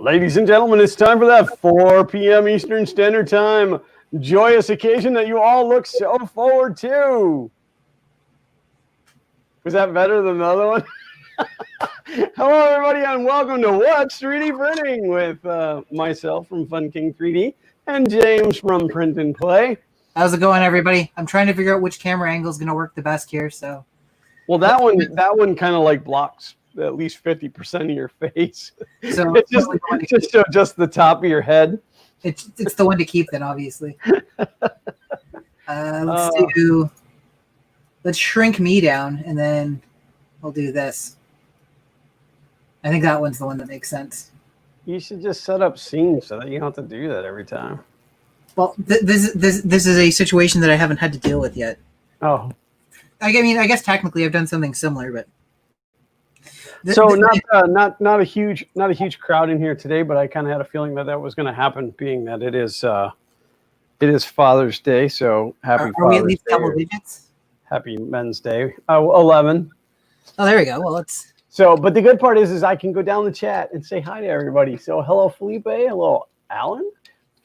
Ladies and gentlemen, it's time for that 4 p.m. Eastern Standard Time joyous occasion that you all look so forward to. Was that better than the other one? Hello, everybody, and welcome to What's 3D Printing with myself from Fun King 3D and James from Print and Play. How's it going, everybody? I'm trying to figure out which camera angle is going to work the best here. So, well, that one kind of like blocks at least 50% of your face. So it's just show just the top of your head. It's the one to keep then, obviously. Let's shrink me down, and then we'll do this. I think that one's the one that makes sense. You should just set up scenes so that you don't have to do that every time. Well, this is a situation that I haven't had to deal with yet. Oh. I mean, I guess technically I've done something similar, but not a huge crowd in here today, but I kind of had a feeling that was going to happen, being that it is Father's Day. So happy Father's Day. Are we at least double digits? Happy Men's Day. 11. Oh, there we go. Well, it's so. But the good part is I can go down the chat and say hi to everybody. So hello, Felipe. Hello, Alan.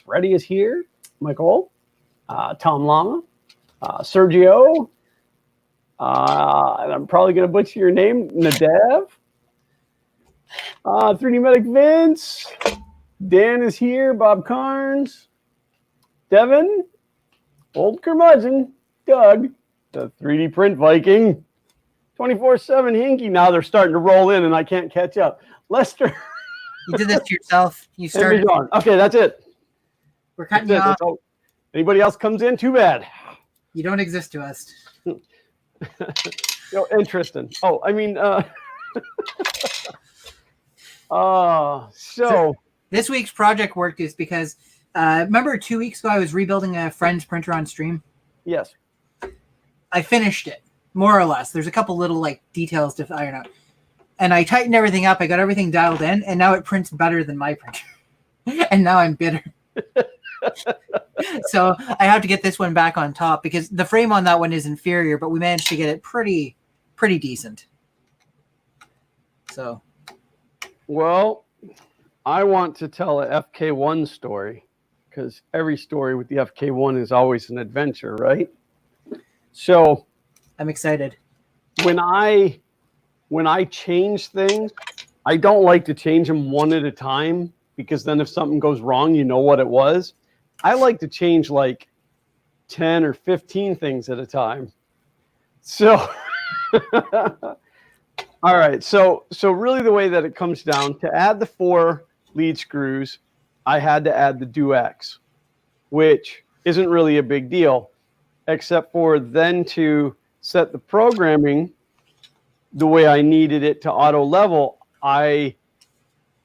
Freddie is here. Michael, Tom Lama, Sergio. And I'm probably going to butcher your name, Nadev. 3D Medic Vince. Dan is here. Bob Carnes. Devin. Old Curmudgeon. Doug. The 3D Print Viking. 24/7 Hinky. Now they're starting to roll in and I can't catch up. Lester. You did this to yourself. You started. Okay, that's it. We're cutting you off. Anybody else comes in, too bad. You don't exist to us. Interesting. Oh, I mean, so this week's project work is because remember 2 weeks ago I was rebuilding a friend's printer on stream? Yes. I finished it, more or less. There's a couple little like details to iron out. And I tightened everything up. I got everything dialed in, and now it prints better than my printer. And now I'm bitter. So I have to get this one back on top because the frame on that one is inferior, but we managed to get it pretty decent. So, well, I want to tell a FK1 story because every story with the FK1 is always an adventure, right? So I'm excited. When I change things, I don't like to change them one at a time because then if something goes wrong, you know what it was. I like to change like 10 or 15 things at a time. So, all right. So really the way that it comes down, to add the 4 lead screws, I had to add the DoX, which isn't really a big deal, except for then to set the programming the way I needed it to auto level.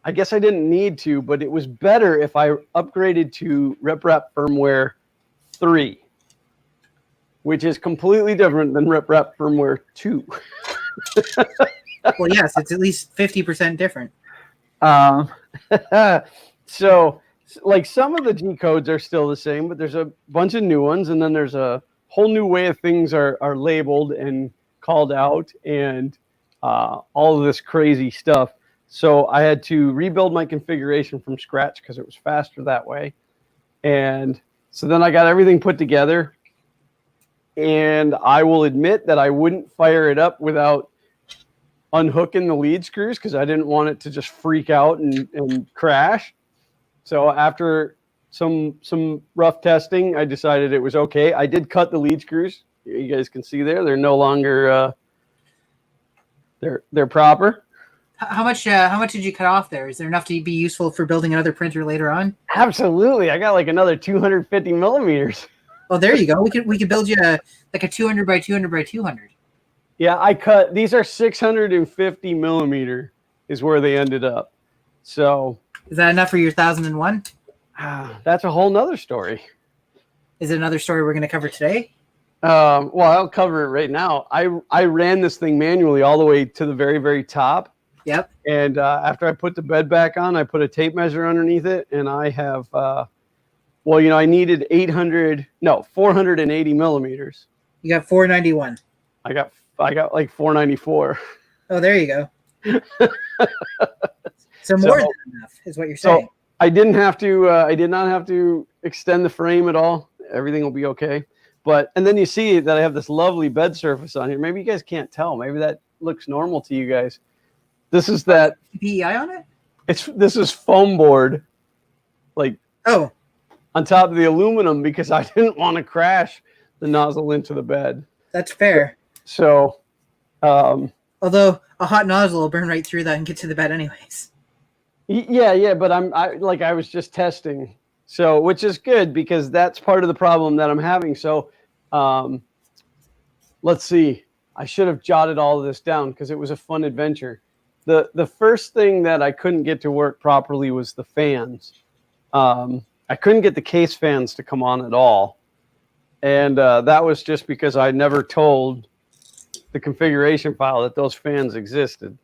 I guess I didn't need to, but it was better if I upgraded to RipRap firmware 3, which is completely different than RipRap firmware 2. Well, yes, it's at least 50% different. So, like some of the G codes are still the same, but there's a bunch of new ones, and then there's a whole new way of things are labeled and called out, and all of this crazy stuff. So I had to rebuild my configuration from scratch because it was faster that way. And so then I got everything put together. And I will admit that I wouldn't fire it up without unhooking the lead screws because I didn't want it to just freak out and crash. So after some rough testing, I decided it was okay. I did cut the lead screws. You guys can see there. They're no longer they're proper. How much did you cut off there? Is there enough to be useful for building another printer later on? Absolutely. I got like another 250 millimeters. Oh, there you go. We could build you a 200 by 200 by 200. Yeah, I cut. These are 650 millimeter is where they ended up. So is that enough for your 1001? That's a whole nother story. Is it another story we're going to cover today? Well, I'll cover it right now. I ran this thing manually all the way to the very, very top. Yep. And after I put the bed back on, I put a tape measure underneath it, and I have, I needed 480 millimeters. You got 491. I got like 494. Oh, there you go. So more than enough. is what you're saying. So I didn't have to. I did not have to extend the frame at all. Everything will be okay. And then you see that I have this lovely bed surface on here. Maybe you guys can't tell. Maybe that looks normal to you guys. This is that PEI on it. This is foam board, like on top of the aluminum because I didn't want to crash the nozzle into the bed. That's fair. So, although a hot nozzle will burn right through that and get to the bed anyways. Yeah, but I was just testing, so which is good because that's part of the problem that I'm having. So, let's see. I should have jotted all of this down because it was a fun adventure. The first thing that I couldn't get to work properly was the fans. I couldn't get the case fans to come on at all, and that was just because I never told the configuration file that those fans existed.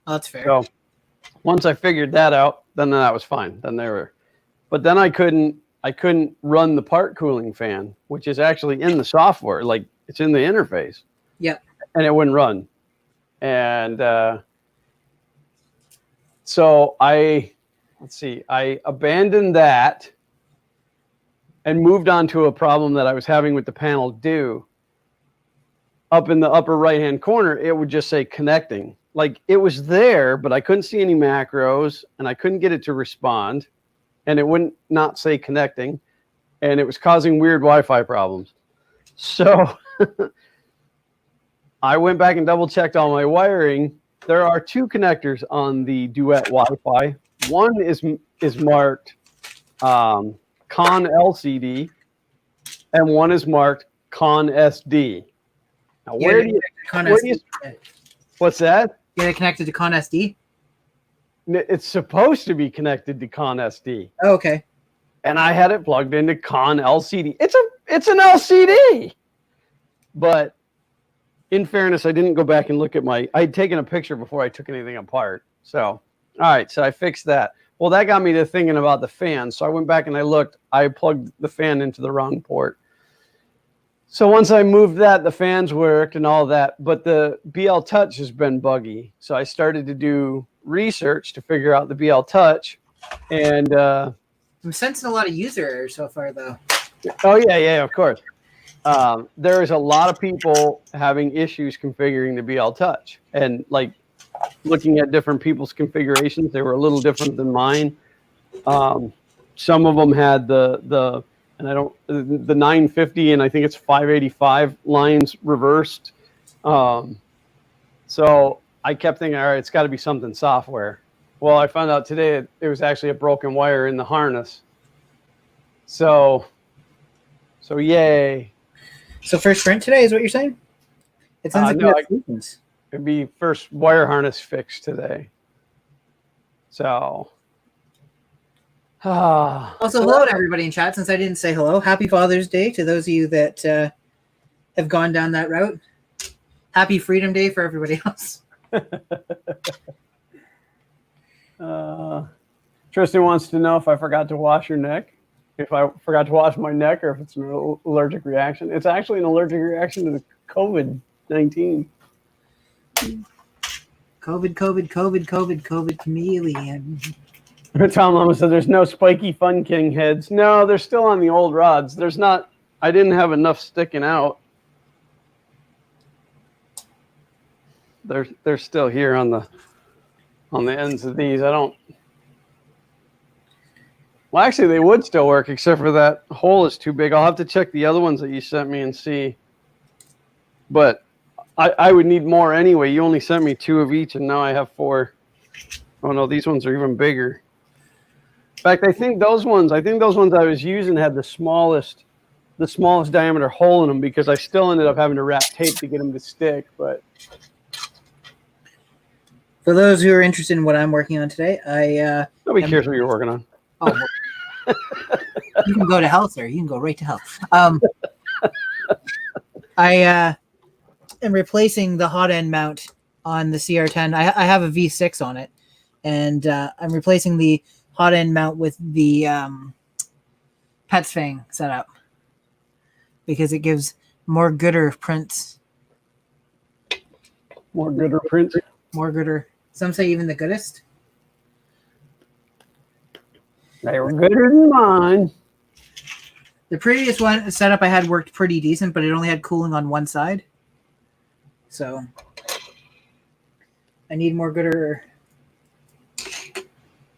Oh, that's fair. So once I figured that out, then that was fine. Then they were, but then I couldn't run the part cooling fan, which is actually in the software, like it's in the interface. Yep. And it wouldn't run, and so I abandoned that and moved on to a problem that I was having with the panel due. Up in the upper right-hand corner, it would just say connecting. Like it was there, but I couldn't see any macros and I couldn't get it to respond. And it wouldn't not say connecting. And it was causing weird Wi-Fi problems. So I went back and double checked all my wiring. There are two connectors on the Duet Wi-Fi. One is marked Con LCD, and one is marked Con SD. Now, what's that? Get it connected to Con SD? It's supposed to be connected to Con SD. Oh, okay. And I had it plugged into Con LCD. It's an LCD. But in fairness, I didn't go back and look at I'd taken a picture before I took anything apart. So, all right, so I fixed that. Well, that got me to thinking about the fan. So I went back and I looked. I plugged the fan into the wrong port. So once I moved that, the fans worked and all that. But the BL Touch has been buggy. So I started to do research to figure out the BL Touch. And I'm sensing a lot of user errors so far, though. Oh, yeah, of course. There is a lot of people having issues configuring the BL Touch. And like looking at different people's configurations, they were a little different than mine. Some of them had the 950 and I think it's 585 lines reversed. So I kept thinking, all right, it's got to be something software. Well, I found out today it was actually a broken wire in the harness. So yay. So first sprint today is what you're saying? It sounds like it'd be first wire harness fixed today. So. Also, hello to everybody in chat. Since I didn't say hello, happy Father's Day to those of you that have gone down that route. Happy Freedom Day for everybody else. Tristan wants to know if I forgot to wash your neck. If I forgot to wash my neck or if it's an allergic reaction. It's actually an allergic reaction to the COVID-19. COVID chameleon. Tom Lama said there's no spiky Fun King heads. No, they're still on the old rods. There's not. I didn't have enough sticking out. They're still here on the ends of these. I don't. Well, actually, they would still work, except for that hole is too big. I'll have to check the other ones that you sent me and see. But I would need more anyway. You only sent me 2 of each, and now I have 4. Oh no, these ones are even bigger. In fact, I think those ones I was using had the smallest diameter hole in them because I still ended up having to wrap tape to get them to stick. But for those who are interested in what I'm working on today, nobody cares what you're working on. Oh, you can go to hell, sir. You can go right to hell. I am replacing the hot end mount on the CR10. I have a V6 on it, and I'm replacing the hot end mount with the Pets Fang setup because it gives more gooder prints. More gooder prints? More gooder. Some say even the goodest. They were better than mine. The previous one setup I had worked pretty decent, but it only had cooling on one side. So I need more gooder.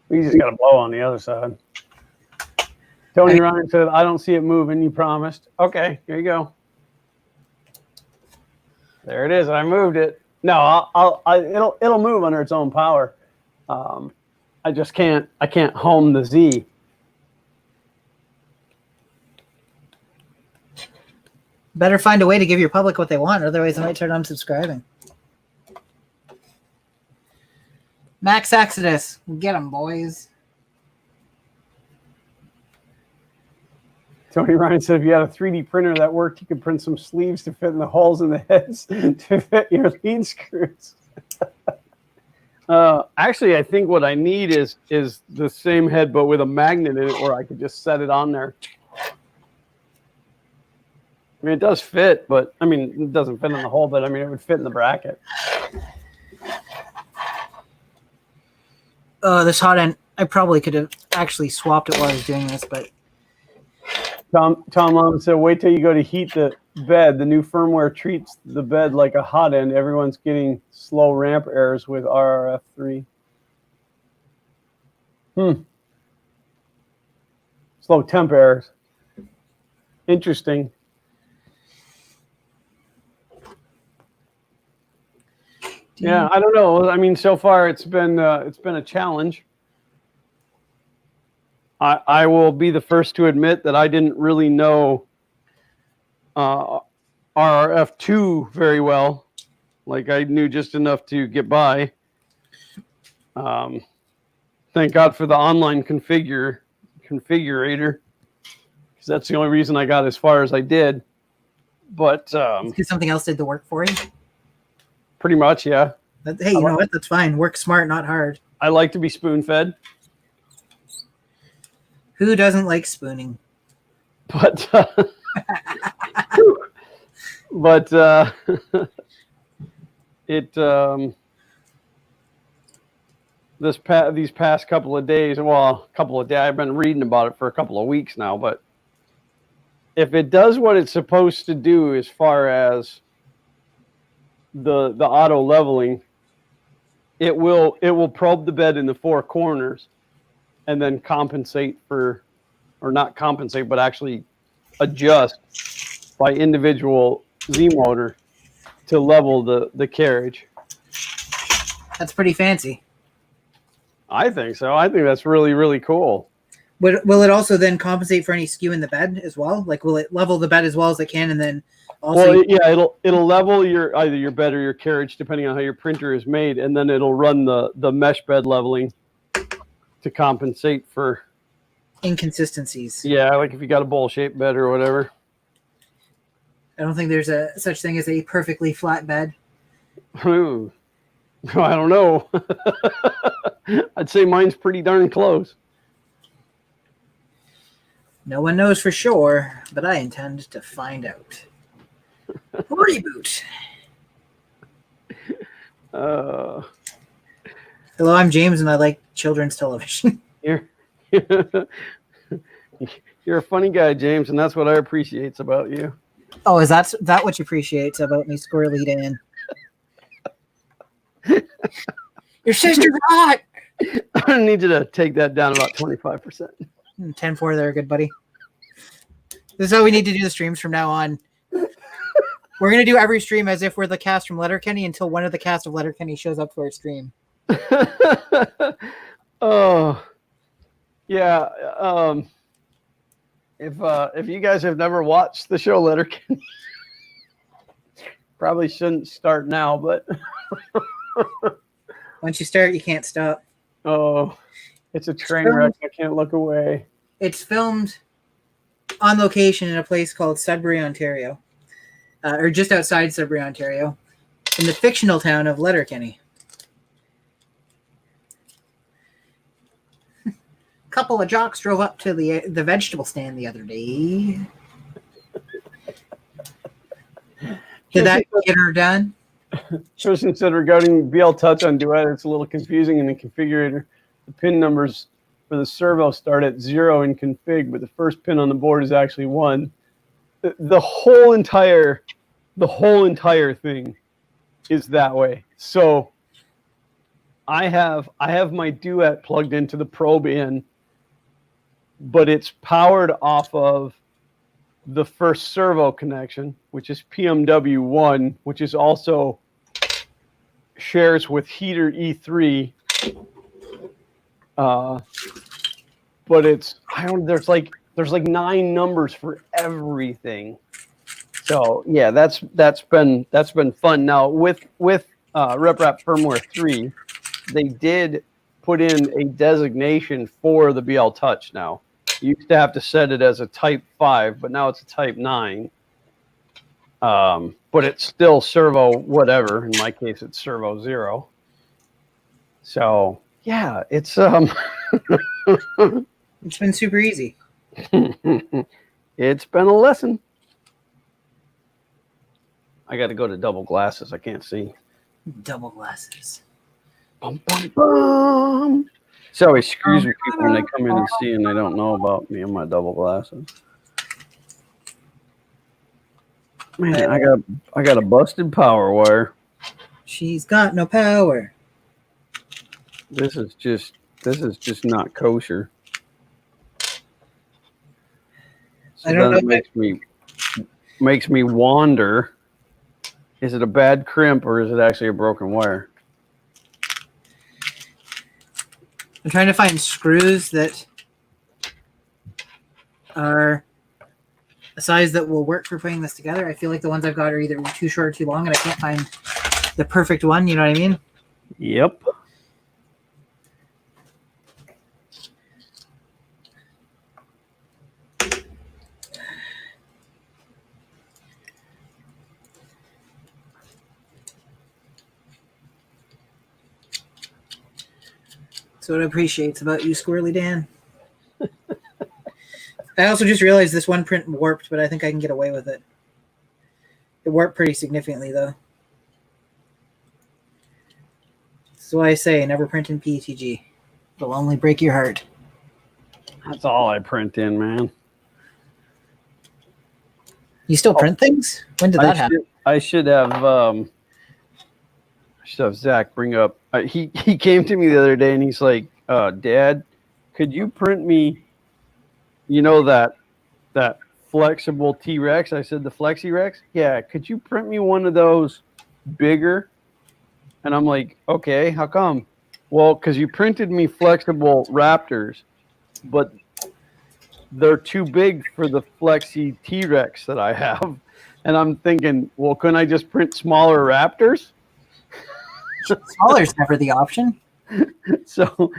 We just got to blow on the other side. Tony Ryan said, "I don't see it moving. You promised." Okay, here you go. There it is. I moved it. No, it'll move under its own power. I just can't. I can't home the Z. Better find a way to give your public what they want, otherwise I might start unsubscribing. Max Exodus, get them, boys. Tony Ryan said, if you had a 3D printer that worked, you could print some sleeves to fit in the holes in the heads to fit your lead screws. Actually, I think what I need is the same head, but with a magnet in it where I could just set it on there. I mean, it does fit, but I mean, it doesn't fit in the hole, but I mean, it would fit in the bracket. This hot end, I probably could have actually swapped it while I was doing this, but Tom Lum said, wait till you go to heat the bed. The new firmware treats the bed like a hot end. Everyone's getting slow ramp errors with RRF3. Slow temp errors. Interesting. Yeah, I don't know. I mean, so far it's been a challenge. I will be the first to admit that I didn't really know RRF2 very well. Like, I knew just enough to get by. Thank God for the online configurator, because that's the only reason I got as far as I did. But because something else did the work for you. Pretty much, yeah. But, hey, you know what? That's fine. Work smart, not hard. I like to be spoon-fed. Who doesn't like spooning? But these past couple of days, I've been reading about it for a couple of weeks now, but if it does what it's supposed to do as far as the auto leveling, it will probe the bed in the four corners and then compensate for, or not compensate, but actually adjust by individual Z motor to level the carriage. That's pretty fancy. I think so. I think that's really, really cool. Will it also then compensate for any skew in the bed as well? Like, will it level the bed as well as it can, and then also? Well, yeah, it'll level either your bed or your carriage depending on how your printer is made, and then it'll run the mesh bed leveling to compensate for inconsistencies. Yeah, like if you got a bowl-shaped bed or whatever. I don't think there's a such thing as a perfectly flat bed. Ooh. I don't know. I'd say mine's pretty darn close. No one knows for sure, but I intend to find out. Reboot. Hello, I'm James, and I like children's television. You're a funny guy, James, and that's what I appreciate about you. Oh, is that what you appreciate about me, Squirrely Dan? Your sister's hot. I need you to take that down about 25%. 10-4 there, good buddy. This is how we need to do the streams from now on. We're going to do every stream as if we're the cast from Letterkenny until one of the cast of Letterkenny shows up for our stream. Oh, yeah. If you guys have never watched the show Letterkenny, probably shouldn't start now, but once you start, you can't stop. Oh, it's a train wreck. I can't look away. It's filmed on location in a place called Sudbury, Ontario, or just outside Sudbury, Ontario, in the fictional town of Letterkenny. A couple of jocks drove up to the vegetable stand the other day. Did that get her done? Tristan said regarding BL Touch on Duet, it's a little confusing in the configurator. The pin numbers for the servo start at 0 in config, but the first pin on the board is actually 1. The whole entire thing is that way. So I have my duet plugged into the probe in, but it's powered off of the first servo connection, which is PMW1, which is also shares with heater E3. But there's like 9 numbers for everything. So yeah, that's been fun. Now with RepRap firmware 3, they did put in a designation for the BL Touch now. You used to have to set it as a Type 5, but now it's a Type 9. But it's still servo whatever. In my case, it's servo 0. So yeah, it's It's been super easy. It's been a lesson. I got to go to double glasses. I can't see. Double glasses. Bum, bum, bum. So it screws with people when they come in and see and they don't know about me and my double glasses. Man, I got a busted power wire. She's got no power. This is just not kosher. So I don't know. It makes me wonder, is it a bad crimp or is it actually a broken wire? I'm trying to find screws that are a size that will work for putting this together. I feel like the ones I've got are either too short or too long, and I can't find the perfect one. You know what I mean? Yep. That's what I appreciate about you, Squirrely Dan. I also just realized this one print warped, but I think I can get away with it. It warped pretty significantly, though. That's why I say never print in PETG. It'll only break your heart. That's all I print in, man. You still print things? When did that happen? I should have Zach bring up. He came to me the other day and he's like, "Dad, could you print me, that flexible T-Rex?" I said, "The Flexi Rex." "Yeah, could you print me one of those bigger?" And I'm like, "Okay, how come?" "Well, because you printed me flexible Raptors, but they're too big for the Flexi T-Rex that I have." And I'm thinking, well, couldn't I just print smaller Raptors? Smaller's never the option. So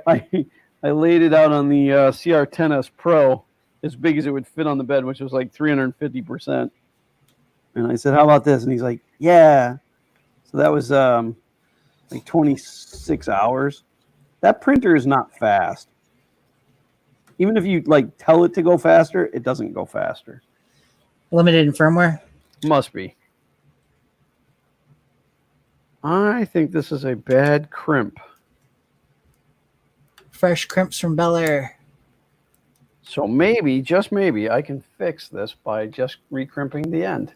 I laid it out on the CR10S Pro as big as it would fit on the bed, which was like 350%. And I said, "How about this?" And he's like, "Yeah." So that was like 26 hours. That printer is not fast. Even if you tell it to go faster, it doesn't go faster. Limited in firmware? Must be. I think this is a bad crimp. Fresh crimps from Bel Air. So maybe, just maybe, I can fix this by just recrimping the end.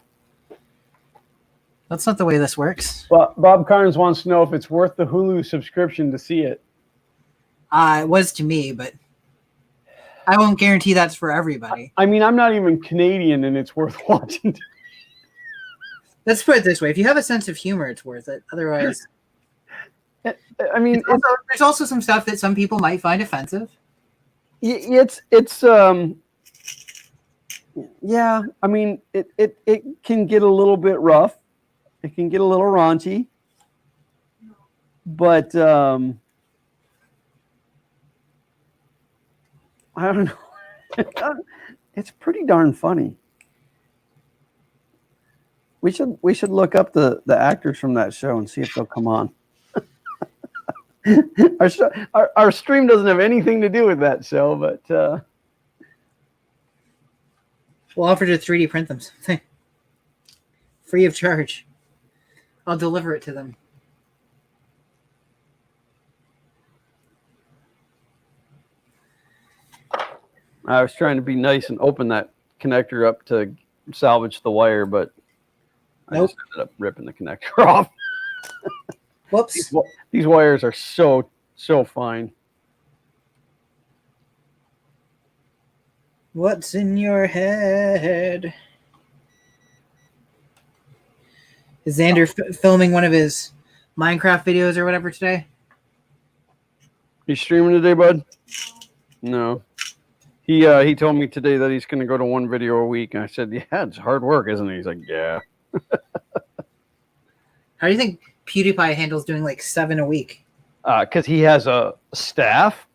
That's not the way this works. But Bob Carnes wants to know if it's worth the Hulu subscription to see it. It was to me, but I won't guarantee that's for everybody. I mean, I'm not even Canadian, and it's worth watching. Let's put it this way. If you have a sense of humor, it's worth it. Otherwise... I mean, there's also some stuff that some people might find offensive. It's yeah. I mean, it can get a little bit rough. It can get a little raunchy, but I don't know. It's pretty darn funny. We should look up the actors from that show and see if they'll come on. Our stream doesn't have anything to do with that show, but we'll offer to 3D print them free of charge. I'll deliver it to them. I was trying to be nice and open that connector up to salvage the wire, but I Nope. just ended up ripping the connector off. Whoops. These wires are so fine. What's in your head? Is Xander filming one of his Minecraft videos or whatever today? You streaming today, bud? No. He told me today that he's going to go to one video a week, and I said, "Yeah, it's hard work, isn't it?" He's like, "Yeah." How do you think PewDiePie handles doing like 7 a week? Because he has a staff.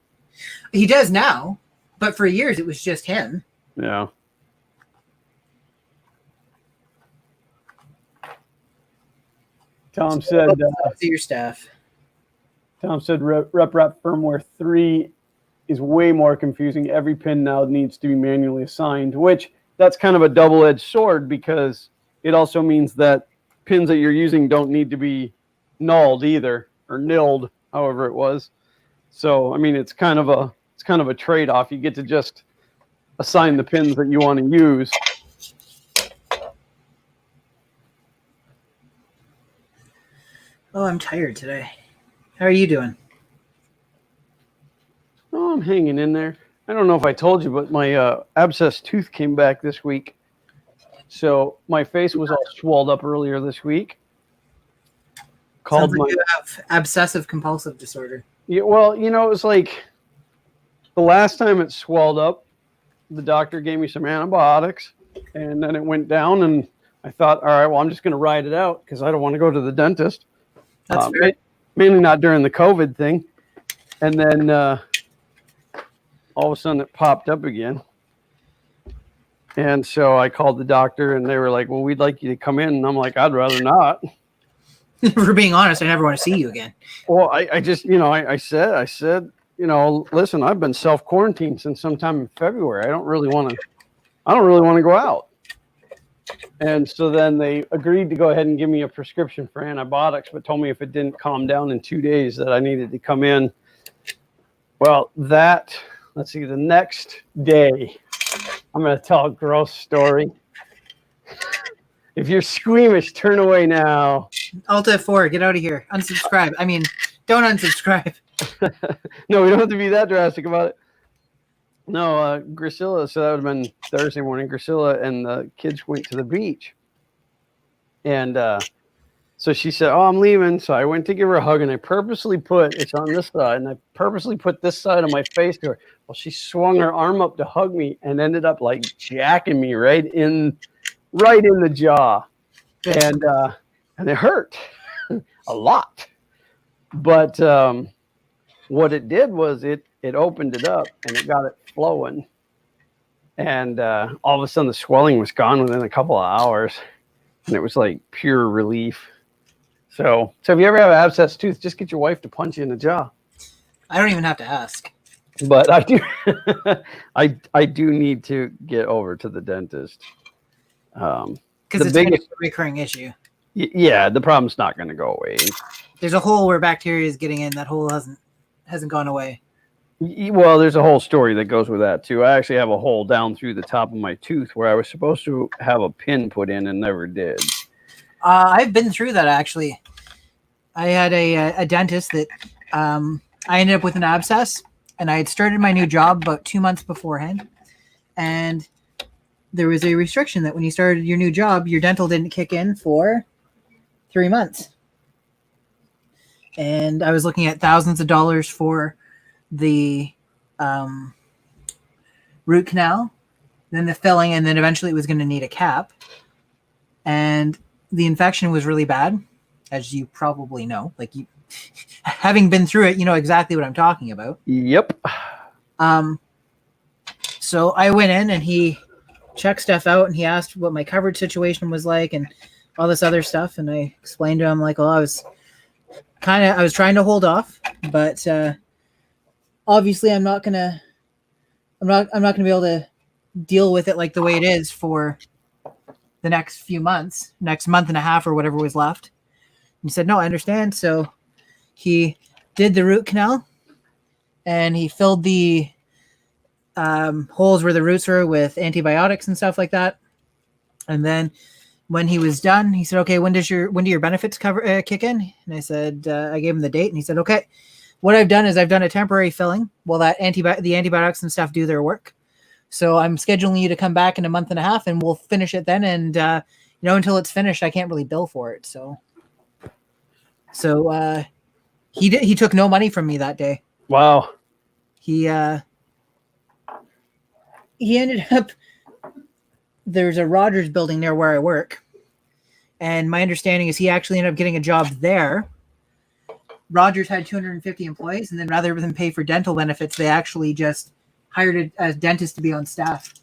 He does now, but for years it was just him. Yeah. Tom said. To your staff. Tom said, "RepRap firmware 3 is way more confusing. Every pin now needs to be manually assigned," which that's kind of a double-edged sword because it also means that pins that you're using don't need to be nulled either, or nilled, however it was. So, I mean, it's kind of a trade-off. You get to just assign the pins that you want to use. Oh, I'm tired today. How are you doing? Oh, I'm hanging in there. I don't know if I told you, but my abscess tooth came back this week. So my face was all swelled up earlier this week. Sounds like you have obsessive compulsive disorder. Yeah, well, it was like the last time it swelled up, the doctor gave me some antibiotics, and then it went down, and I thought, all right, well, I'm just going to ride it out because I don't want to go to the dentist. That's fair. Mainly not during the COVID thing. And then all of a sudden it popped up again. And so I called the doctor, and they were like, well, we'd like you to come in. And I'm like, I'd rather not. For being honest, I never want to see you again. Well, I just, I said, listen, I've been self-quarantined since sometime in February. I don't really want to go out. And so then they agreed to go ahead and give me a prescription for antibiotics, but told me if it didn't calm down in 2 days that I needed to come in. Well, let's see, the next day, I'm going to tell a gross story. If you're squeamish, turn away now. Alt F4, get out of here. Unsubscribe. I mean, don't unsubscribe. No, we don't have to be that drastic about it. No, Grisilla, so that would have been Thursday morning. Grisilla and the kids went to the beach. And so she said, oh, I'm leaving. So I went to give her a hug, and I purposely it's on this side, and I purposely put this side of my face to her. Well, she swung her arm up to hug me and ended up like jacking me right in the jaw. And it hurt a lot. But what it did was it opened it up and it got it flowing. And all of a sudden the swelling was gone within a couple of hours. And it was like pure relief. So if you ever have an abscess tooth, just get your wife to punch you in the jaw. I don't even have to ask. But I do I do need to get over to the dentist. Because it's a recurring issue. Yeah, the problem's not going to go away. There's a hole where bacteria is getting in. That hole hasn't gone away. Well, there's a whole story that goes with that too. I actually have a hole down through the top of my tooth where I was supposed to have a pin put in and never did. I've been through that actually. I had a dentist that I ended up with an abscess, and I had started my new job about 2 months beforehand, and there was a restriction that when you started your new job, your dental didn't kick in for 3 months. And I was looking at thousands of dollars for the root canal, then the filling, and then eventually it was going to need a cap. And the infection was really bad, as you probably know. Like, you, having been through it, you know exactly what I'm talking about. Yep. So I went in and he checked stuff out, and he asked what my coverage situation was like and all this other stuff. And I explained to him, like, well, I was trying to hold off, but obviously I'm not gonna be able to deal with it like the way it is for the next few months, next month and a half or whatever was left. He said, no, I understand. So he did the root canal, and he filled the holes where the roots were with antibiotics and stuff like that. And then when he was done, he said, "Okay, when do your benefits kick in?" And I said, I gave him the date, and he said, "Okay, what I've done is I've done a temporary filling while the antibiotics and stuff do their work. So I'm scheduling you to come back in a month and a half, and we'll finish it then. And until it's finished, I can't really bill for it." So he took no money from me that day. Wow. He ended up. There's a Rogers building near where I work, and my understanding is he actually ended up getting a job there. Rogers had 250 employees, and then rather than pay for dental benefits, they actually just hired a dentist to be on staff.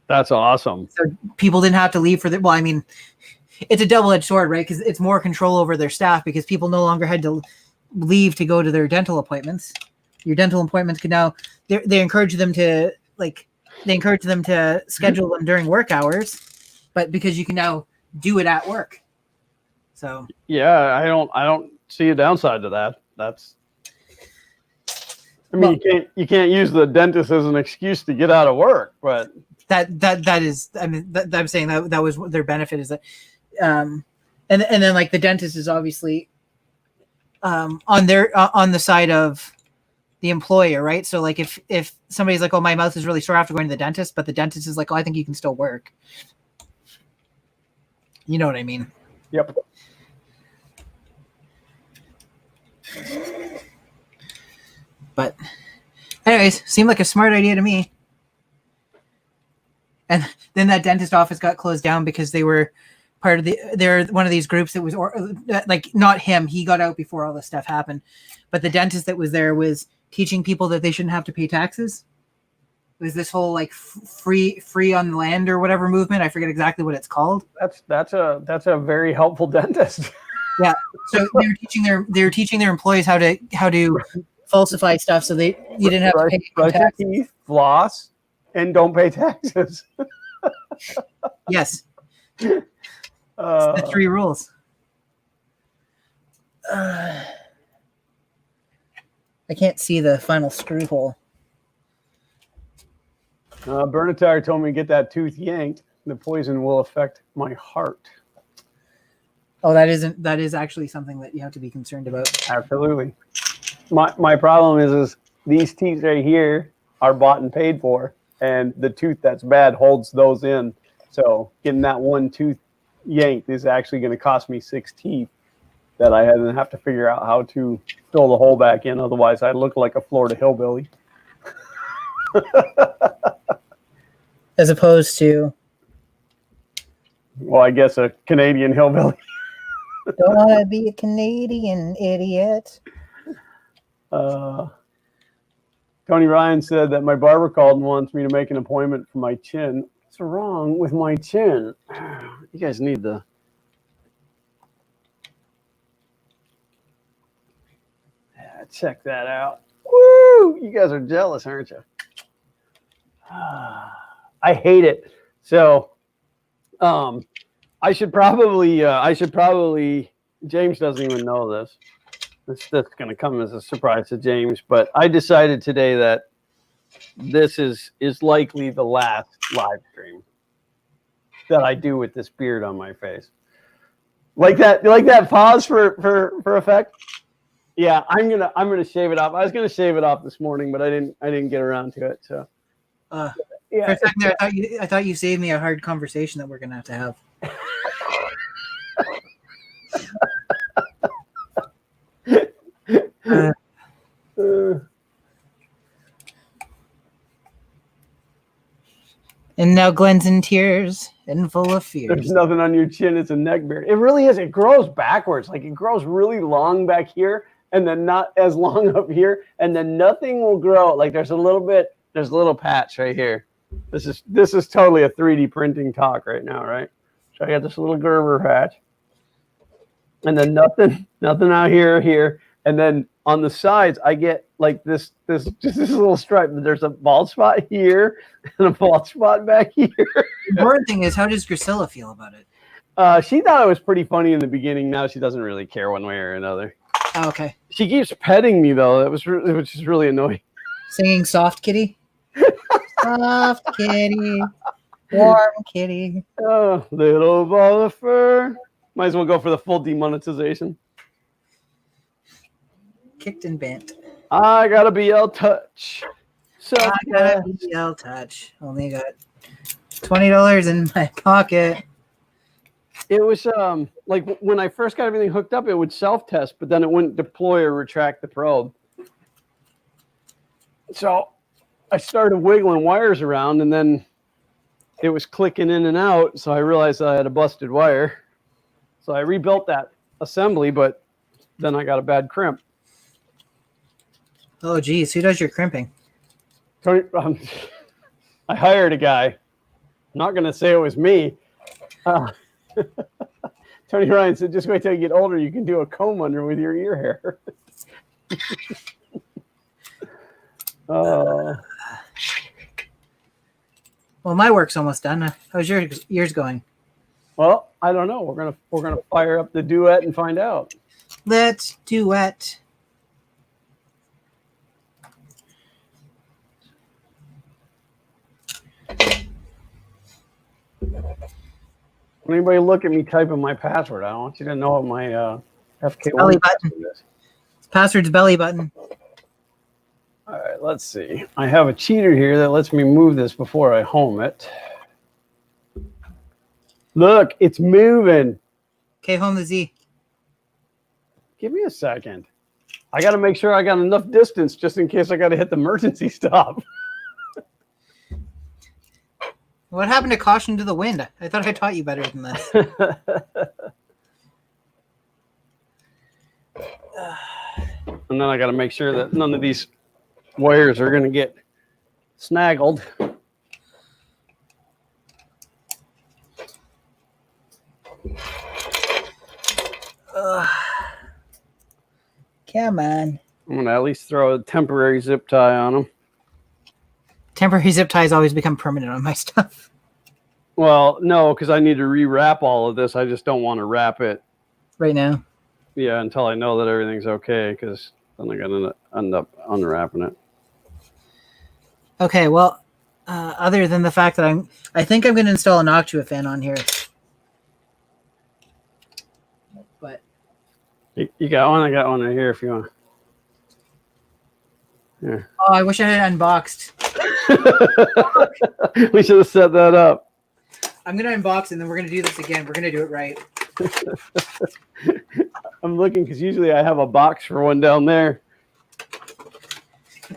That's awesome. So people didn't have to leave for the. Well, I mean, it's a double-edged sword, right? Because it's more control over their staff because people no longer had to leave to go to their dental appointments. Your dental appointments can now they encourage them to schedule them during work hours, but because you can now do it at work. So yeah, I don't see a downside to that. You can't use the dentist as an excuse to get out of work, but that is, I mean, I'm saying that was their benefit is that, and then like the dentist is obviously on the side of the employer, right? So like if somebody's like, "Oh, my mouth is really sore after going to the dentist," but the dentist is like, "Oh, I think you can still work." You know what I mean? Yep. But anyways, seemed like a smart idea to me. And then that dentist office got closed down because they were they're one of these groups that was like not him. He got out before all this stuff happened. But the dentist that was there was teaching people that they shouldn't have to pay taxes. It was this whole like free on land or whatever movement. I forget exactly what it's called. That's a very helpful dentist. Yeah. So they were teaching their employees how to falsify stuff so you didn't have to pay taxes. Teeth, floss, and don't pay taxes. Yes. The 3 rules. I can't see the final screw hole. Bernatar told me to get that tooth yanked. The poison will affect my heart. Oh, that is actually something that you have to be concerned about. Absolutely. My problem is these teeth right here are bought and paid for, and the tooth that's bad holds those in. So getting that one tooth yanked is actually going to cost me 6 teeth that I have to figure out how to fill the hole back in. Otherwise, I look like a Florida hillbilly. As opposed to, well, I guess a Canadian hillbilly. Don't want to be a Canadian idiot. Tony Ryan said that my barber called and wants me to make an appointment for my chin. What's wrong with my chin? You guys need to. Check that out. Woo! You guys are jealous, aren't you? I hate it. So, I should probably. James doesn't even know this. That's going to come as a surprise to James. But I decided today that this is likely the last live stream that I do with this beard on my face. Like that pause for effect. Yeah, I'm gonna shave it off. I was gonna shave it off this morning, but I didn't get around to it. So, yeah. For a second there, I thought you saved me a hard conversation that we're gonna have to have. And now Glenn's in tears and full of fears. There's nothing on your chin. It's a neck beard. It really is. It grows backwards. Like it grows really long back here, and then not as long up here, and then nothing will grow. Like there's a little patch right here. This is totally a 3D printing talk right now, right? So I got this little Gerber patch, and then nothing out here, and then on the sides I get like this little stripe. There's a bald spot here and a bald spot back here. The important thing is, how does Grisilla feel about it? She thought it was pretty funny in the beginning. Now she doesn't really care one way or another. Oh, okay. She keeps petting me though. Which is really annoying. Singing "Soft Kitty." Soft kitty, warm kitty. Oh, little ball of fur. Might as well go for the full demonetization. Kicked and bent. I gotta BL touch. I got a BL touch. Only got $20 in my pocket. It was like when I first got everything hooked up, it would self-test, but then it wouldn't deploy or retract the probe. So I started wiggling wires around, and then it was clicking in and out. So I realized I had a busted wire. So I rebuilt that assembly, but then I got a bad crimp. Oh, geez. Who does your crimping? I hired a guy. I'm not going to say it was me. Tony Ryan said, just wait till you get older. You can do a comb under with your ear hair. Well, my work's almost done. How's yours going? Well, I don't know. We're gonna fire up the duet and find out. Let's duet. When anybody look at me typing my password, I don't want you to know what my FK1 Belly button. is. Password's belly button. All right, let's see. I have a cheater here that lets me move this before I home it. Look, it's moving. Okay, home the Z. Give me a second. I got to make sure I got enough distance just in case I got to hit the emergency stop. What happened to caution to the wind? I thought I taught you better than this. And then I got to make sure that none of these wires are going to get snaggled. Come on. I'm going to at least throw a temporary zip tie on them. Temporary zip ties always become permanent on my stuff. Well, no, because I need to rewrap all of this. I just don't want to wrap it. Right now? Yeah, until I know that everything's okay, because then I'm going to end up unwrapping it. Okay, well, other than the fact that I think I'm going to install an Noctua fan on here. But you got one? I got one right here if you want. Here. Oh, I wish I had unboxed. We should have set that up. I'm going to unbox and then we're going to do this again. We're going to do it right. I'm looking because usually I have a box for one down there.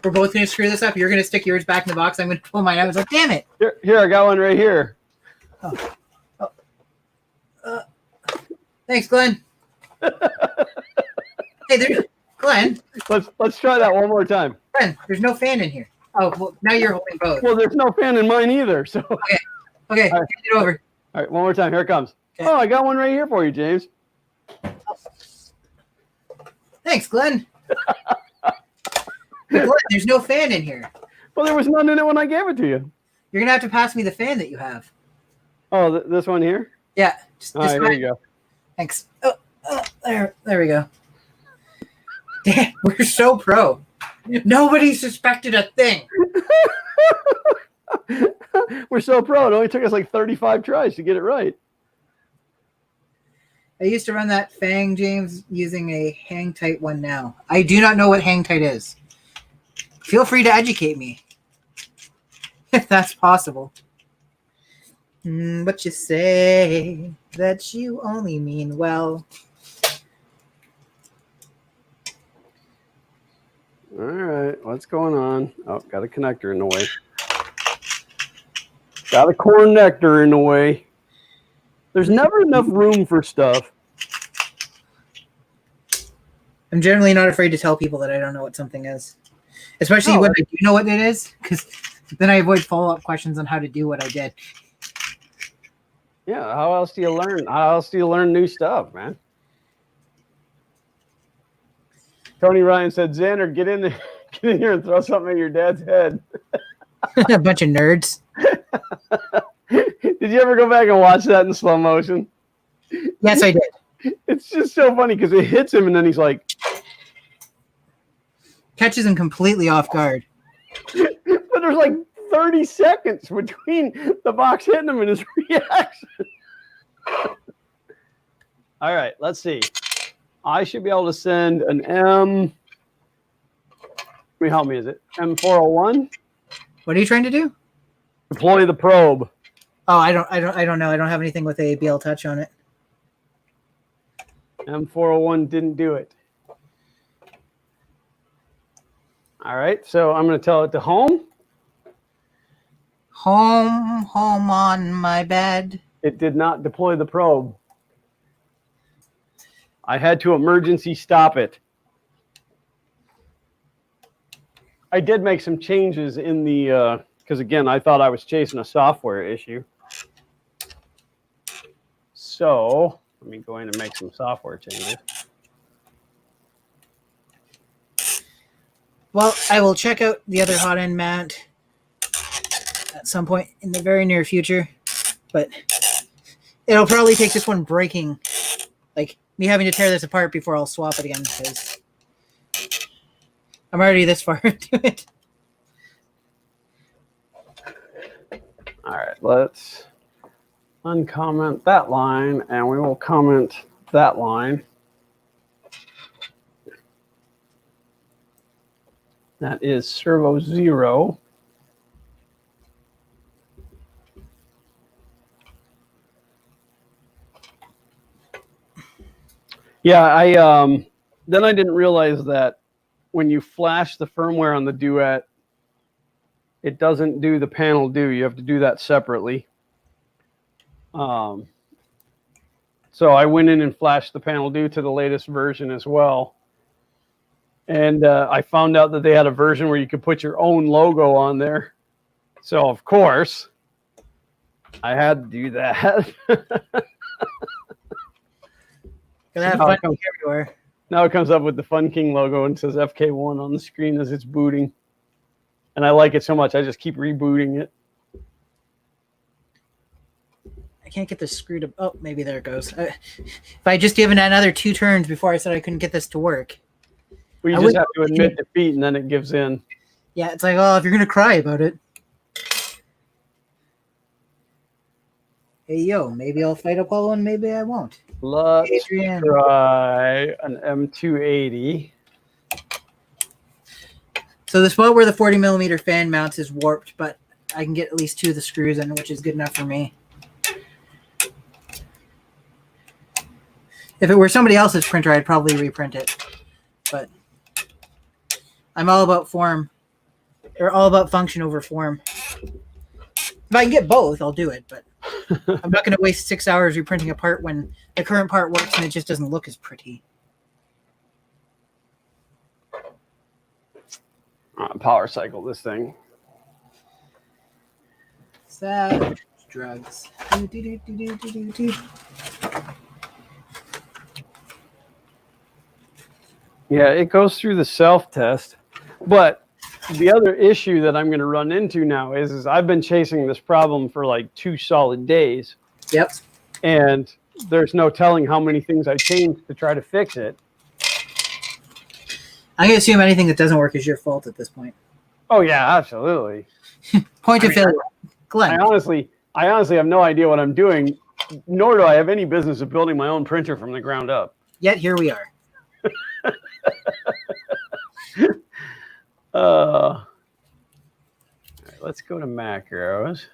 We're both going to screw this up. You're going to stick yours back in the box. I'm going to pull mine out. I was like, damn it. Here, I got one right here. Thanks, Glenn. Hey, there's Glenn. Let's try that one more time. Glenn, there's no fan in here. Oh, well, now you're holding both. Well, there's no fan in mine either. So Okay, all right. hand it over. All right, one more time. Here it comes. Okay. Oh, I got one right here for you, James. Thanks, Glenn. Hey, Glenn, there's no fan in here. Well, there was none in it when I gave it to you. You're going to have to pass me the fan that you have. Oh, this one here? Yeah. All right, here you go. Thanks. Oh, there we go. Damn, we're so pro. Nobody suspected a thing. We're so pro. It only took us like 35 tries to get it right. I used to run that Fang, James, using a hang tight one now. I do not know what hang tight is. Feel free to educate me. If that's possible. But you say that you only mean well. All right, what's going on? Oh, got a connector in the way. Got a connector in the way. There's never enough room for stuff. I'm generally not afraid to tell people that I don't know what something is. Especially when I do know what it is, because then I avoid follow-up questions on how to do what I did. Yeah, how else do you learn? How else do you learn new stuff, man? Tony Ryan said, Xander, get in here and throw something at your dad's head. A bunch of nerds. Did you ever go back and watch that in slow motion? Yes, I did. It's just so funny because it hits him and then he's like... Catches him completely off guard. But there's like 30 seconds between the box hitting him and his reaction. All right, let's see. I should be able to send an M. Let me help me. Is it M401? What are you trying to do? Deploy the probe. Oh, I don't know. I don't have anything with a BL touch on it. M401 didn't do it. All right, so I'm going to tell it to home. Home on my bed. It did not deploy the probe. I had to emergency stop it. I did make some changes in the, because again, I thought I was chasing a software issue. So let me go in and make some software changes. Well, I will check out the other hot end mount at some point in the very near future, but it'll probably take this one breaking, like me having to tear this apart before I'll swap it again, because I'm already this far into it. All right, let's uncomment that line, and we will comment that line. That is servo 0. Yeah, then I didn't realize that when you flash the firmware on the Duet, it doesn't do the panel do. You have to do that separately. So I went in and flashed the panel do to the latest version as well. And I found out that they had a version where you could put your own logo on there. So, of course, I had to do that. Gonna have fun everywhere. Now it comes up with the Fun King logo and says FK1 on the screen as it's booting. And I like it so much, I just keep rebooting it. I can't get this screwed up. Oh, maybe there it goes. If I just given it another 2 turns before I said I couldn't get this to work. Well, you just have to admit defeat, and then it gives in. Yeah, it's like, oh, if you're going to cry about it. Hey, yo, maybe I'll fight Apollo and maybe I won't. Let's try an M280. So the spot where the 40 millimeter fan mounts is warped, but I can get at least 2 of the screws in, which is good enough for me. If it were somebody else's printer, I'd probably reprint it. But I'm all about form. Or all about function over form. If I can get both, I'll do it, but I'm not going to waste 6 hours reprinting a part when the current part works and it just doesn't look as pretty. Power cycle this thing. Savage drugs. Yeah, it goes through the self-test, but the other issue that I'm going to run into now is I've been chasing this problem for like 2 solid days. Yep. And there's no telling how many things I changed to try to fix it. I'm going to assume anything that doesn't work is your fault at this point. Oh, yeah, absolutely. Point of failure. Glenn. I honestly have no idea what I'm doing, nor do I have any business of building my own printer from the ground up. Yet here we are. All right, let's go to macros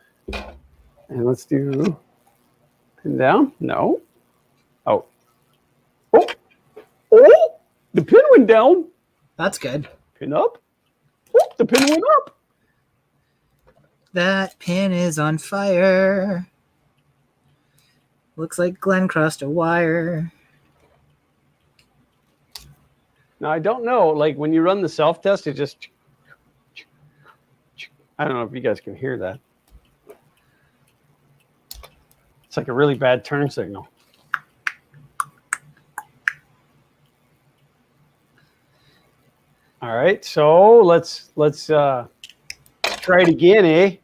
and let's do pin down. No. Oh, the pin went down. That's good. Pin up. Oh, the pin went up. That pin is on fire. Looks like Glenn crossed a wire. Now, I don't know, like when you run the self-test, it just, I don't know if you guys can hear that. It's like a really bad turn signal. All right, so let's try it again, eh?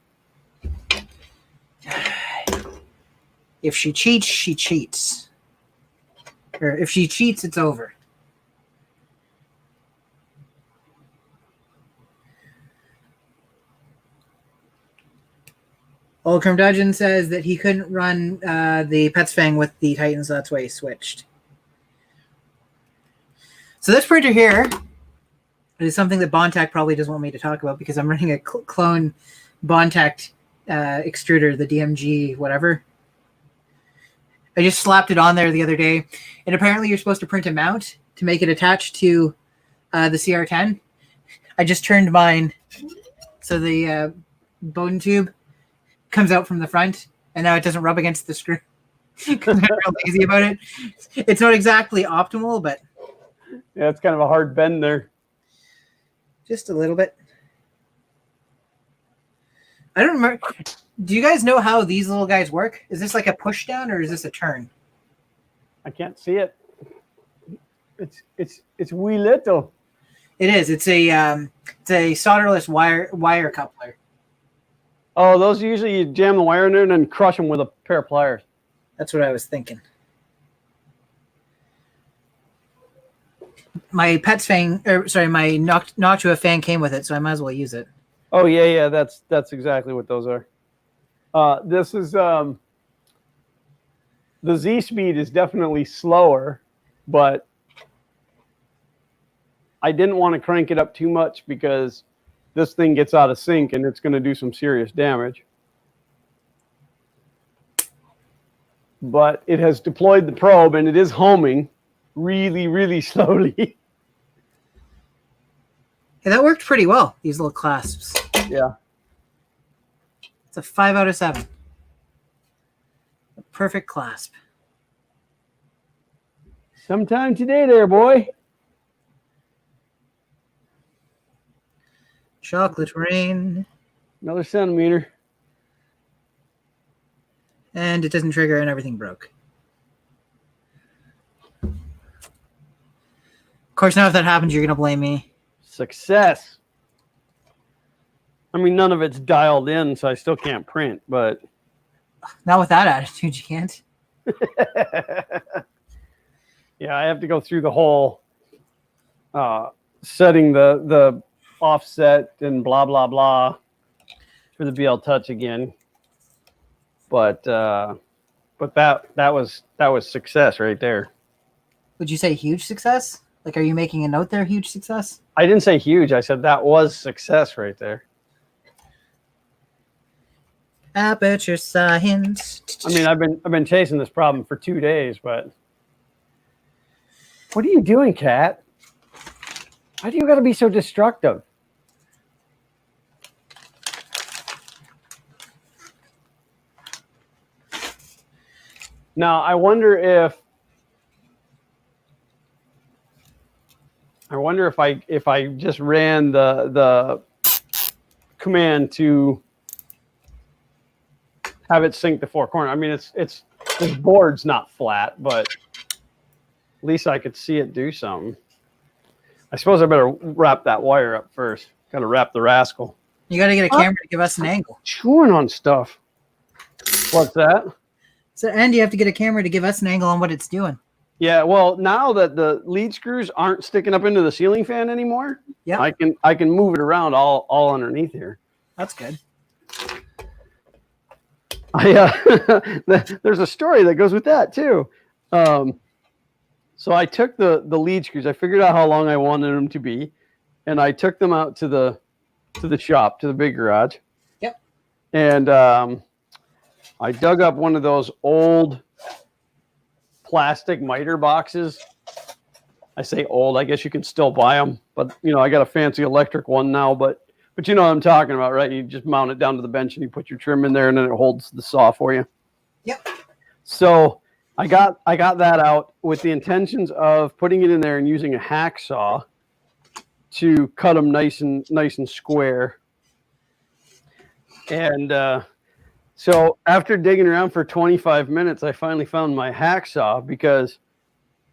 If she cheats, she cheats. Or if she cheats, it's over. Old Curmudgeon says that he couldn't run the Pet's Fang with the Titan, so that's why he switched. So this printer here is something that Bontac probably doesn't want me to talk about because I'm running a clone Bontac extruder, the DMG whatever. I just slapped it on there the other day, and apparently you're supposed to print a mount to make it attach to the CR10. I just turned mine so the Bowden tube comes out from the front, and now it doesn't rub against the screw because I'm real lazy about it. It's not exactly optimal, but yeah, it's kind of a hard bend there. Just a little bit. I don't remember. Do you guys know how these little guys work? Is this like a push down or is this a turn? I can't see it. It's wee little. It is. It's a solderless wire coupler. Oh, those usually you jam the wire in there and then crush them with a pair of pliers. That's what I was thinking. My Pet's Fang, my Noctua Fang came with it, so I might as well use it. Oh yeah, that's exactly what those are. This is the Z speed is definitely slower, but I didn't want to crank it up too much because this thing gets out of sync and it's going to do some serious damage. But it has deployed the probe and it is homing really, really slowly. Yeah, that worked pretty well, these little clasps. Yeah. It's a 5 out of 7. A perfect clasp. Sometime today there, boy. Chocolate rain. Another centimeter. And it doesn't trigger and everything broke. Of course, now if that happens, you're going to blame me. Success. I mean, none of it's dialed in, so I still can't print, but... Not with that attitude, you can't. Yeah, I have to go through the whole setting the offset and blah, blah, blah for the BL Touch again. But that was success right there. Would you say huge success? Like, are you making a note there, huge success? I didn't say huge. I said that was success right there. Aperture science. I mean, I've been chasing this problem for 2 days, but what are you doing, Kat? Why do you got to be so destructive? Now, I wonder if I just ran the command to have it sync the four corner. I mean, it's this board's not flat, but at least I could see it do something. I suppose I better wrap that wire up first. Got to wrap the rascal. You got to get a camera to give us an angle. Chewing on stuff. What's that? So, and you have to get a camera to give us an angle on what it's doing. Yeah, well, now that the lead screws aren't sticking up into the ceiling fan anymore, yeah, I can move it around all underneath here. That's good. There's a story that goes with that too. So I took the lead screws. I figured out how long I wanted them to be, and I took them out to the shop, to the big garage. Yep. And I dug up one of those old plastic miter boxes. I say old. I guess you can still buy them, but I got a fancy electric one now. But you know what I'm talking about, right? You just mount it down to the bench and you put your trim in there, and then it holds the saw for you. Yep. So I got that out with the intentions of putting it in there and using a hacksaw to cut them nice and square. And so after digging around for 25 minutes, I finally found my hacksaw, because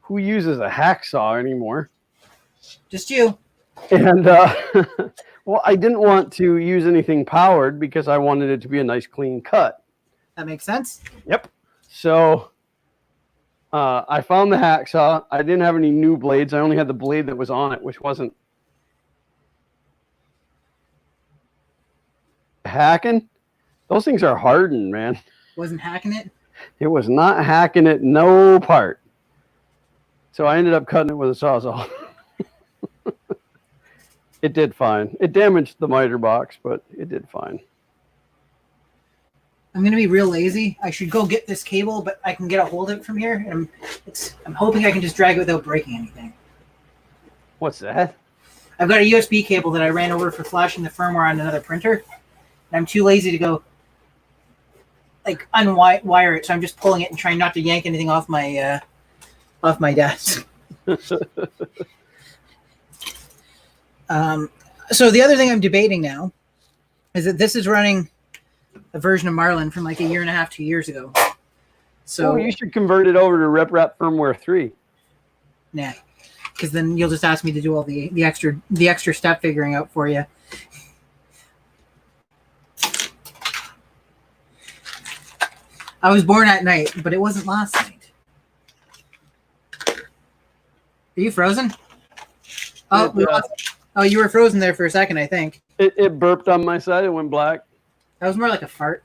who uses a hacksaw anymore? Just you. And well, I didn't want to use anything powered because I wanted it to be a nice clean cut. That makes sense. Yep. So I found the hacksaw. I didn't have any new blades. I only had the blade that was on it, which wasn't hacking. Those things are hardened, man. Wasn't hacking it. It was not hacking it, no part. So I ended up cutting it with a Sawzall. It did fine. It damaged the miter box, but it did fine. I'm gonna be real lazy. I should go get this cable, but I can get a hold of it from here. And I'm hoping I can just drag it without breaking anything. What's that? I've got a USB cable that I ran over for flashing the firmware on another printer, and I'm too lazy to go like unwire it. So I'm just pulling it and trying not to yank anything off my desk. So the other thing I'm debating now is that this is running a version of Marlin from like a year and a half, 2 years ago. So you should convert it over to RepRap firmware 3. Nah, because then you'll just ask me to do all the extra step figuring out for you. I was born at night, but it wasn't last night. Are you frozen? Oh, you were frozen there for a second, I think. It burped on my side. It went black. That was more like a fart.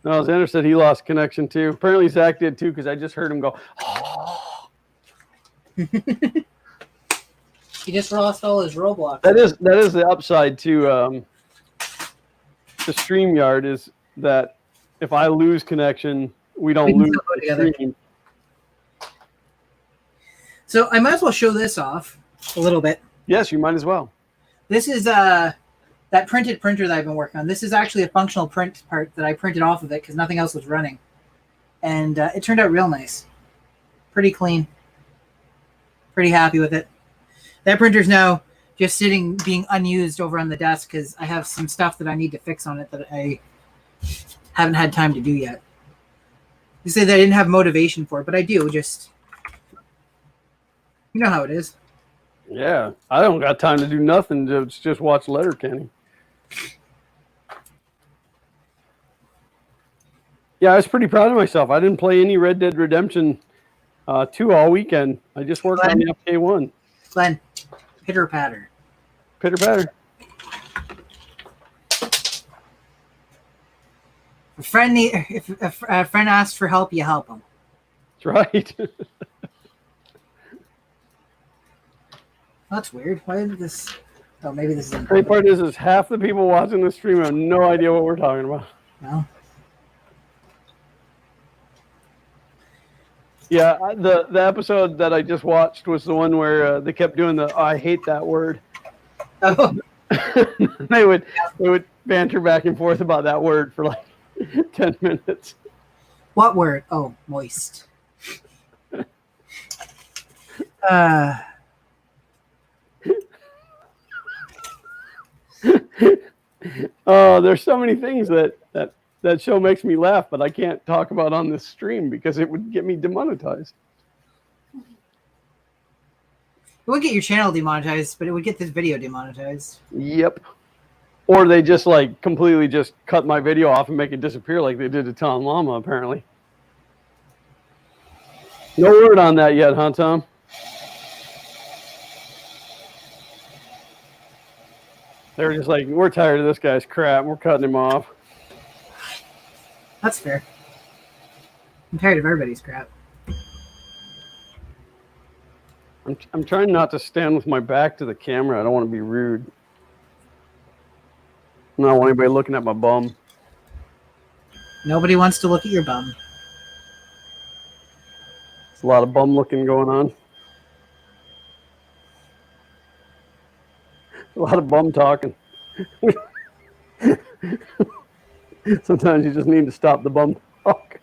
No, Xander said he lost connection too. Apparently Zach did too, because I just heard him go, oh. He just lost all his Roblox. That is the upside to the StreamYard, is that if I lose connection, we don't lose the stream. So I might as well show this off a little bit. Yes, you might as well. This is that printed printer that I've been working on. This is actually a functional print part that I printed off of it because nothing else was running. And it turned out real nice. Pretty clean. Pretty happy with it. That printer's now just sitting, being unused over on the desk because I have some stuff that I need to fix on it that I haven't had time to do yet. You say that I didn't have motivation for it, but I do. Just, you know how it is. Yeah, I don't got time to do nothing. Just watch Letterkenny. Yeah, I was pretty proud of myself. I didn't play any Red Dead Redemption 2 all weekend. I just worked on the FK1. Glenn, pitter patter. Pitter patter. If a friend asks for help, you help them. That's right. That's weird. Why did this? Oh, maybe this is. The great part is half the people watching the stream have no idea what we're talking about. No. Yeah, the episode that I just watched was the one where they kept doing the "I hate that word." Oh. they would banter back and forth about that word for like 10 minutes. What word? Oh, moist. Oh, there's so many things that show makes me laugh, but I can't talk about on this stream because it would get me demonetized. It would get your channel demonetized, but it would get this video demonetized. Yep. Or they just like completely just cut my video off and make it disappear like they did to Tom Llama, apparently. No word on that yet, huh, Tom? They were just like, we're tired of this guy's crap. We're cutting him off. That's fair. I'm tired of everybody's crap. I'm trying not to stand with my back to the camera. I don't want to be rude. I don't want anybody looking at my bum. Nobody wants to look at your bum. There's a lot of bum looking going on. A lot of bum talking. Sometimes you just need to stop the bum talk.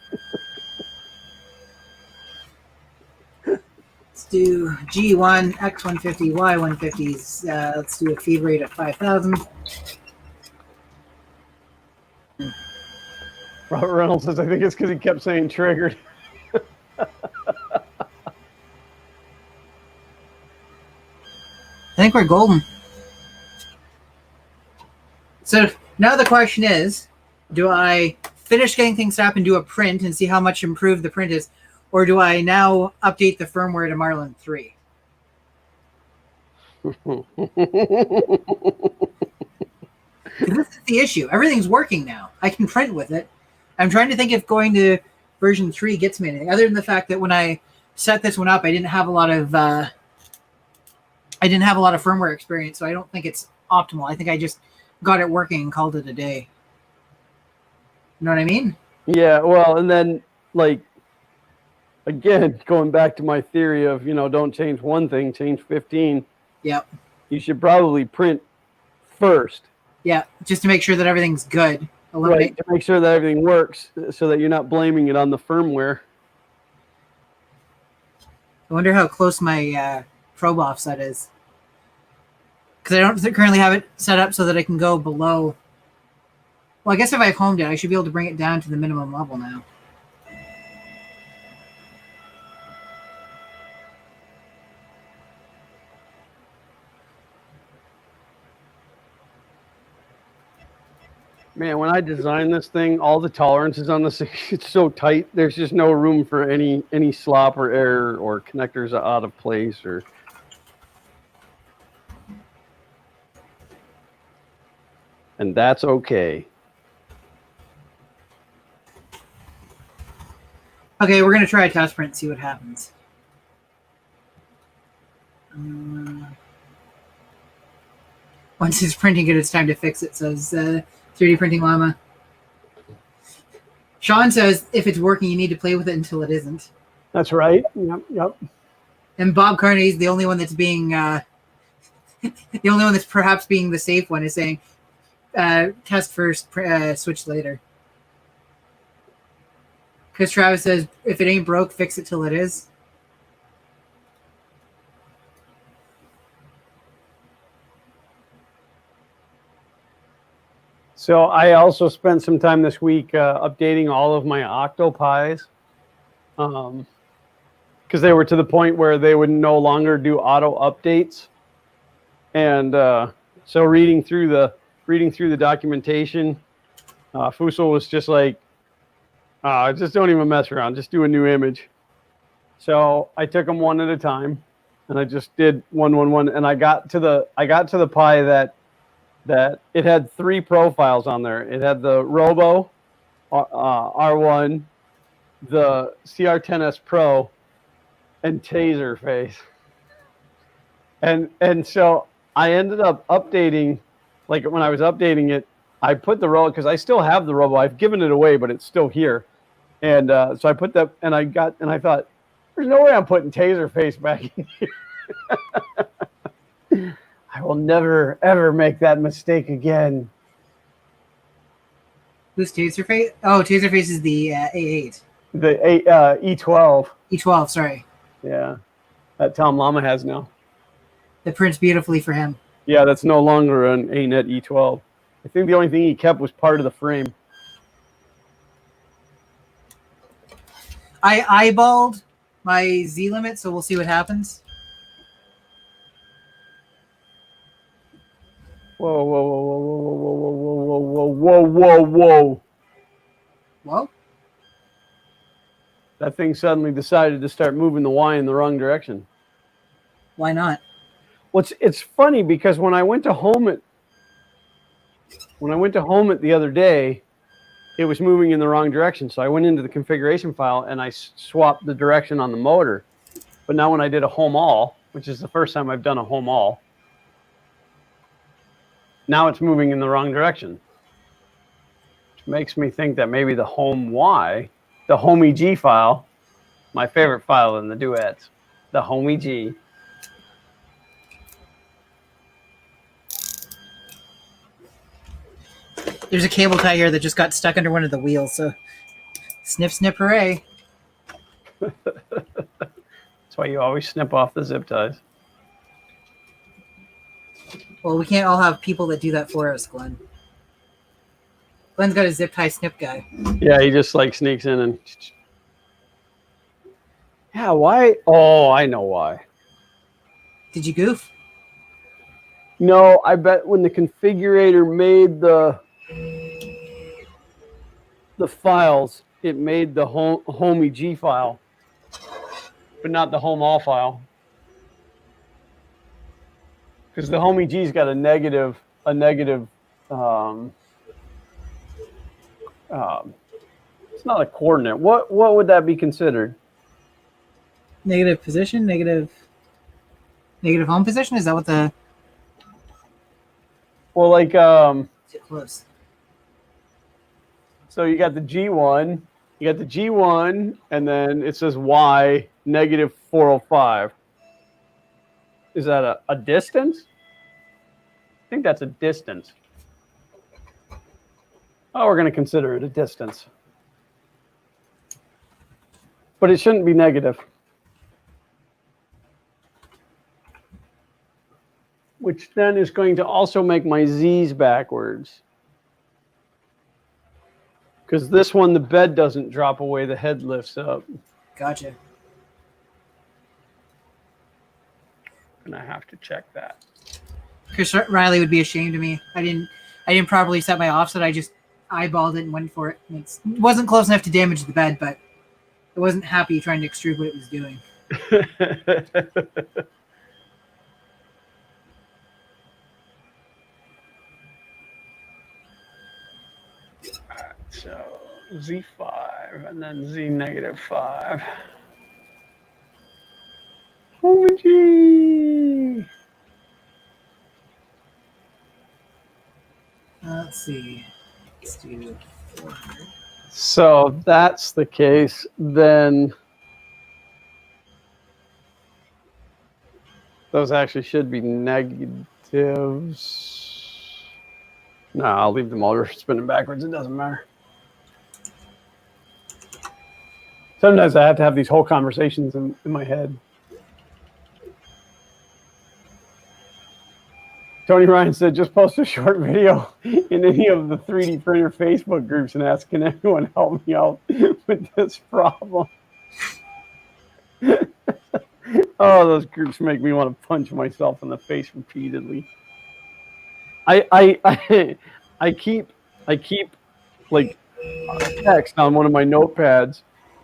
Let's do G1, X150, Y150s. Let's do a feed rate of 5,000. Robert Reynolds says, I think it's because he kept saying triggered. I think we're golden. So now the question is, do I finish getting things set up and do a print and see how much improved the print is, or do I now update the firmware to Marlin 3? This is the issue. Everything's working now. I can print with it. I'm trying to think if going to version 3 gets me anything, other than the fact that when I set this one up, I didn't have a lot of firmware experience, so I don't think it's optimal. I think I just got it working and called it a day. You know what I mean? Yeah, well, and then, like, again, going back to my theory of, don't change one thing, change 15. Yep. You should probably print first. Yeah, just to make sure that everything's good. Right, to make sure that everything works so that you're not blaming it on the firmware. I wonder how close my probe offset is. Because I don't currently have it set up so that I can go below. Well, I guess if I've homed it, I should be able to bring it down to the minimum level now. Man, when I designed this thing, all the tolerances on this, it's so tight. There's just no room for any slop or error or connectors out of place or. And that's okay. Okay, we're going to try a test print and see what happens. Once it's printing good, it's time to fix it, says 3D Printing Llama. Sean says if it's working, you need to play with it until it isn't. That's right. Yep. And Bob Carney's the only one that's being the only one that's perhaps being the safe one, is saying test first, switch later. Because Travis says if it ain't broke, fix it till it is. So I also spent some time this week updating all of my Octopies because they were to the point where they would no longer do auto updates. And so reading through the documentation, Fusel was just like, just don't even mess around, just do a new image. So I took them one at a time, and I just did one, and I got to the Pi that it had 3 profiles on there. It had the Robo R1, the CR10S Pro, and Taserface. And so I ended up updating, like when I was updating it, I put the Robo, because I still have the Robo. I've given it away, but it's still here. And so I put that, and I thought, there's no way I'm putting Taserface back in here. I will never, ever make that mistake again. Who's Taserface? Oh, Taserface is the A8. The E12. E12, sorry. Yeah, that Tom Llama has now. That prints beautifully for him. Yeah, that's no longer an ANET E12. I think the only thing he kept was part of the frame. I eyeballed my Z limit, so we'll see what happens. Whoa, whoa, whoa, whoa, whoa, whoa, whoa, whoa, whoa, whoa, whoa. Whoa. That thing suddenly decided to start moving the Y in the wrong direction. Why not? Well, it's funny because when I went to home it the other day, it was moving in the wrong direction. So I went into the configuration file and I swapped the direction on the motor. But now when I did a home all, which is the first time I've done a home all, now it's moving in the wrong direction, which makes me think that maybe the home Y, the homey G file, my favorite file in the duets, the homey G. There's a cable tie here that just got stuck under one of the wheels, so snip, snip, hooray. That's why you always snip off the zip ties. Well, we can't all have people that do that for us, Glenn. Glenn's got a zip tie snip guy. Yeah, he just like sneaks in and... Yeah, why? Oh, I know why. Did you goof? No, I bet when the configurator made the files, it made the homey G file, but not the home all file. Because the homey G's got a negative It's not a coordinate. What would that be considered? Negative position, negative home position. Is that what the? Well, like Too close. so you got the G1, and then it says Y negative 405. Is that a distance? I think that's a distance. Oh, we're going to consider it a distance. But it shouldn't be negative. Which then is going to also make my Z's backwards. Because this one, the bed doesn't drop away, the head lifts up. Gotcha. And I have to check that. Chris Riley would be ashamed of me. I didn't properly set my offset. I just eyeballed it and went for it. It wasn't close enough to damage the bed, but I wasn't happy trying to extrude what it was doing. So Z5 and then Z negative 5. Oh, gee. Let's see. Let's do 400. So if that's the case, then those actually should be negatives. No, I'll leave them all spinning backwards. It doesn't matter. Sometimes I have to have these whole conversations in my head. Tony Ryan said, just post a short video in any of the 3D printer Facebook groups and ask, can anyone help me out with this problem? Oh, those groups make me want to punch myself in the face repeatedly. I keep like text on one of my notepads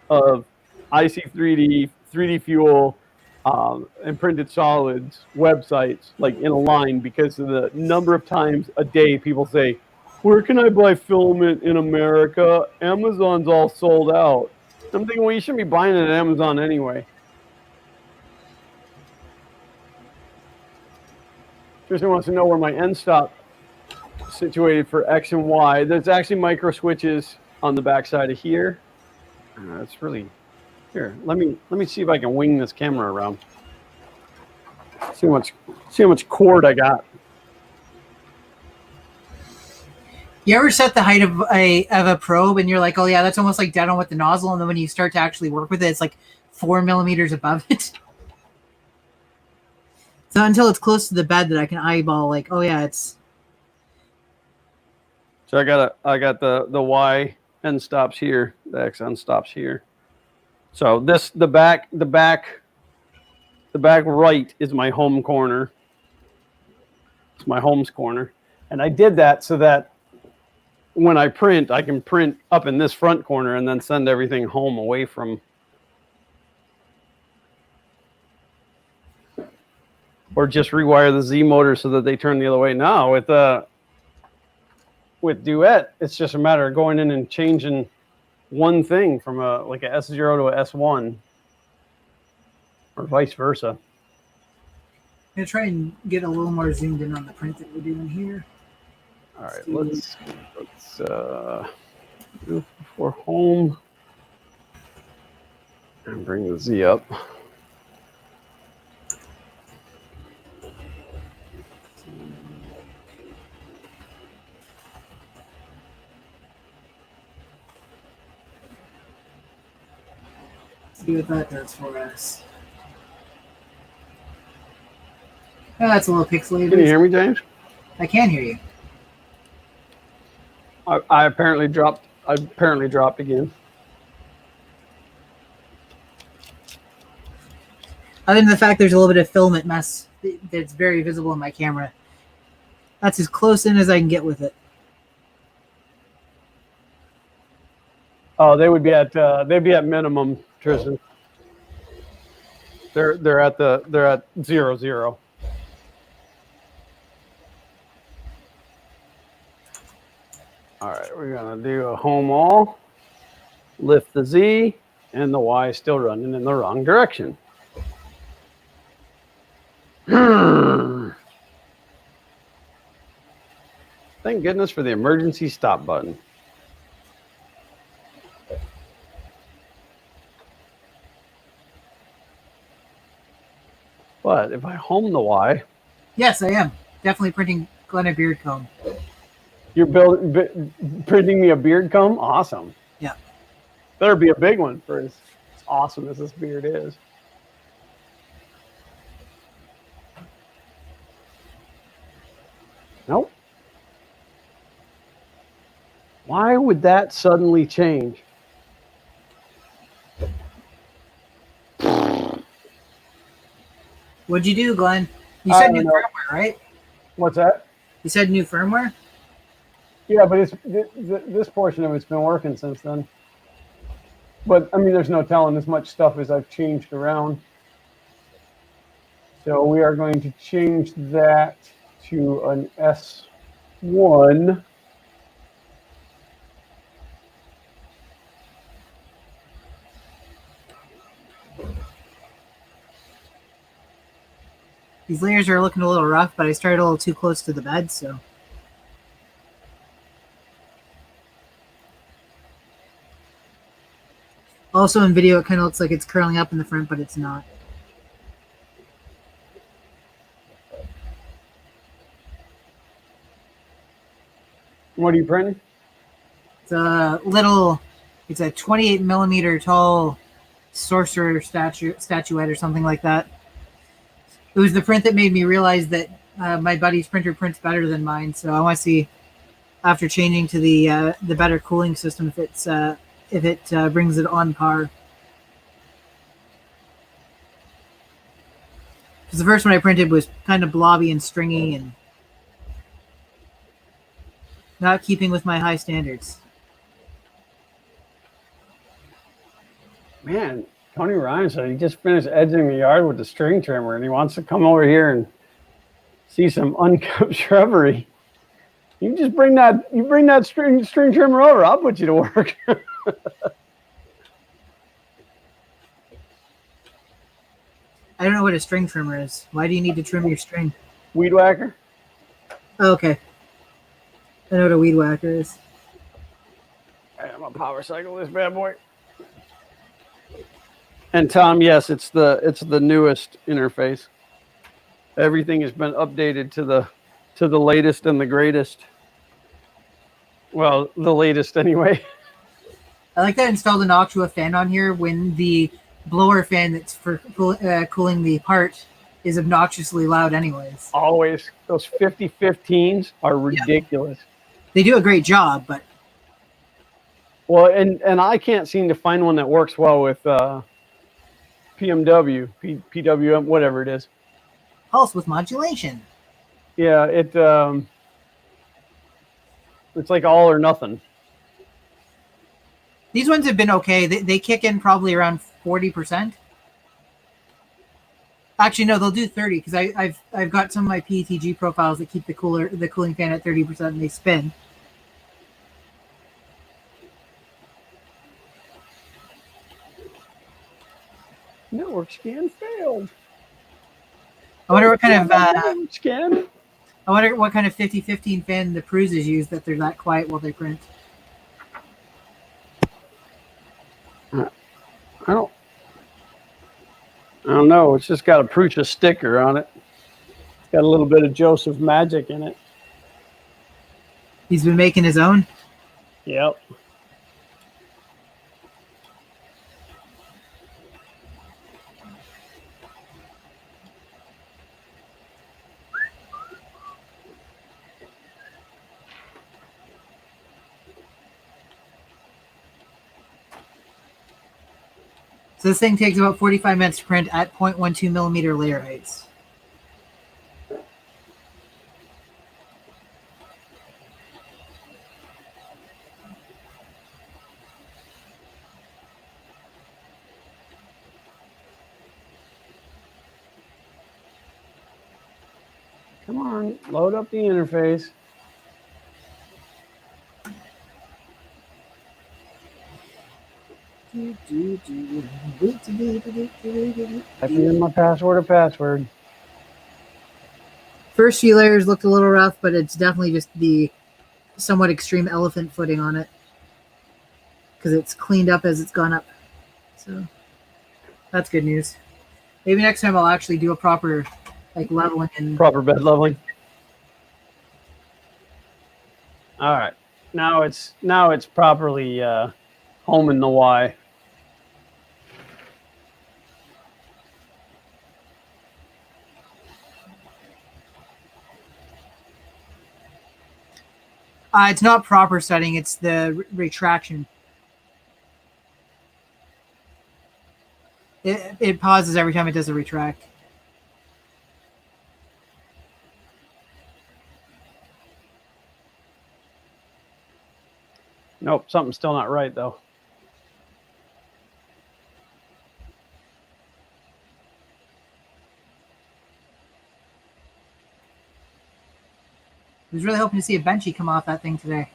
of IC3D, 3D Fuel, and Printed Solids websites, like in a line, because of the number of times a day people say, where can I buy filament in America? Amazon's all sold out. I'm thinking, well, you shouldn't be buying it at Amazon anyway. Tristan wants to know where my end stop is situated for X and Y. There's actually micro switches on the back side of here. It's really here. Let me see if I can wing this camera around. See how much cord I got. You ever set the height of a probe and you're like, oh yeah, that's almost like dead on with the nozzle, and then when you start to actually work with it, it's like 4 millimeters above it. So until it's close to the bed that I can eyeball, like, oh yeah, it's. So I got the Y end stops here. The X end stops here. So this the back right is my home corner. It's my home's corner, and I did that so that when I print, I can print up in this front corner and then send everything home away from. Or just rewire the Z motor so that they turn the other way. Now with Duet, it's just a matter of going in and changing one thing from like a S0 to a S1, or vice versa. I'm gonna try and get a little more zoomed in on the print that we're doing here. All right, let's do for home and bring the Z up. See what that does for us. Oh, that's a little pixelated. Can you hear me, James? I can hear you. I apparently dropped. I apparently dropped again. Other than the fact there's a little bit of filament mess that's very visible in my camera. That's as close in as I can get with it. Oh, they would be at they'd be at minimum, Tristan. They're at 0, 0. All right, we're gonna do a home all, lift the Z, and the Y is still running in the wrong direction. Thank goodness for the emergency stop button. But if I home the Y, Yes, I am. Definitely printing Glenn a beard comb. you're printing me a beard comb? Awesome. Yeah. Better be a big one for as awesome as this beard is. Nope. Why would that suddenly change? What'd you do, Glenn? You I said don't new know. firmware, right? What's that? You said new firmware? Yeah, but this portion of it's been working since then. But I mean, there's no telling as much stuff as I've changed around. So we are going to change that to an S1. These layers are looking a little rough, but I started a little too close to the bed, so. Also in video, it kind of looks like it's curling up in the front, but it's not. What are you printing? It's a 28 millimeter tall sorcerer statuette or something like that. It was the print that made me realize that my buddy's printer prints better than mine. So I want to see, after changing to the better cooling system, if it brings it on par. Because the first one I printed was kind of blobby and stringy and not keeping with my high standards. Man, Tony Ryan said he just finished edging the yard with the string trimmer, and he wants to come over here and see some unkept shrubbery. You just bring that string trimmer over. I'll put you to work. I don't know what a string trimmer is. Why do you need to trim your string? Weed whacker. Oh, okay. I know what a weed whacker is. I'm gonna power cycle this bad boy. And Tom, yes, it's the newest interface. Everything has been updated to the latest and the greatest. Well, the latest anyway. I like that I installed an Noctua fan on here when the blower fan that's for cooling the part is obnoxiously loud anyways. Always. Those 5015s are ridiculous. They do a great job, but... Well, and I can't seem to find one that works well with PMW, PWM, whatever it is. Pulse with modulation. Yeah, it's like all or nothing. These ones have been okay. They kick in probably around 40%. Actually, no, they'll do 30 because I've got some of my PETG profiles that keep the cooling fan at 30% and they spin. Network scan failed. I wonder what kind of scan. I wonder what kind of 5015 fan the Pruses use that they're that quiet while they print. I don't know. It's just got a Prusa sticker on it. It's got a little bit of Joseph magic in it. He's been making his own? Yep. So this thing takes about 45 minutes to print at 0.12 millimeter layer heights. Come on, load up the interface. Typing in my password. First few layers looked a little rough, but it's definitely just the somewhat extreme elephant footing on it because it's cleaned up as it's gone up. So that's good news. Maybe next time I'll actually do a proper leveling and Proper bed leveling. All right. Now it's properly home in the Y. it's not proper setting, it's the retraction. It pauses every time it does a retract. Nope, something's still not right though. I was really hoping to see a benchy come off that thing today.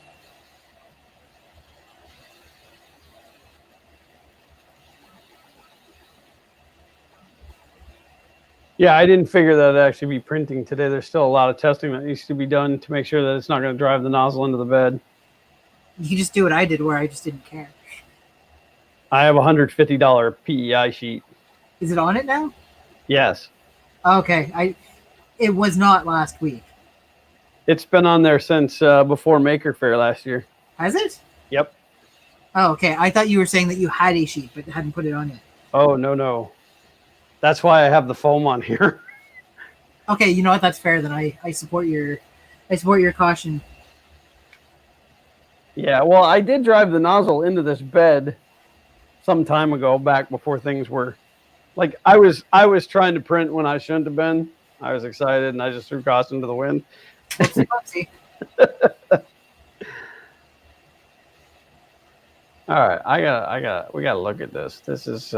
Yeah, I didn't figure that it'd actually be printing today. There's still a lot of testing that needs to be done to make sure that it's not going to drive the nozzle into the bed. You just do what I did, where I just didn't care. I have a $150 PEI sheet. Is it on it now? Yes. Okay, it was not last week. It's been on there since before Maker Faire last year. Has it? Yep. Oh, okay. I thought you were saying that you had a sheet but hadn't put it on yet. Oh, no. That's why I have the foam on here. Okay, you know what? That's fair. Then I support your caution. Yeah, well, I did drive the nozzle into this bed some time ago, back before things were like I was trying to print when I shouldn't have been. I was excited and I just threw caution to the wind. Whoopsie. All right, we gotta look at this. This is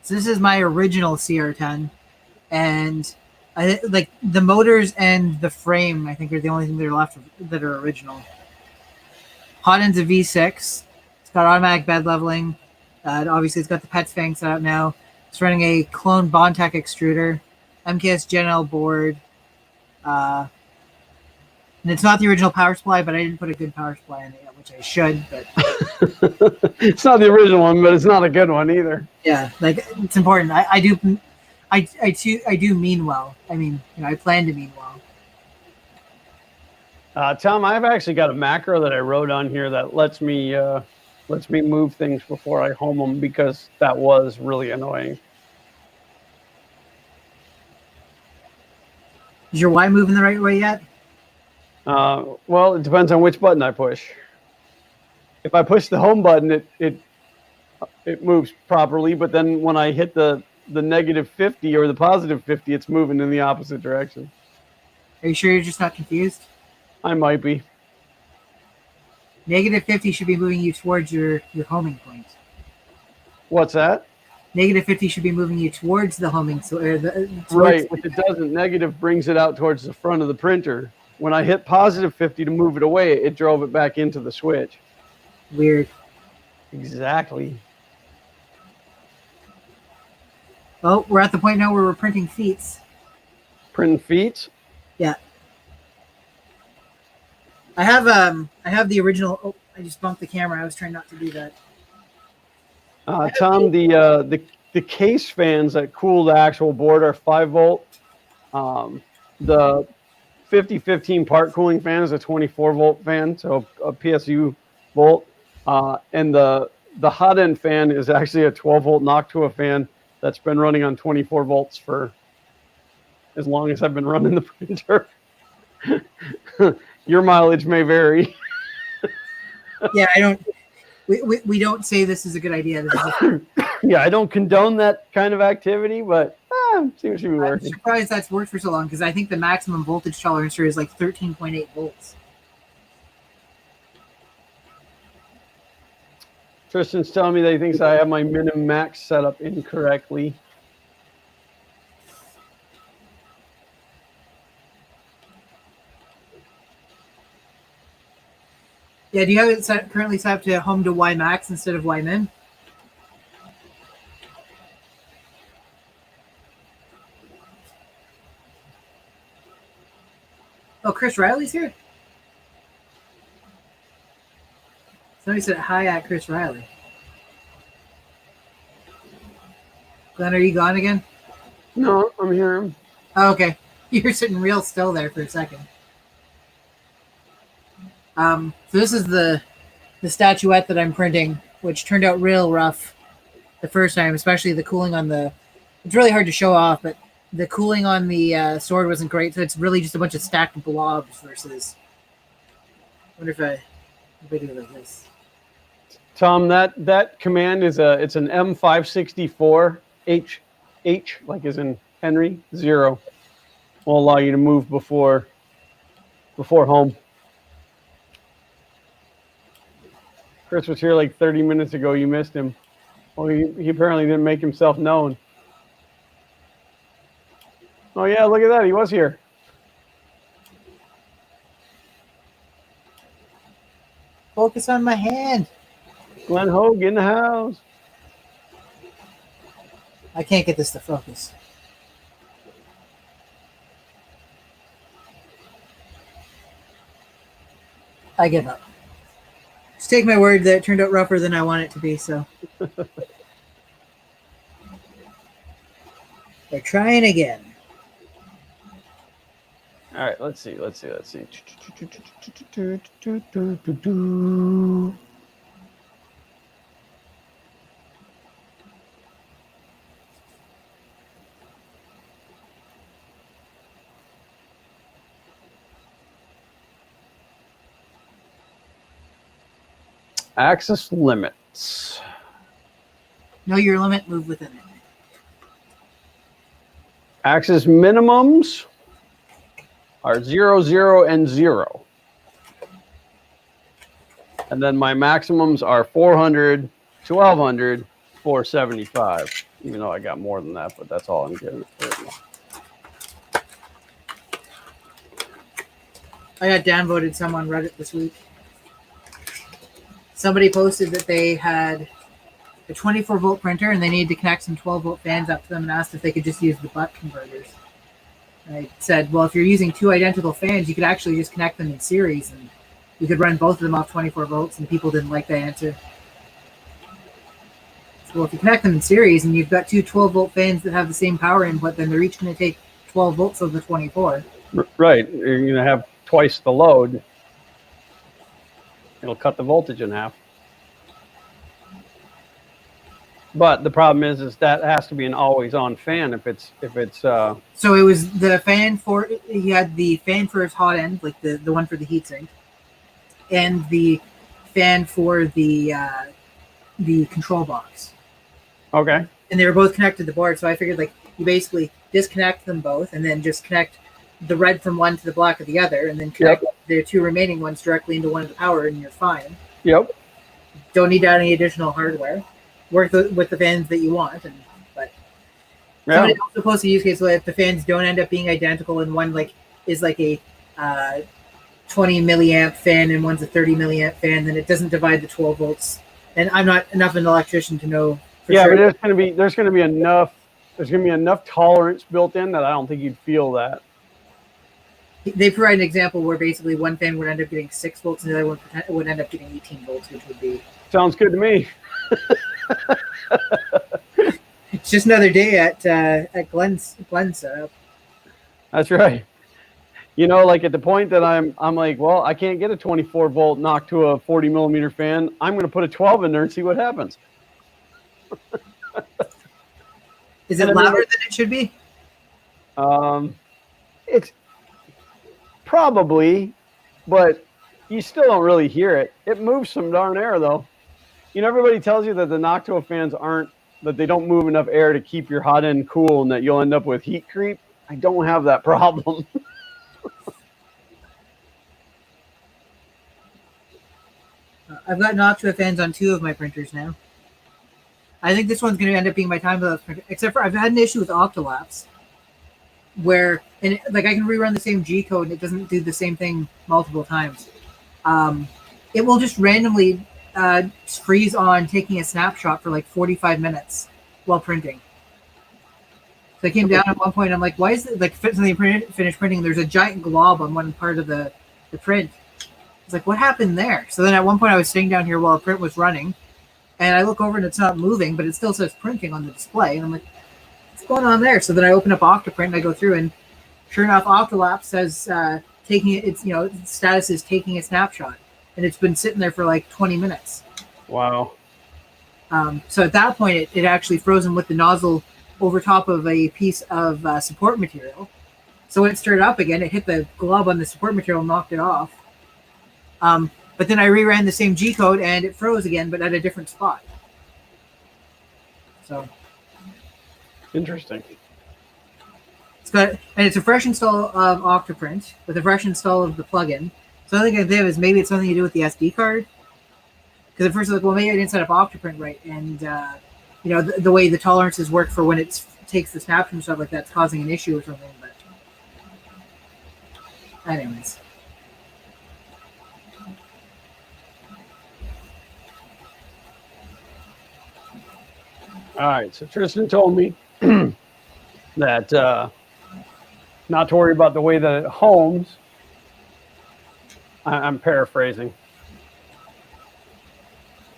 So this is my original CR10, and I like the motors and the frame. I think are the only thing that are left that are original. Hot end's a V6. It's got automatic bed leveling. Obviously, it's got the PETS fang set up now. It's running a clone Bondtech extruder, MKS Gen L board. And it's not the original power supply, but I didn't put a good power supply in it yet, which I should. But it's not the original one, but it's not a good one either. yeah, like it's important. I do mean well. I mean, I plan to mean well. Tom, I've actually got a macro that I wrote on here that lets me move things before I home them, because that was really annoying. Is your Y moving the right way yet? Well, it depends on which button I push. If I push the home button, it moves properly, but then when I hit the -50 or the +50, it's moving in the opposite direction. Are you sure you're just not confused? I might be. -50 should be moving you towards your homing point. What's that? -50 should be moving you towards the homing. Right. If it doesn't, negative brings it out towards the front of the printer. When I hit +50 to move it away, it drove it back into the switch. Weird. Exactly. Well, we're at the point now where we're printing feet. Printing feet? Yeah. I have the original. Oh, I just bumped the camera. I was trying not to do that. Tom, the case fans that cool the actual board are 5-volt. The 5015 part cooling fan is a 24-volt fan, so a PSU volt. And the hot end fan is actually a 12-volt Noctua fan that's been running on 24 volts for as long as I've been running the printer. Your mileage may vary. Yeah, I don't. We don't say this is a good idea. Yeah, I don't condone that kind of activity, but Seems to be I'm working. surprised that's worked for so long because I think the maximum voltage tolerance here is like 13.8 volts. Tristan's telling me that he thinks I have my minimum max set up incorrectly. Yeah, do you have it currently set up to home to Y max instead of Y min? Oh, Chris Riley's here? Somebody said hi at Chris Riley. Glenn, are you gone again? No, I'm here. Oh, okay. You're sitting real still there for a second. So this is the statuette that I'm printing, which turned out real rough the first time, especially the cooling on the... It's really hard to show off, but the cooling on the sword wasn't great, so it's really just a bunch of stacked blobs versus... I wonder if I do it like this. Tom, that command is it's an M564 H like as in Henry 0. Will allow you to move before home. Chris was here like 30 minutes ago. You missed him. Well, he apparently didn't make himself known. Oh yeah, look at that. He was here. Focus on my hand. Glenn Hogue in the house. I can't get this to focus. I give up. Just take my word that it turned out rougher than I want it to be, so. They're trying again. All right, let's see. Axis limits. Know your limit, move within it. Axis minimums are 0, 0, and 0. And then my maximums are 400, 1200, 475. Even though I got more than that, but that's all I'm getting. I got downvoted some on Reddit this week. Somebody posted that they had a 24-volt printer and they needed to connect some 12-volt fans up to them and asked if they could just use the butt converters. And I said, well, if you're using two identical fans, you could actually just connect them in series and you could run both of them off 24 volts, and people didn't like that answer. So, well, if you connect them in series and you've got two 12-volt fans that have the same power input, then they're each going to take 12 volts of the 24. Right. You're going to have twice the load. It'll cut the voltage in half. But the problem is that has to be an always-on fan if it's. So it was the fan for, he had the fan for his hot end, like the one for the heatsink, and the fan for the control box. Okay. And they were both connected to the board, so I figured like you basically disconnect them both and then just connect the red from one to the black of the other, and then connect the two remaining ones directly into one of the power, and you're fine. Yep. Don't need any additional hardware. Work with the fans that you want, somebody also posted a use case where if the fans don't end up being identical and one like is like a 20 milliamp fan and one's a 30 milliamp fan, then it doesn't divide the 12 volts. And I'm not enough of an electrician to know for sure. But there's going to be enough tolerance built in that I don't think you'd feel that. They provide an example where basically one fan would end up getting 6 volts and the other one would end up getting 18 volts, which would be... Sounds good to me. It's just another day at Glenn's setup. That's right. You know, like at the point that I'm like, well, I can't get a 24 volt knock to a 40 millimeter fan. I'm going to put a 12 in there and see what happens. Is it louder than it should be? It's probably, but you still don't really hear it. It moves some darn air though. You know, everybody tells you that the Noctua fans aren't that they don't move enough air to keep your hot end cool, and that you'll end up with heat creep. I don't have that problem. I've got Noctua fans on 2 of my printers now. I think this one's going to end up being my time-lapse printer, except for I've had an issue with Octolapse, where I can rerun the same G code and it doesn't do the same thing multiple times. It will just randomly freeze on taking a snapshot for like 45 minutes while printing. So I came down at one point. I'm like, why is it like something finished printing? There's a giant glob on one part of the print. It's like, what happened there? So then at one point I was sitting down here while a print was running, and I look over and it's not moving, but it still says printing on the display. And I'm like, what's going on there? So then I open up Octoprint and I go through, and sure enough, Octolapse says taking it. Its status is taking a snapshot, and it's been sitting there for like 20 minutes. Wow. So at that point, it actually frozen with the nozzle over top of a piece of support material. So when it stirred up again, it hit the glob on the support material and knocked it off. But then I reran the same G code and it froze again, but at a different spot. So interesting. It's a fresh install of Octoprint with a fresh install of the plugin. So the only thing I think is maybe it's something to do with the SD card. Because at first I was like, well, maybe I didn't set up Octoprint right, and the way the tolerances work for when it takes the snapshot and stuff like that's causing an issue or something. But anyways. All right, so Tristan told me that not to worry about the way that it homes. I'm paraphrasing.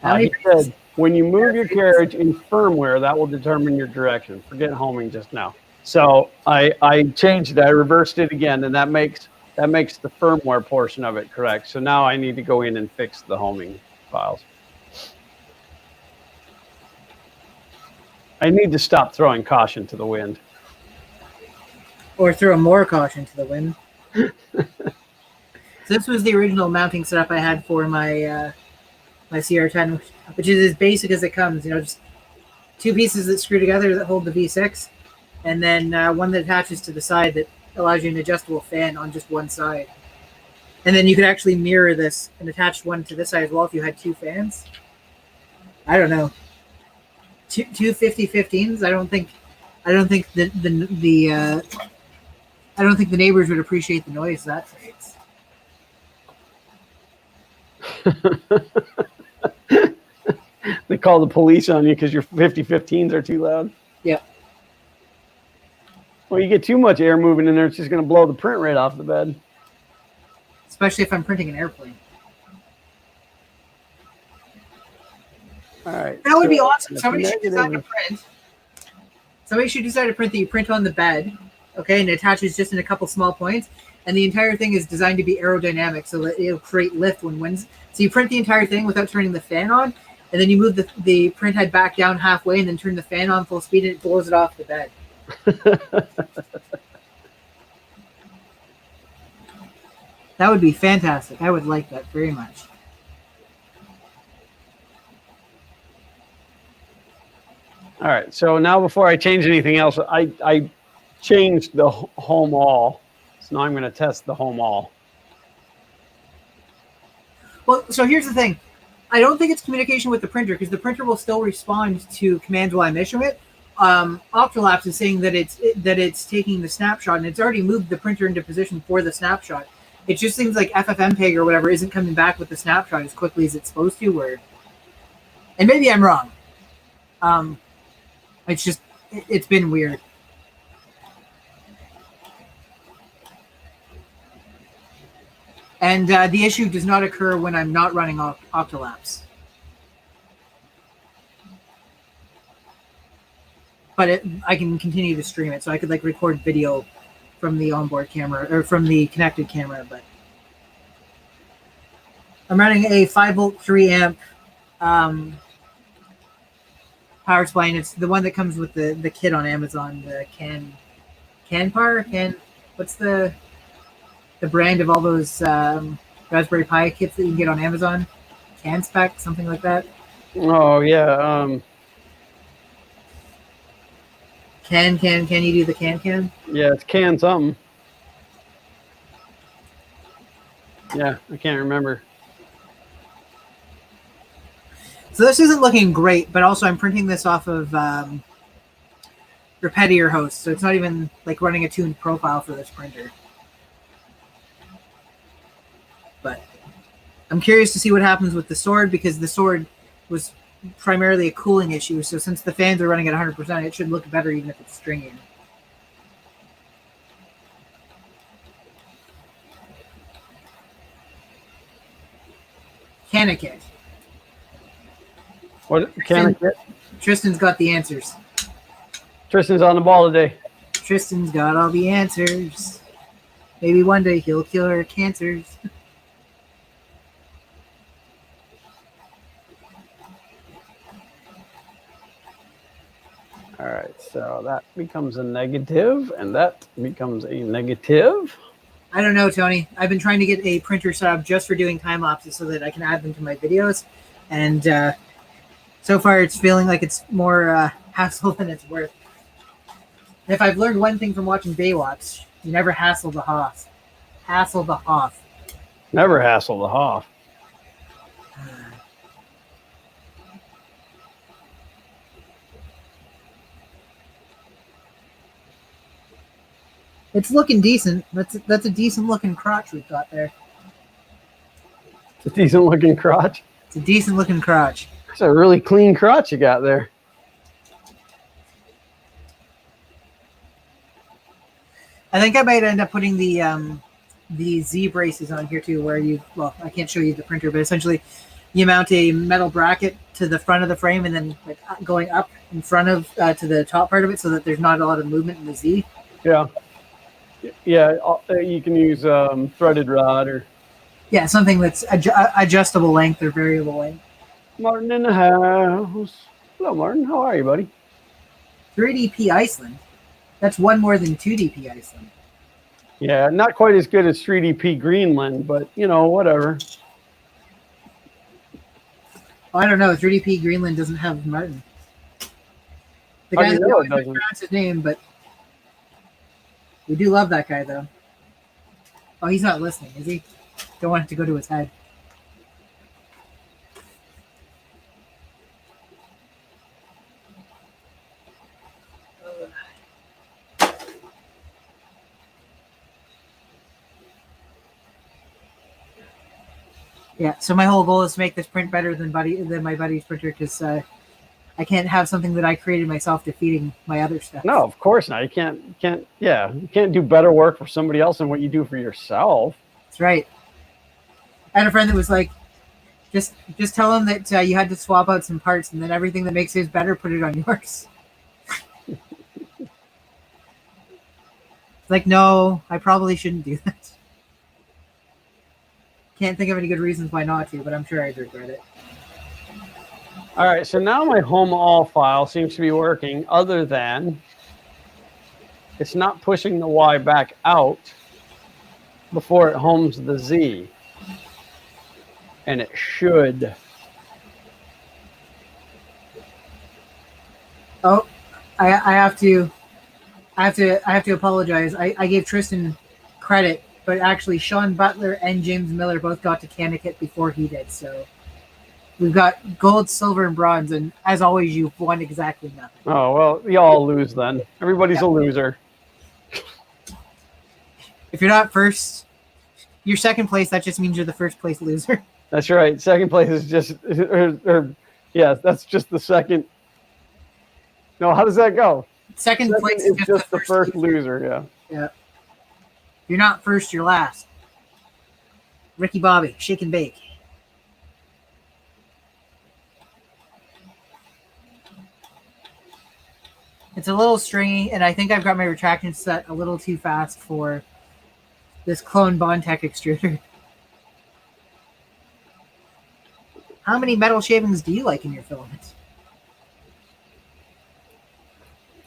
He said, when you move your carriage in firmware, that will determine your direction. Forget homing just now. So I changed it. I reversed it again, and that makes the firmware portion of it correct. So now I need to go in and fix the homing files. I need to stop throwing caution to the wind. Or throw more caution to the wind. So this was the original mounting setup I had for my my CR10, which is as basic as it comes. Just 2 pieces that screw together that hold the V6, and then one that attaches to the side that allows you an adjustable fan on just one side. And then you could actually mirror this and attach one to this side as well if you had 2 fans. I don't know. 2 50-15s. I don't think the neighbors would appreciate the noise that creates. They call the police on you because your 50-15s are too loud. Yeah. Well, you get too much air moving in there, it's just going to blow the print right off the bed. Especially if I'm printing an airplane. All right. That would be awesome. Somebody should decide to print. Somebody should decide to print that you print on the bed, okay, and it attaches just in a couple small points, and the entire thing is designed to be aerodynamic so that it'll create lift when winds. So you print the entire thing without turning the fan on, and then you move the print head back down halfway, and then turn the fan on full speed, and it blows it off the bed. That would be fantastic. I would like that very much. All right, so now before I change anything else, I changed the home all. So now I'm going to test the home all. Well, so here's the thing. I don't think it's communication with the printer because the printer will still respond to commands while I'm issuing it. Octolapse is saying that it's taking the snapshot and it's already moved the printer into position for the snapshot. It just seems like FFmpeg or whatever isn't coming back with the snapshot as quickly as it's supposed to. And maybe I'm wrong. It's been weird. And the issue does not occur when I'm not running Octolapse. But I can continue to stream it, so I could record video from the onboard camera or from the connected camera. But I'm running a 5-volt 3-amp power supply, and it's the one that comes with the kit on Amazon. The what's the brand of all those Raspberry Pi kits that you can get on Amazon? CanSpec, something like that. Oh yeah. Can you do the can? Yeah, it's can something. Yeah, I can't remember. So this isn't looking great, but also I'm printing this off of Repetier host, so it's not even like running a tuned profile for this printer. But I'm curious to see what happens with the sword, because the sword was primarily a cooling issue. So since the fans are running at 100%, it should look better even if it's stringing. Canikit. What can I Tristan's got the answers. Tristan's on the ball today. Tristan's got all the answers. Maybe one day he'll cure our cancers. All right, so that becomes a negative, and that becomes a negative. I don't know, Tony. I've been trying to get a printer set up just for doing time lapses so that I can add them to my videos, and so far it's feeling like it's more hassle than it's worth. And if I've learned one thing from watching Baywatch, you never hassle the Hoff. Hassle the Hoff. Never hassle the Hoff. It's looking decent. That's a decent looking crotch we've got there. It's a decent looking crotch. It's a decent looking crotch. It's a really clean crotch you got there. I think I might end up putting the Z braces on here too, where I can't show you the printer, but essentially you mount a metal bracket to the front of the frame and then like going up in front of to the top part of it so that there's not a lot of movement in the Z. Yeah. Yeah, you can use threaded rod or... Yeah, something that's adjustable length or variable length. Martin in the house. Hello, Martin. How are you, buddy? 3DP Iceland. That's one more than 2DP Iceland. Yeah, not quite as good as 3DP Greenland, but, you know, whatever. Oh, I don't know. 3DP Greenland doesn't have Martin. The How guy do you that know I it can't doesn't? pronounce his name, but we do love that guy, though. Oh, he's not listening, is he? Don't want it to go to his head. Yeah, so my whole goal is to make this print better than my buddy's printer, because I can't have something that I created myself defeating my other stuff. No, of course not. You can't do better work for somebody else than what you do for yourself. That's right. I had a friend that was like, just tell him that you had to swap out some parts, and then everything that makes his better, put it on yours. It's like, no, I probably shouldn't do that. Can't think of any good reasons why not to, but I'm sure I'd regret it. All right, so now my home all file seems to be working, other than it's not pushing the Y back out before it homes the Z. And it should. Oh, I have to apologize. I gave Tristan credit, but actually Sean Butler and James Miller both got to Canikit before he did. So we've got gold, silver, and bronze, and as always, you've won exactly nothing. Oh, well, we all lose then. Everybody's a loser. If you're not first, you're second place. That just means you're the first place loser. That's right. Second place is just, yeah, that's just the second. No, how does that go? Second place is just the first loser. Yeah. Yeah. If you're not first, you're last. Ricky Bobby, shake and bake. It's a little stringy, and I think I've got my retraction set a little too fast for this clone Bondtech extruder. How many metal shavings do you like in your filament?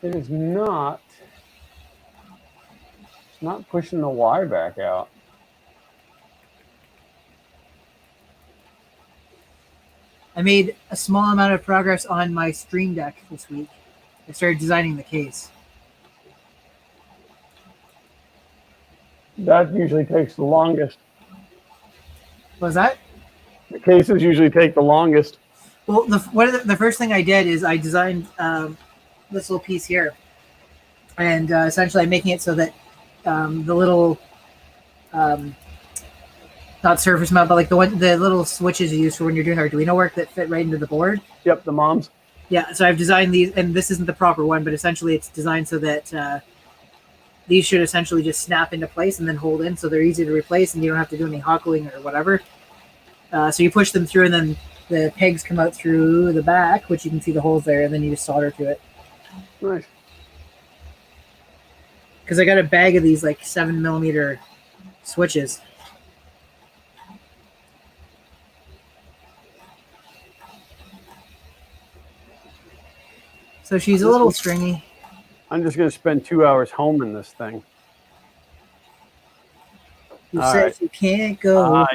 It is not. It's not pushing the Y back out. I made a small amount of progress on my Stream Deck this week. I started designing the case. That usually takes the longest. What was that? The cases usually take the longest. Well, the first thing I did is I designed this little piece here, and essentially I'm making it so that the little um, not surface mount, but like the little switches you use for when you're doing Arduino work that fit right into the board. Yep, the moms. Yeah, so I've designed these, and this isn't the proper one, but essentially it's designed so that these should essentially just snap into place and then hold in, so they're easy to replace, and you don't have to do any hot gluing or whatever. So you push them through, and then the pegs come out through the back, which you can see the holes there, and then you just solder to it. Nice. Because I got a bag of these like 7mm switches. So she's a little stringy. I'm just going to spend 2 hours homing this thing. You All said right. you can't go.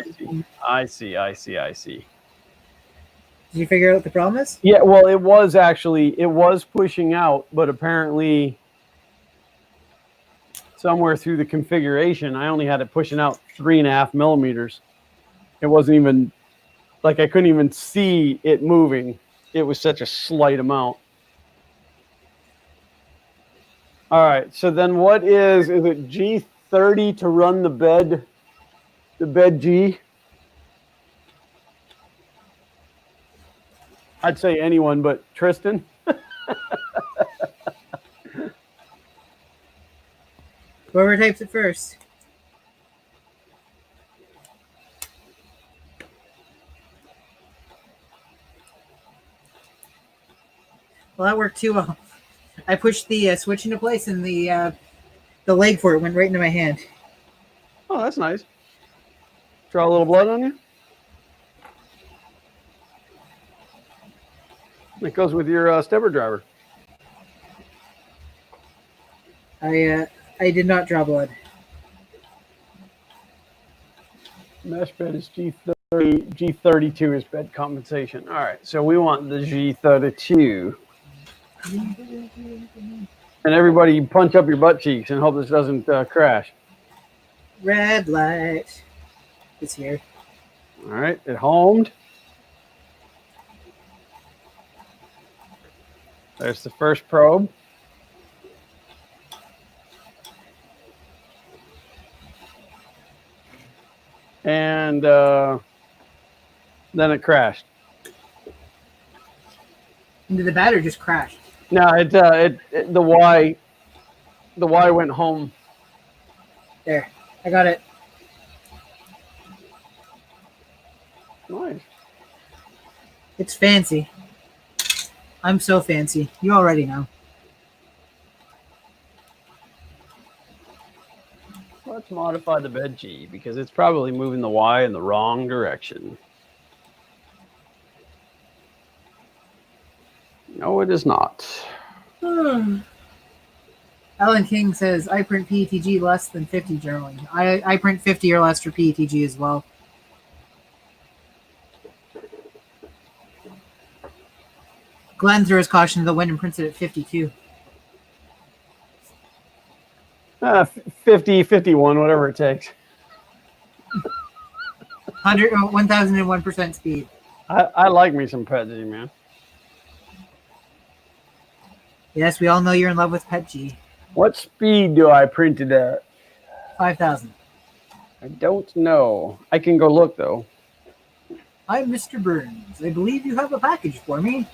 I see. Did you figure out what the problem is? Yeah, well, it was pushing out, but apparently somewhere through the configuration, I only had it pushing out 3.5 millimeters. It wasn't even, like I couldn't even see it moving. It was such a slight amount. All right, so then what is it G30 to run the bed G? I'd say anyone but Tristan. Whoever types it first. Well, that worked too well. I pushed the switch into place, and the leg for it went right into my hand. Oh, that's nice. Draw a little blood on you. It goes with your stepper driver. I did not draw blood. Mesh bed is G30. G32 is bed compensation. All right, so we want the G32. And everybody punch up your butt cheeks and hope this doesn't crash. Red light. It's here. All right, it homed. There's the first probe. And then it crashed. And did the battery just crash? No, the Y went home. There, I got it. Nice. It's fancy. I'm so fancy. You already know. Let's modify the bed G because it's probably moving the Y in the wrong direction. No, it is not. Alan King says, I print PETG less than 50 generally. I print 50 or less for PETG as well. Glenn throws caution to the wind and prints it at 52. 50, 51, whatever it takes. 1001% speed. I like me some Pet G, man. Yes, we all know you're in love with Pet G. What speed do I print it at? 5,000. I don't know. I can go look, though. I'm Mr. Burns. I believe you have a package for me.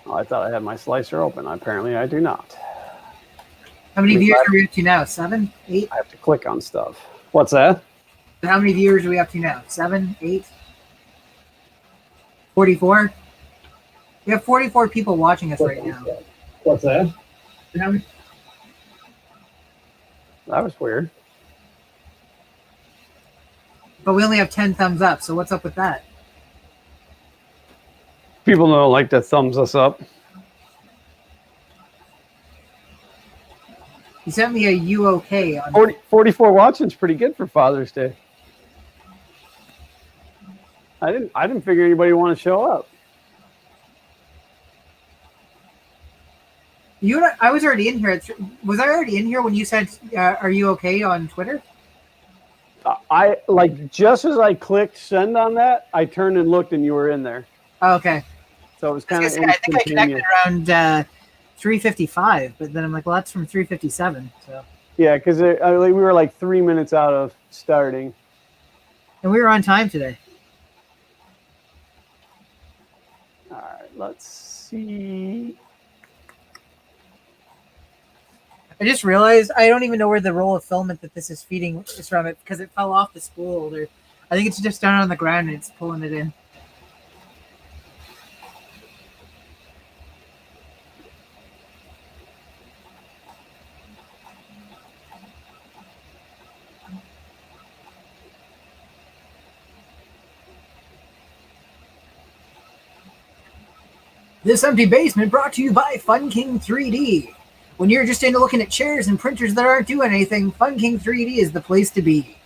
Oh, I thought I had my slicer open. Apparently, I do not. How many viewers are we up to now? 7? 8? I have to click on stuff. What's that? How many viewers are we up to now? 7? 8? 44? We have 44 people watching us right now. What's that? How many? That was weird. But we only have 10 thumbs up, so what's up with that? People don't like to thumbs us up. You sent me a UOK on 44 watching's pretty good for Father's Day. I didn't figure anybody would want to show up. I was already in here. Was I already in here when you said, "Are you okay?" on Twitter? I like just as I clicked send on that, I turned and looked, and you were in there. Oh, okay. So it was I kind of was gonna say, I think I connected instantaneous. around 3:55, but then I'm like, well, that's from 3:57. So, Yeah, because we were like 3 minutes out of starting. and we were on time today. All right, let's see. I just realized I don't even know where the roll of filament that this is feeding is from it because it fell off the spool holder. I think it's just down on the ground and it's pulling it in. This empty basement brought to you by Fun King 3D. When you're just into looking at chairs and printers that aren't doing anything, Fun King 3D is the place to be.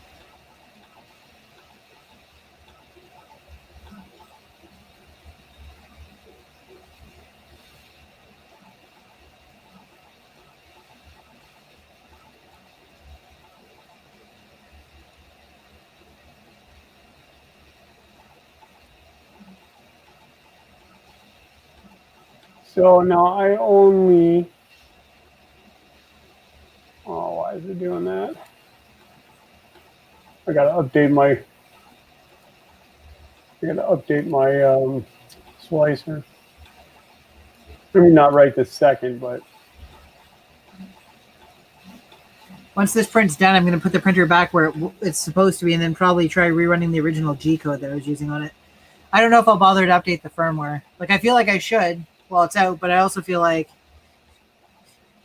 So now I only. Oh, why is it doing that? I gotta update my. Slicer. I mean, not right this second, but Once this print's done, I'm going to put the printer back where it's supposed to be and then probably try rerunning the original G code that I was using on it. I don't know if I'll bother to update the firmware. Like, I feel like I should while it's out, but I also feel like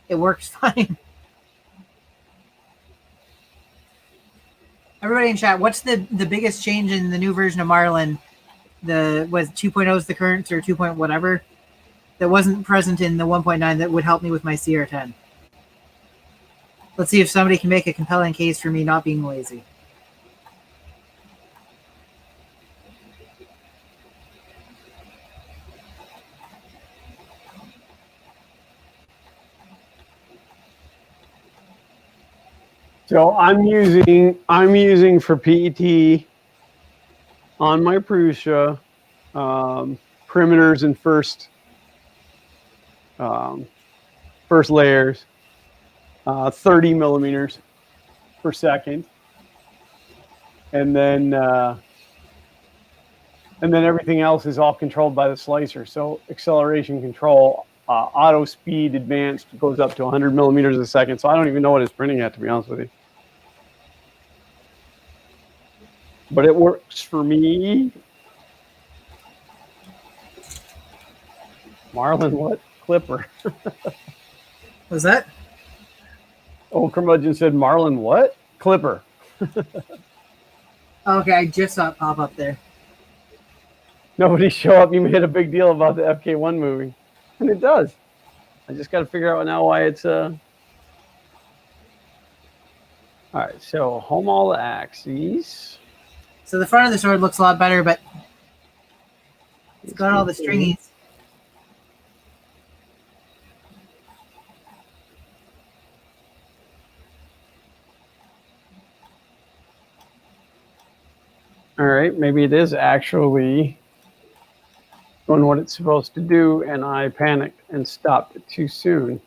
it works fine. Everybody in chat, what's the biggest change in the new version of Marlin? Was 2.0 is the current or 2. Whatever that wasn't present in the 1.9 that would help me with my CR10. Let's see if somebody can make a compelling case for me not being lazy. so I'm using for PET on my Prusa perimeters and first layers, 30 millimeters per second, and then everything else is all controlled by the slicer. So acceleration control, auto speed advanced goes up to 100 millimeters a second. So I don't even know what it's printing at, to be honest with you. But it works for me. Marlin, what? Clipper. Was that? Oh, Curmudgeon said, Marlin, what? Clipper. Okay, I just saw it pop up there. Nobody show up. You made a big deal about the FK1 movie. And it does. I just got to figure out now why it's... All right, so home all the axes. So the front of the sword looks a lot better, but it's got all the stringies. All right, maybe it is actually doing what it's supposed to do, and I panicked and stopped it too soon.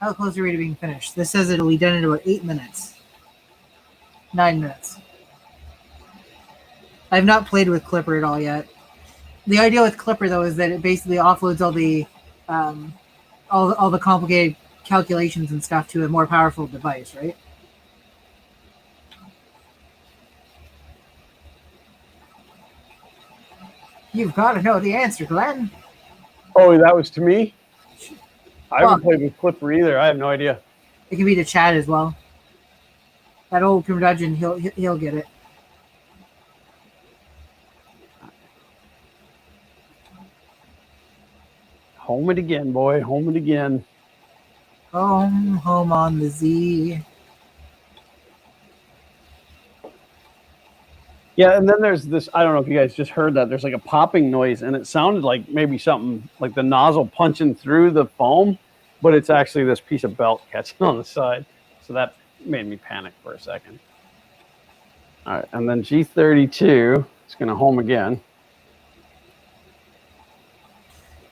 How close are we to being finished? This says it'll be done in about 8 minutes. 9 minutes. I've not played with Clipper at all yet. The idea with Clipper, though, is that it basically offloads all the all the complicated calculations and stuff to a more powerful device, right? You've got to know the answer, Glenn. Oh, that was to me? I Well, haven't played with Clipper either. I have no idea. It can be to Chad as well. That old curmudgeon, he'll get it. Home it again, boy. Home it again. Home on the Z. Yeah, and then there's this. I don't know if you guys just heard that. There's like a popping noise, and it sounded like maybe something like the nozzle punching through the foam, but it's actually this piece of belt catching on the side. So that made me panic for a second. All right, and then G32 is going to home again.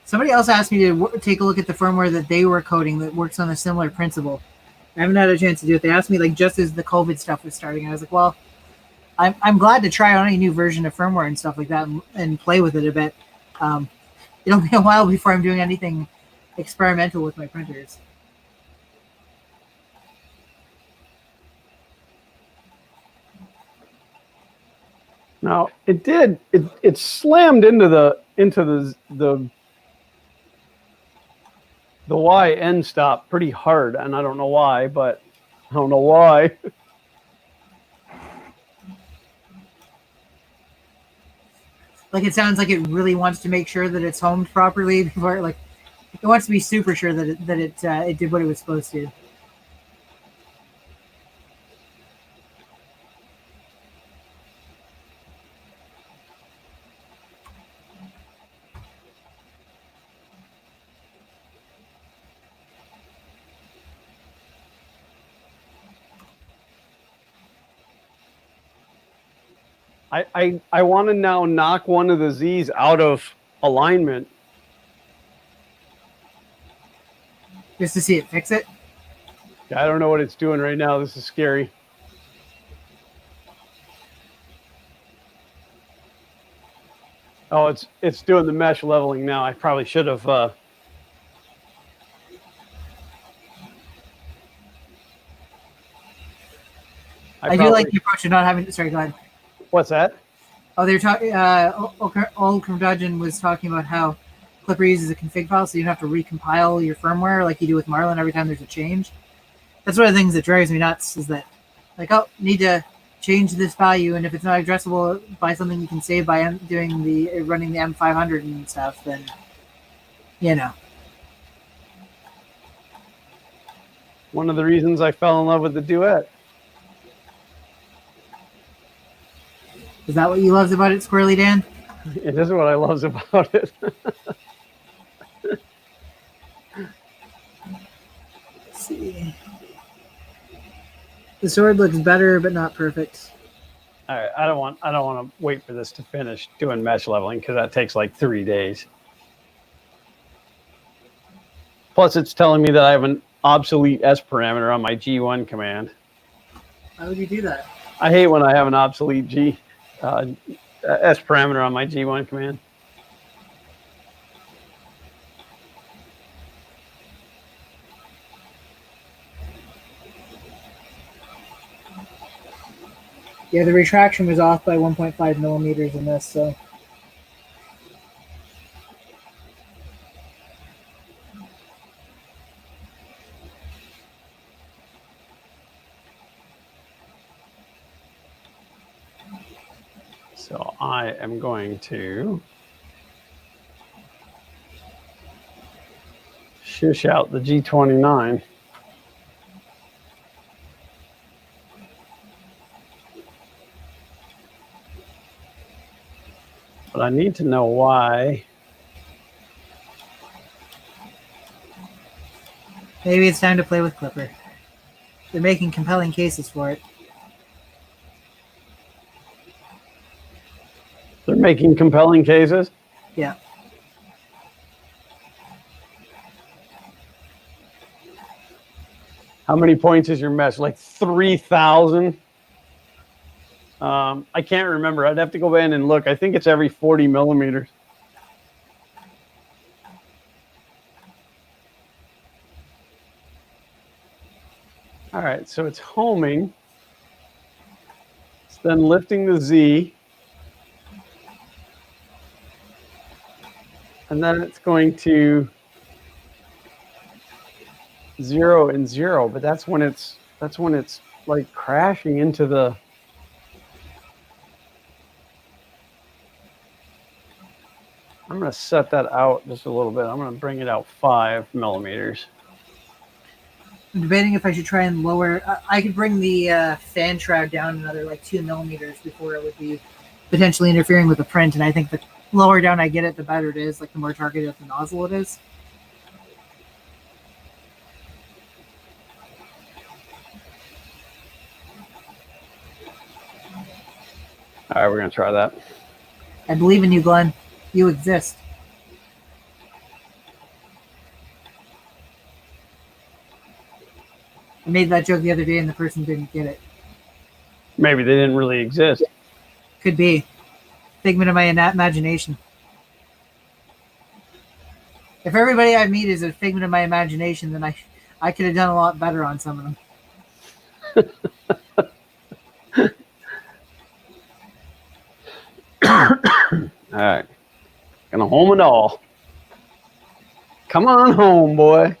Somebody else asked me to take a look at the firmware that they were coding that works on a similar principle. I haven't had a chance to do it. They asked me like just as the COVID stuff was starting. I was like, well, I'm glad to try on any new version of firmware and stuff like that and play with it a bit. It'll be a while before I'm doing anything experimental with my printers. Now it did. It slammed into the Y end stop pretty hard, and I don't know why, but I don't know why. Like it sounds like it really wants to make sure that it's homed properly before, like it wants to be super sure that it did what it was supposed to. I want to now knock one of the Z's out of alignment. Just to see it fix it. I don't know what it's doing right now. This is scary. Oh, it's doing the mesh leveling now. I probably should have. I do like the approach of not having. Sorry, go ahead. What's that? Oh, they're talking. Old Curmudgeon was talking about how Clipper uses a config file, so you don't have to recompile your firmware like you do with Marlin every time there's a change. That's one of the things that drives me nuts. Is that like, oh, need to change this value, and if it's not addressable by something you can save by doing the running the M500 and stuff, then you know. One of the reasons I fell in love with the Duet. Is that what you loved about it, Squirrely Dan? It is what I love about it. Let's see. The sword looks better, but not perfect. All right, I don't want to wait for this to finish doing mesh leveling because that takes like 3 days. Plus, it's telling me that I have an obsolete S parameter on my G1 command. Why would you do that? I hate when I have an obsolete S parameter on my G1 command. Yeah, the retraction was off by 1.5 millimeters in this, so. So I am going to shush out the G29. But I need to know why. Maybe it's time to play with Clipper. They're making compelling cases for it. They're making compelling cases? Yeah. How many points is your mesh? Like 3,000? I can't remember. I'd have to go in and look. I think it's every 40 millimeters. All right, so it's homing. It's then lifting the Z. And then it's going to 0 and 0, but that's when it's like crashing into the. I'm going to set that out just a little bit. I'm going to bring it out 5 millimeters. I'm debating if I should try and lower. I could bring the fan shroud down another like 2 millimeters before it would be potentially interfering with the print. And I think the lower down I get it, the better it is. Like the more targeted at the nozzle it is. All right, we're gonna try that. I believe in you, Glenn. You exist. I made that joke the other day and the person didn't get it. Maybe they didn't really exist. Could be. Figment of my imagination. If everybody I meet is a figment of my imagination, then I could have done a lot better on some of them. All right. Gonna home it all. Come on home, boy.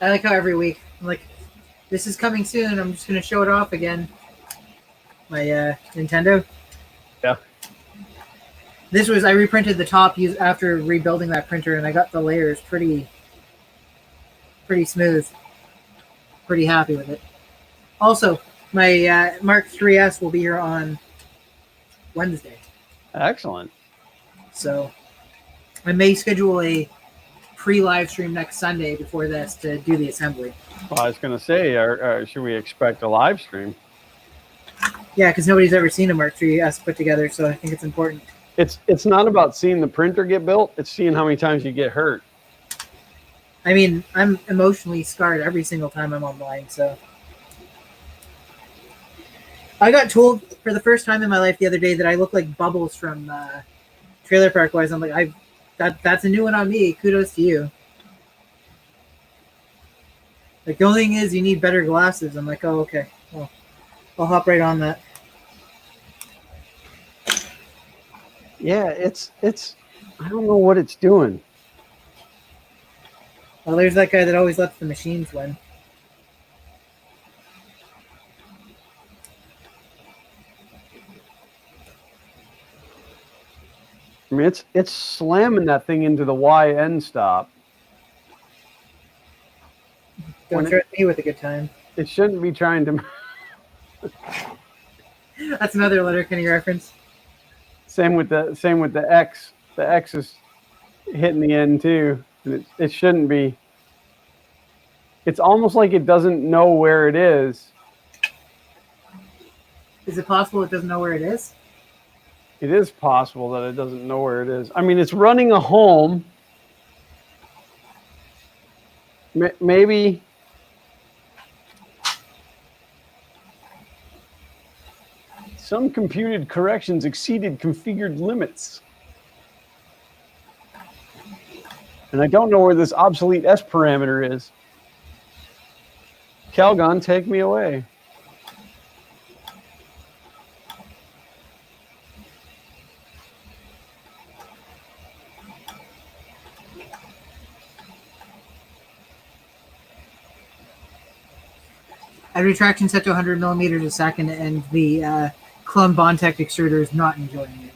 I like how every week I'm like, this is coming soon. I'm just gonna show it off again. My Nintendo. Yeah. This was I reprinted the top after rebuilding that printer, and I got the layers pretty smooth. Pretty happy with it. Also, my Mark 3S will be here on Wednesday. Excellent. So I may schedule a pre-live stream next Sunday before this to do the assembly. Well, I was gonna say, should we expect a live stream? Yeah, because nobody's ever seen a Mark 3S put together, so I think it's important. It's not about seeing the printer get built. It's seeing how many times you get hurt. I mean, I'm emotionally scarred every single time I'm online, so. I got told for the first time in my life the other day that I look like Bubbles from Trailer Park Boys. I'm like, that's a new one on me. Kudos to you. Like, the only thing is you need better glasses. I'm like, oh, okay. Well, I'll hop right on that. Yeah, it's I don't know what it's doing. Well, there's that guy that always lets the machines win. I mean, it's slamming that thing into the Y end stop. Don't threaten me with a good time. It shouldn't be trying to. That's another Letterkenny reference. Same with the X. The X is hitting the end too, and it shouldn't be. It's almost like it doesn't know where it is. Is it possible it doesn't know where it is? It is possible that it doesn't know where it is. I mean, it's running a home. Maybe. Some computed corrections exceeded configured limits. And I don't know where this obsolete S parameter is. Calgon, take me away. At retraction set to 100 millimeters a second, and the Clone Bondtech extruder is not enjoying it.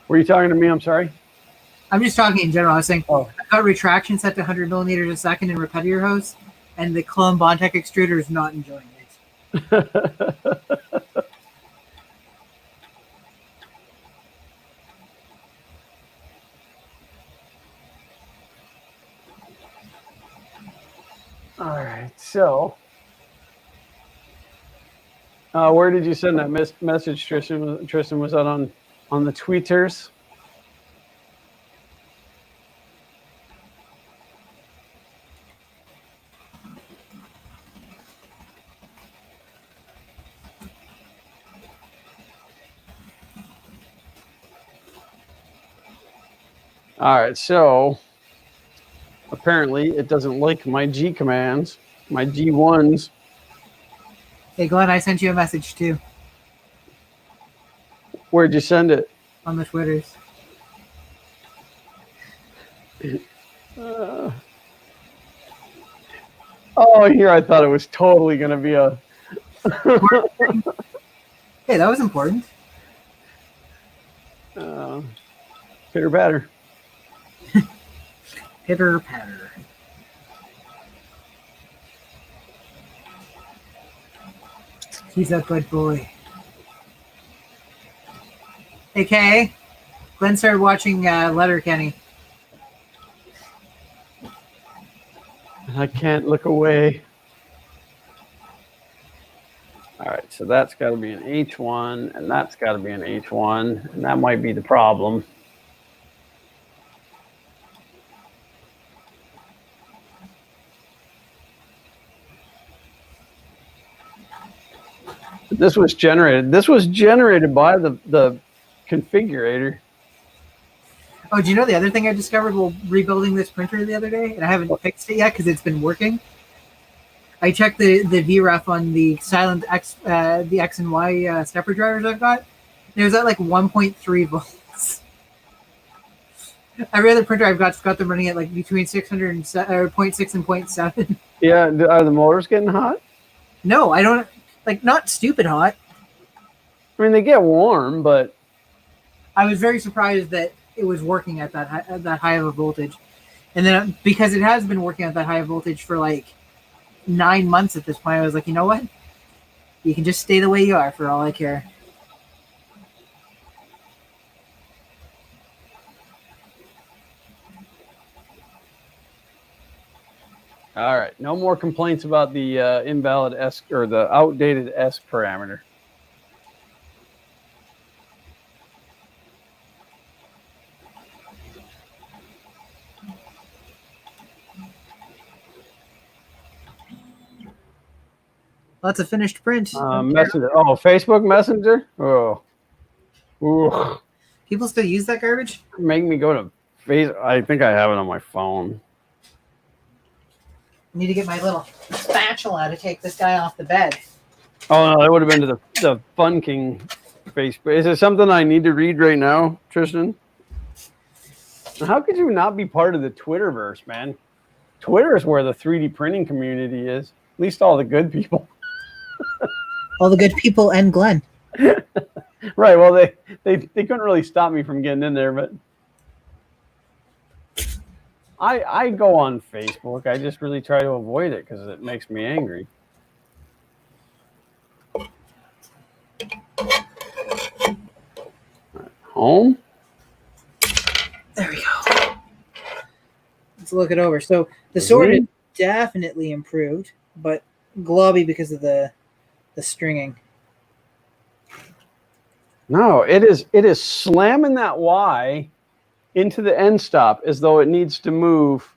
Were you talking to me? I'm sorry. I'm just talking in general. I was saying, Oh. I've got retraction set to 100 millimeters a second in repetitor hose, and the Clone Bondtech extruder is not enjoying it. All right. So, where did you send that message, Tristan? Tristan, was that on the tweeters? All right, so apparently it doesn't like my G commands, my G1s. Hey, Glenn, I sent you a message too Where'd you send it? on the Twitters. Oh, here I thought it was totally going to be a. Hey, that was important. Pitter patter. Pitter patter. He's a good boy. Hey, Kay. Glenn started watching Letterkenny. I can't look away. All right, so that's got to be an H1, and that's got to be an H1, and that might be the problem. This was generated. This was generated by the configurator. Oh, do you know the other thing I discovered while rebuilding this printer the other day, and I haven't fixed it yet because it's been working? I checked the VREF on the silent X, the X and Y stepper drivers I've got. And it was at like 1.3 volts. Every other printer I've got them running at like between 600 and 0.6 and 0.7. Yeah, are the motors getting hot? No, I don't. Like, not stupid hot. I mean, they get warm, but I was very surprised that it was working at that high of a voltage. And then because it has been working at that high of voltage for like 9 months at this point, I was like, you know what? You can just stay the way you are for all I care. all right. No more complaints about the invalid S or the outdated S parameter. Lots of finished print. Messenger. Oh, Facebook Messenger. Oh, ooh. People still use that garbage? Make me go to face. I think I have it on my phone. I need to get my little spatula to take this guy off the bed. Oh no, that would have been to the Fun King Facebook. Is it something I need to read right now, Tristan? How could you not be part of the Twitterverse, man? Twitter is where the 3D printing community is. At least all the good people. All the good people and Glenn. Right. Well, they couldn't really stop me from getting in there, but I go on Facebook. I just really try to avoid it because it makes me angry. Right, home. There we go. Let's look it over. So the sword is definitely improved, but globby because of the stringing. No, it is slamming that Y into the end stop as though it needs to move.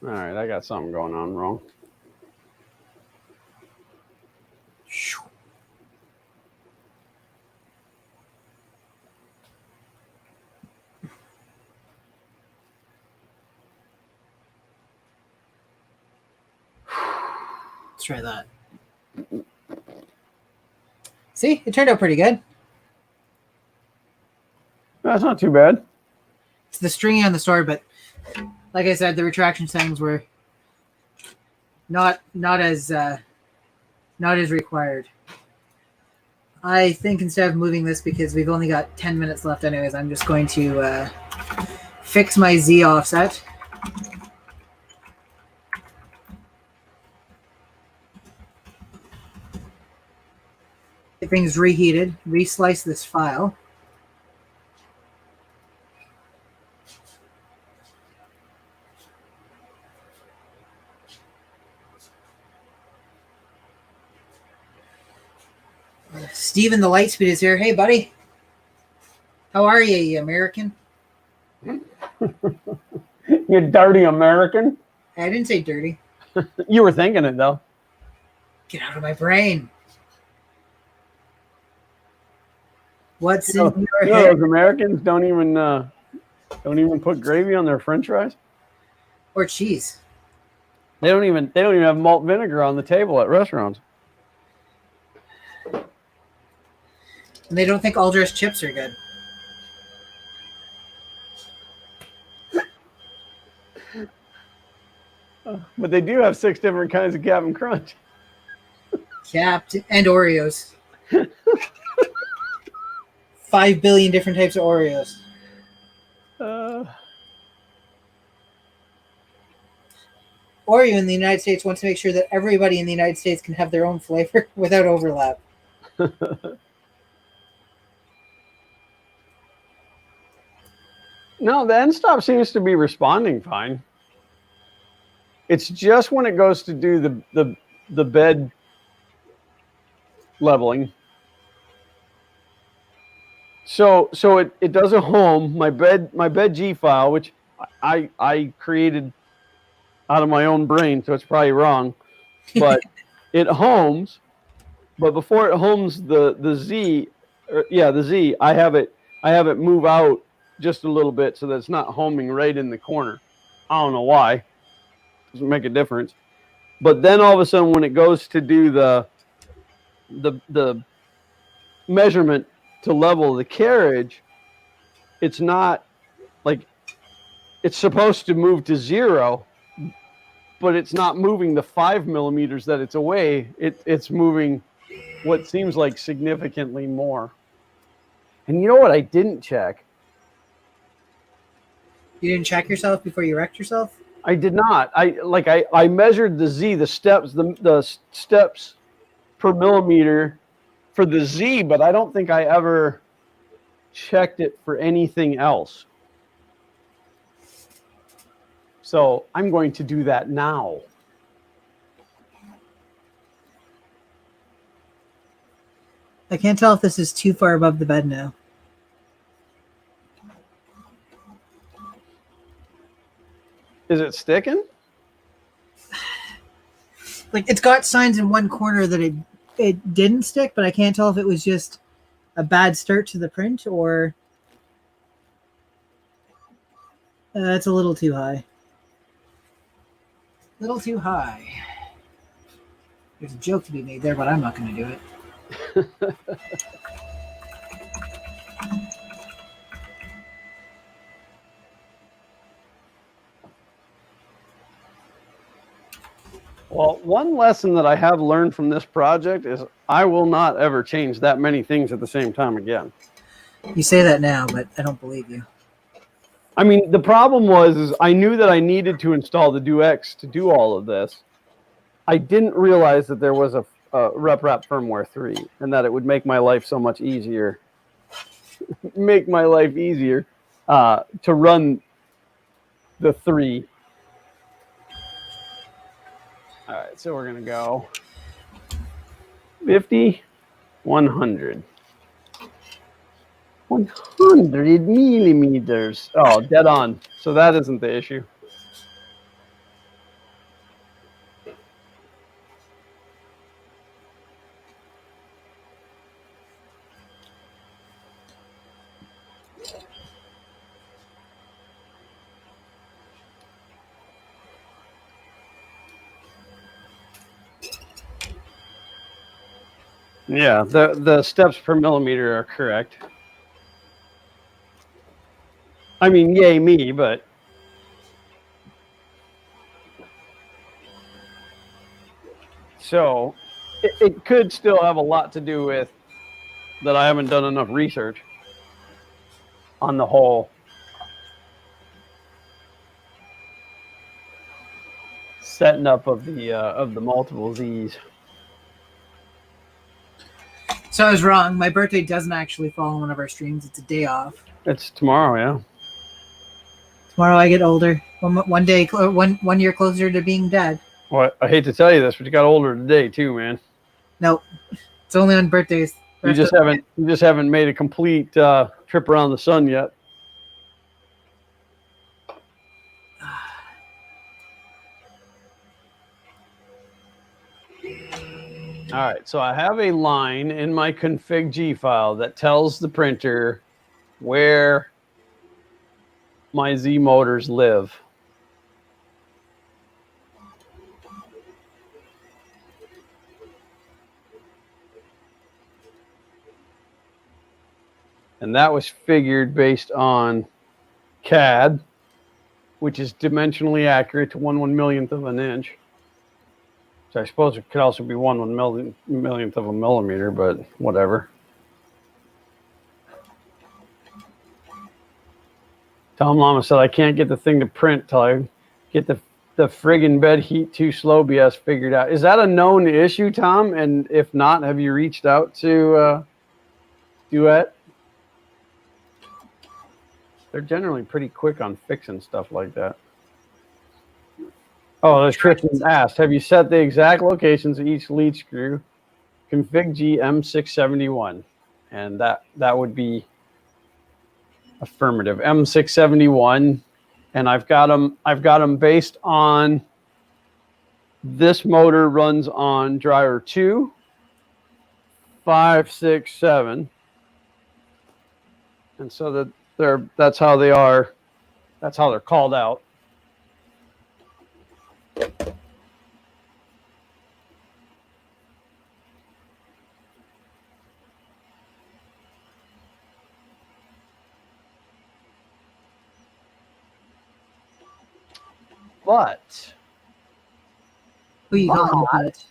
All right, I got something going on wrong. Let's try that. See, it turned out pretty good. That's not too bad. It's the stringing on the sword, but like I said, the retraction settings were not as required. I think instead of moving this, because we've only got 10 minutes left anyways, I'm just going to fix my Z offset. Get things reheated, reslice this file. Steven the Lightspeed is here. Hey, buddy. How are you, you American? You dirty American. I didn't say dirty. You were thinking it, though. Get out of my brain. What's You know, in your you know head? those Americans don't even put gravy on their French fries. Or cheese. They don't even have malt vinegar on the table at restaurants. And they don't think all dressed chips are good. But they do have 6 different kinds of Captain Crunch. Capped and Oreos. 5 billion different types of Oreos. Oreo in the United States wants to make sure that everybody in the United States can have their own flavor without overlap. No, the end stop seems to be responding fine. It's just when it goes to do the bed leveling. So it does a home, my bed G file, which I created out of my own brain, so it's probably wrong. But it homes, but before it homes the Z, the Z, I have it move out just a little bit so that it's not homing right in the corner. I don't know why. Doesn't make a difference. But then all of a sudden, when it goes to do the measurement to level the carriage, it's not like it's supposed to move to 0, but it's not moving the 5 millimeters that it's away. It's moving what seems like significantly more. And you know what I didn't check? You didn't check yourself before you wrecked yourself? I did not. I measured the Z, the steps per millimeter for the Z, but I don't think I ever checked it for anything else. So I'm going to do that now. I can't tell if this is too far above the bed now. Is it sticking? Like, it's got signs in one corner that it didn't stick, but I can't tell if it was just a bad start to the print or it's a little too high. Little too high. There's a joke to be made there, but I'm not going to do it. Well, one lesson that I have learned from this project is I will not ever change that many things at the same time again. You say that now, but I don't believe you. I mean, the problem is I knew that I needed to install the DoX to do all of this. I didn't realize that there was a RepRap firmware 3 and that it would make my life so much easier. Make my life easier to run the 3. All right, so we're going to go 50, 100. 100 millimeters. Oh, dead on. So that isn't the issue. Yeah, the steps per millimeter are correct. I mean, yay me, but so it could still have a lot to do with that I haven't done enough research on the whole setting up of the multiple Z's. So I was wrong. My birthday doesn't actually fall on one of our streams. It's a day off. It's tomorrow, yeah. Tomorrow I get older. One year closer to being dead. Well, I hate to tell you this, but you got older today too, man. Nope. It's only on birthdays. You just haven't made a complete trip around the sun yet. All right, so I have a line in my config G file that tells the printer where my Z motors live. And that was figured based on CAD. which is dimensionally accurate to 1/1 millionth of an inch. So I suppose it could also be 1/1 millionth of a millimeter, but whatever. Tom Llama said, I can't get the thing to print till I get the friggin' bed heat too slow BS figured out. Is that a known issue, Tom? And if not, have you reached out to Duet? They're generally pretty quick on fixing stuff like that. Oh, there's Tristan asked, have you set the exact locations of each lead screw? Config G M671. And that would be affirmative. M671. And I've got them based on this motor runs on driver 2, 5, 6, 7. And so that's how they are. That's how they're called out. But Who you calling that?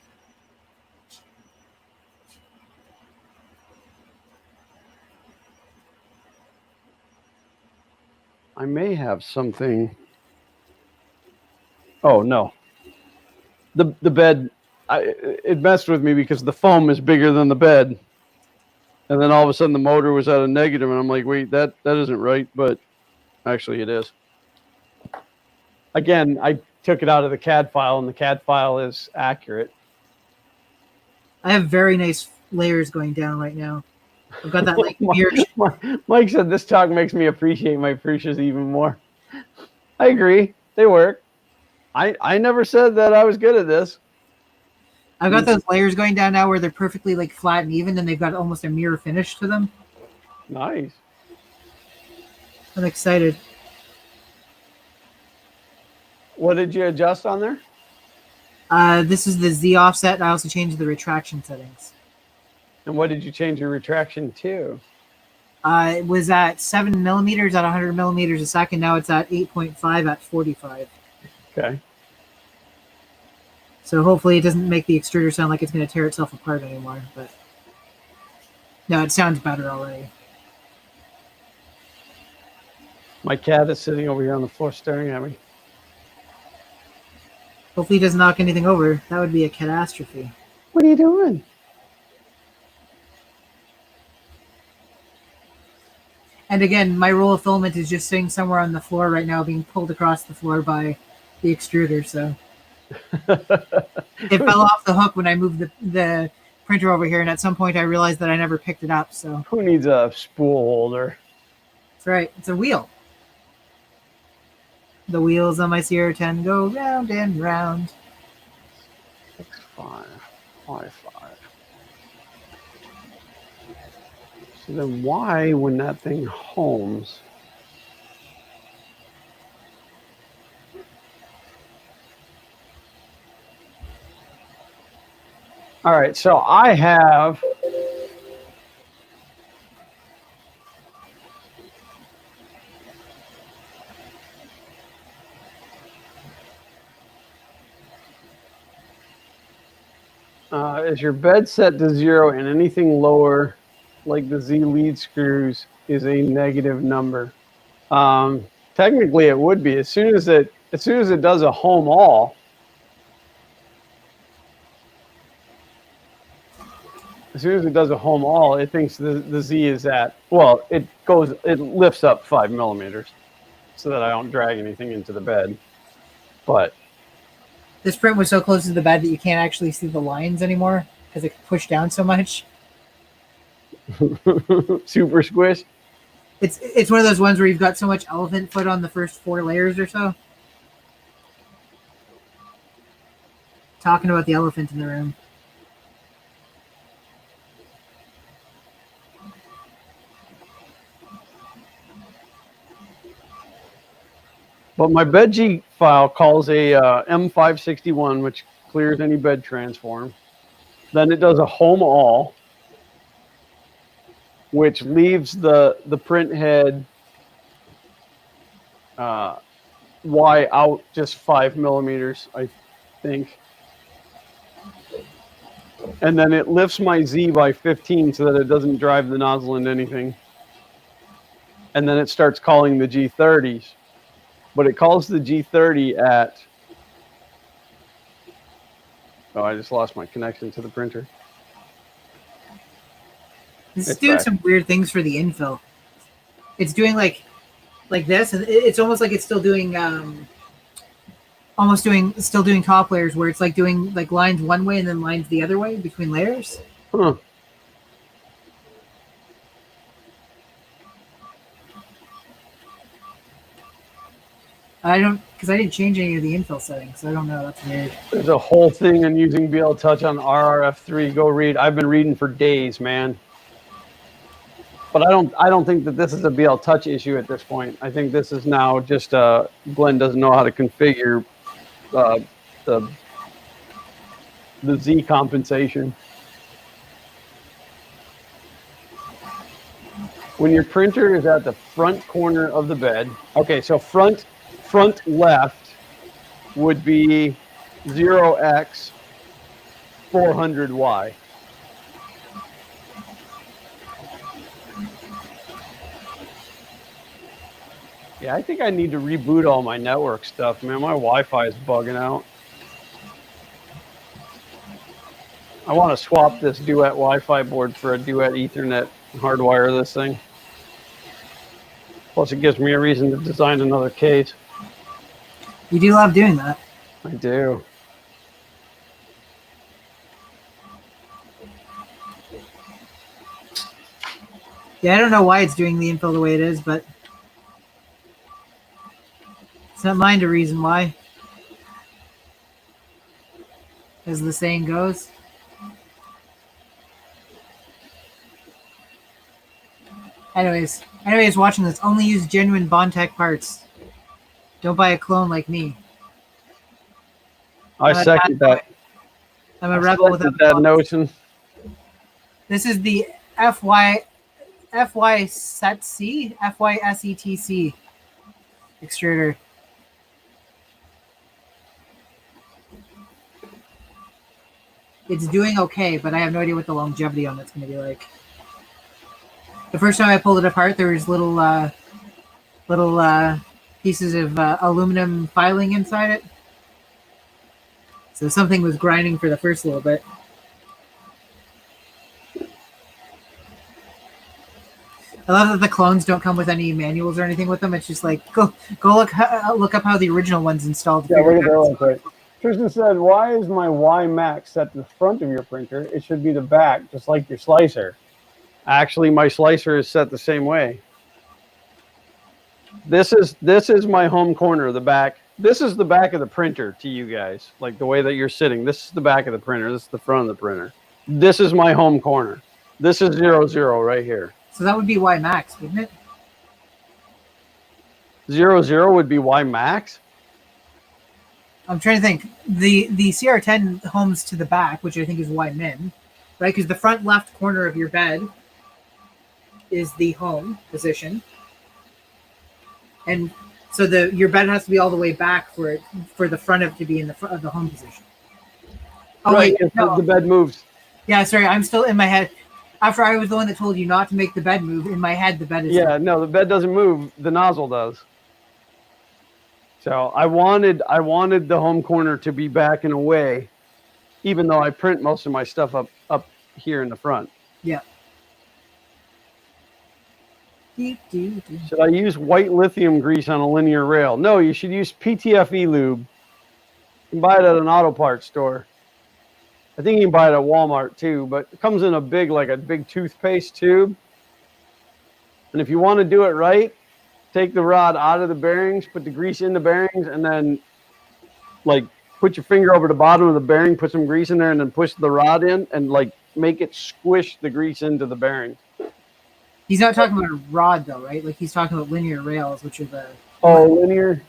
I may have something. Oh no. The bed, it messed with me because the foam is bigger than the bed. And then all of a sudden the motor was at a negative, and I'm like, wait, that isn't right, but actually it is. Again, I took it out of the CAD file, and the CAD file is accurate. I have very nice layers going down right now. I've got that like weird. Mike said this talk makes me appreciate my Prussias even more. I agree. They work. I never said that I was good at this. I've got those layers going down now where they're perfectly like flat and even, and they've got almost a mirror finish to them. Nice. I'm excited. What did you adjust on there? This is the Z offset. I also changed the retraction settings. And what did you change your retraction to? It was at 7 millimeters at 100 millimeters a second. Now it's at 8.5 at 45. Okay. So hopefully it doesn't make the extruder sound like it's going to tear itself apart anymore. But no, it sounds better already. My cat is sitting over here on the floor staring at me. Hopefully he doesn't knock anything over. That would be a catastrophe. What are you doing? And again, my roll of filament is just sitting somewhere on the floor right now, being pulled across the floor by the extruder. So it fell off the hook when I moved the printer over here, and at some point I realized that I never picked it up. So who needs a spool holder? That's right. It's a wheel. The wheels on my CR10 go round and round. 6555. So then why, when that thing homes, all right, so I have is your bed set to 0 and anything lower, like the Z lead screws, is a negative number? Technically, it would be as soon as it does a home all. As soon as it does a home all, it thinks the Z is at, well, it lifts up 5 millimeters so that I don't drag anything into the bed. But this print was so close to the bed that you can't actually see the lines anymore because it pushed down so much. Super squish. It's one of those ones where you've got so much elephant foot on the first 4 layers or so. Talking about the elephant in the room. But my BedG file calls a M561, which clears any bed transform. Then it does a home all, which leaves the print head Y out just 5 millimeters, I think. And then it lifts my Z by 15 so that it doesn't drive the nozzle into anything. And then it starts calling the G30s. But it calls the G30 at... Oh, I just lost my connection to the printer. This is It's doing back. some weird things for the infill. It's doing like this, and it's almost like it's still doing still doing top layers where it's like doing like lines one way and then lines the other way between layers. Huh. Because I didn't change any of the infill settings, so I don't know. That's weird. There's a whole thing on using BL Touch on RRF3. Go read. I've been reading for days, man. But I don't think that this is a BL Touch issue at this point. I think this is now just Glenn doesn't know how to configure the Z compensation. When your printer is at the front corner of the bed, okay, so front left would be 0x 400Y. Yeah, I think I need to reboot all my network stuff, man. My Wi-Fi is bugging out. I want to swap this Duet Wi-Fi board for a Duet Ethernet, hardwire this thing. Plus, it gives me a reason to design another case. You do love doing that. I do. Yeah, I don't know why it's doing the infill the way it is, but it's not mine to reason why. As the saying goes. Anyways, watching this, only use genuine Bondtech parts. Don't buy a clone like me. I second that. I'm a rebel without that notion. This is the FYSETC extruder. It's doing okay, but I have no idea what the longevity on it's going to be like. The first time I pulled it apart, there was little pieces of aluminum filing inside it. So something was grinding for the first little bit. I love that the clones don't come with any manuals or anything with them. It's just like go look up how the original one's installed. Yeah, we're gonna go quick. Tristan said, "Why is my Y Max set to the front of your printer? It should be the back, just like your slicer." Actually, my slicer is set the same way. This is my home corner, the back. This is the back of the printer to you guys, like the way that you're sitting. This is the back of the printer. This is the front of the printer. This is my home corner. This is 00 right here. So that would be Y Max, wouldn't it? 00 would be Y Max. I'm trying to think. The CR10 homes to the back, which I think is Y Min, right? Because the front left corner of your bed is the home position, and so your bed has to be all the way back for the front of it to be in the front of the home position. Oh right, wait, no. the bed moves. Yeah, sorry, I'm still in my head. After I was the one that told you not to make the bed move, in my head the bed is. Yeah, no, the bed doesn't move. The nozzle does. So I wanted the home corner to be back and away, even though I print most of my stuff up here in the front. Yeah. Should I use white lithium grease on a linear rail? No, you should use PTFE lube. You can buy it at an auto parts store. I think you can buy it at Walmart too, but it comes in a big toothpaste tube. And if you want to do it right, take the rod out of the bearings, put the grease in the bearings, and then like put your finger over the bottom of the bearing, put some grease in there, and then push the rod in and like make it squish the grease into the bearing. He's not talking about a rod though, right? Like he's talking about linear rails, which are the linear.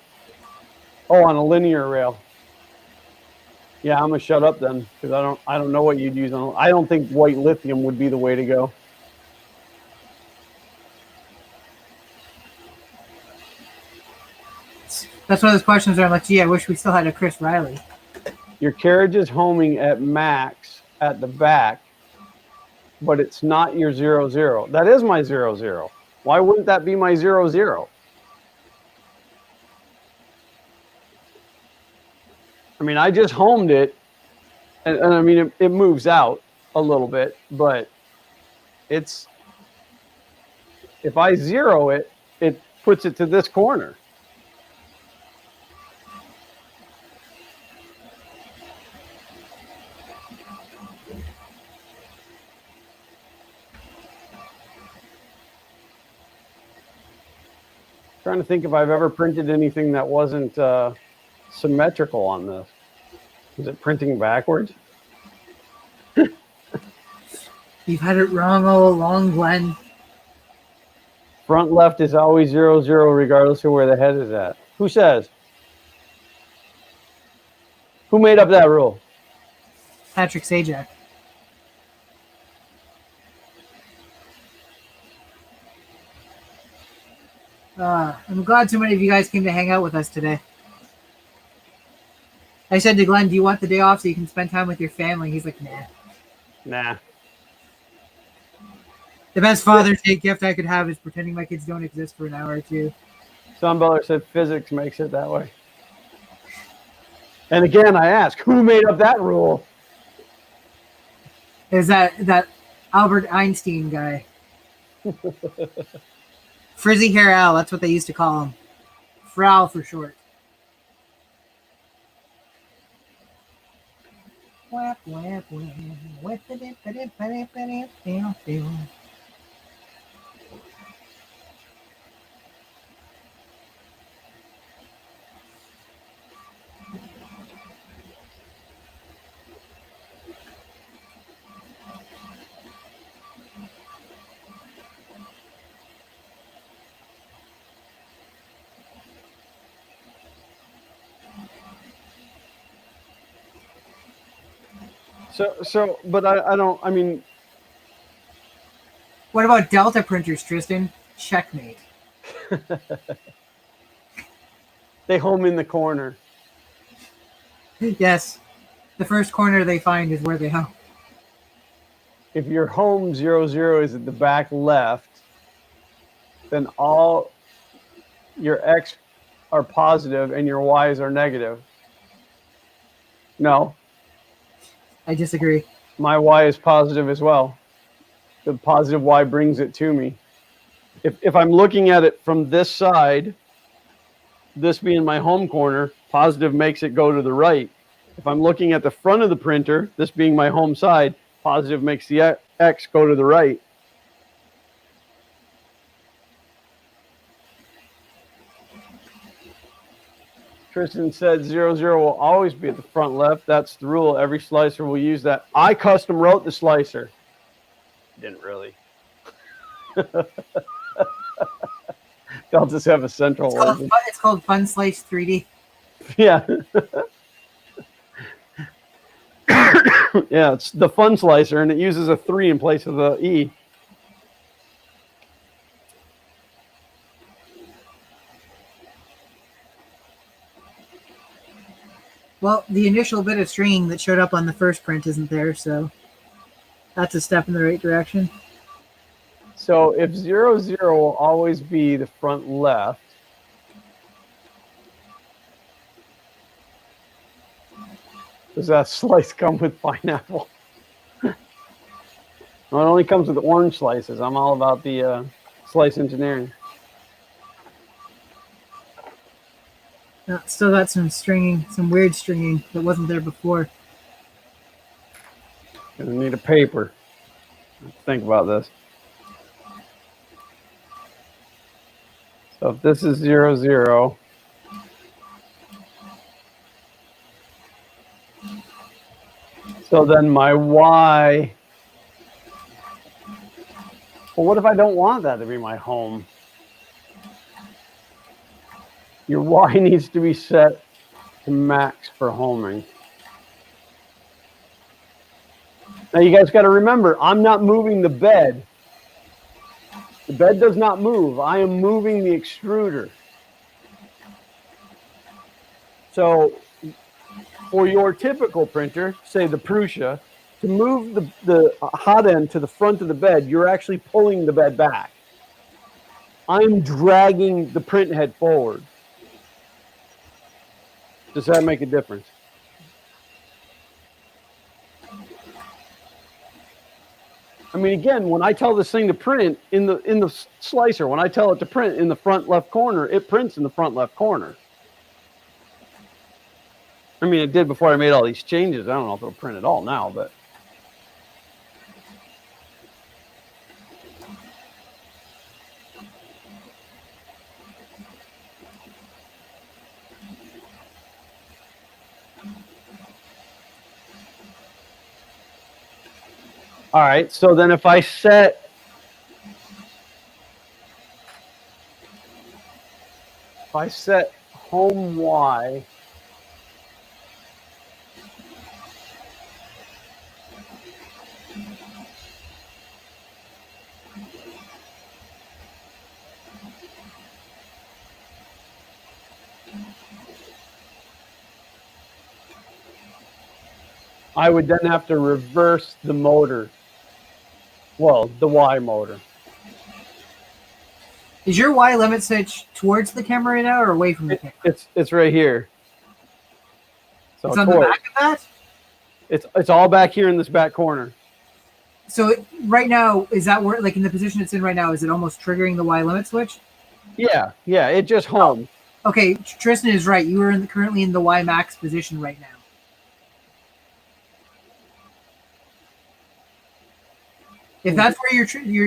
Oh, on a linear rail. Yeah, I'm gonna shut up then because I don't know what you'd use on. I don't think white lithium would be the way to go. That's one of those questions where I'm like, gee, I wish we still had a Chris Riley. Your carriage is homing at max at the back, but it's not your 0-0. That is my 0-0. Why wouldn't that be my 0-0? I mean, I just homed it, and I mean, it moves out a little bit, but it's, if I zero it, it puts it to this corner. Trying to think if I've ever printed anything that wasn't symmetrical on this. Is it printing backwards? You've had it wrong all along, Glenn. Front left is always 0-0 regardless of where the head is at. Who says? Who made up that rule? Patrick Sajak. I'm glad so many of you guys came to hang out with us today. I said to Glenn, do you want the day off so you can spend time with your family? He's like, nah. Nah. The best Father's Day gift I could have is pretending my kids don't exist for an hour or two. Sunbeller said physics makes it that way. And again, I ask, who made up that rule? Is that Albert Einstein guy. Frizzy hair Al, that's what they used to call him. Frau for short. Whap, whap, whap, whap, ba-dip, ba-dip, ba-dip, ba-dip, ba-dip, ba-dip. But I don't, I mean. What about Delta printers, Tristan? Checkmate. They home in the corner. Yes. The first corner they find is where they home. If your home 0-0 is at the back left, then all your X are positive and your Y's are negative. No. I disagree. My Y is positive as well. The positive Y brings it to me. If I'm looking at it from this side, this being my home corner, positive makes it go to the right. If I'm looking at the front of the printer, this being my home side, positive makes the X go to the right. Tristan said 0-0 will always be at the front left. That's the rule. Every slicer will use that. I custom wrote the slicer. Didn't really. They'll just have a central one. It's called Fun Slice 3D. Yeah. Yeah, it's the fun slicer, and it uses a 3 in place of the E. Well, the initial bit of stringing that showed up on the first print isn't there, so that's a step in the right direction. So if 0-0 will always be the front left, does that slice come with pineapple? Well, it only comes with orange slices. I'm all about the slice engineering. Still got some stringing, some weird stringing that wasn't there before. Gonna need a paper. Think about this. So if this is 0-0, so then my Y, well, what if I don't want that to be my home? Your Y needs to be set to max for homing. Now you guys got to remember, I'm not moving the bed. The bed does not move. I am moving the extruder. So for your typical printer, say the Prusa, to move the hot end to the front of the bed, you're actually pulling the bed back. I'm dragging the print head forward. Does that make a difference? I mean, again, when I tell this thing to print in the slicer, when I tell it to print in the front left corner, it prints in the front left corner. I mean, it did before I made all these changes. I don't know if it'll print at all now, but. All right, so then if I set home Y, I would then have to reverse the motor. Well, the Y motor. Is your Y limit switch towards the camera right now or away from the camera? It's right here. So it's on the back of that? It's all back here in this back corner. So right now, is that where, like in the position it's in right now, is it almost triggering the Y limit switch? Yeah, it just homed. Okay, Tristan is right. You are currently in the Y max position right now. If that's where you're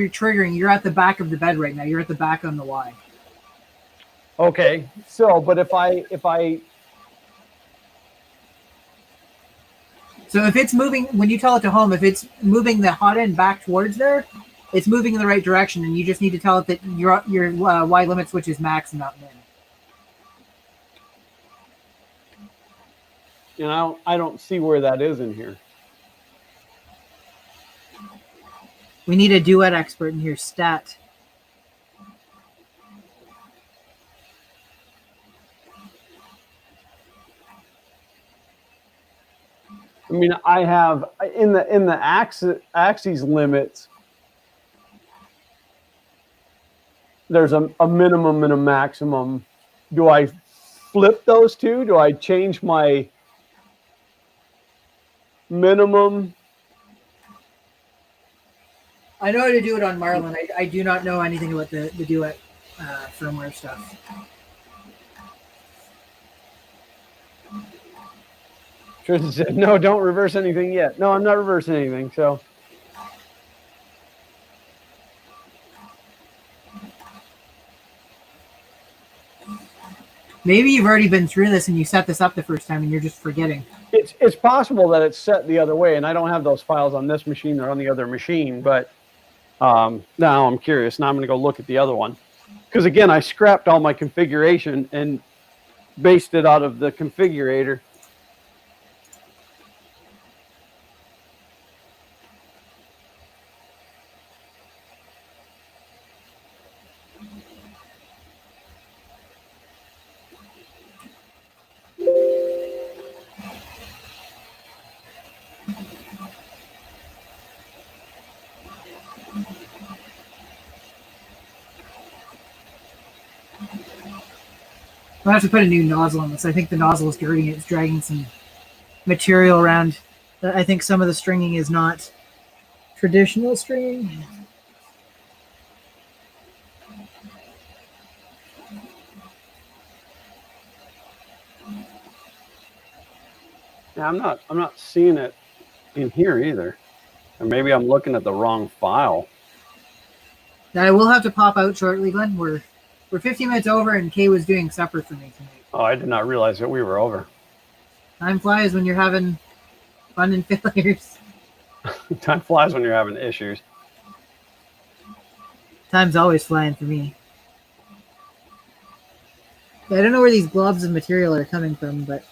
triggering, you're at the back of the bed right now. You're at the back on the Y. Okay, so but if I so if it's moving, when you tell it to home, if it's moving the hot end back towards there, it's moving in the right direction, and you just need to tell it that your Y limit switch is max and not min. You know, I don't see where that is in here. We need a duet expert in here. Stat. I mean, I have in the axes limits. There's a minimum and a maximum. Do I flip those two? Do I change my minimum? I know how to do it on Marlin. I do not know anything about the duet firmware stuff. Tristan said, no, don't reverse anything yet. No, I'm not reversing anything, so. Maybe you've already been through this and you set this up the first time and you're just forgetting. It's possible that it's set the other way, and I don't have those files on this machine or on the other machine, but now I'm curious. Now I'm going to go look at the other one. Because, again, I scrapped all my configuration and based it out of the configurator. I'll have to put a new nozzle on this. I think the nozzle is dirty. It's dragging some material around. I think some of the stringing is not traditional stringing. Yeah, I'm not seeing it in here either. Or maybe I'm looking at the wrong file. Now, I will have to pop out shortly, Glenn. We're 15 minutes over, and Kay was doing supper for me tonight. Oh, I did not realize that we were over. Time flies when you're having fun and failures. Time flies when you're having issues. Time's always flying for me. I don't know where these globs of material are coming from, but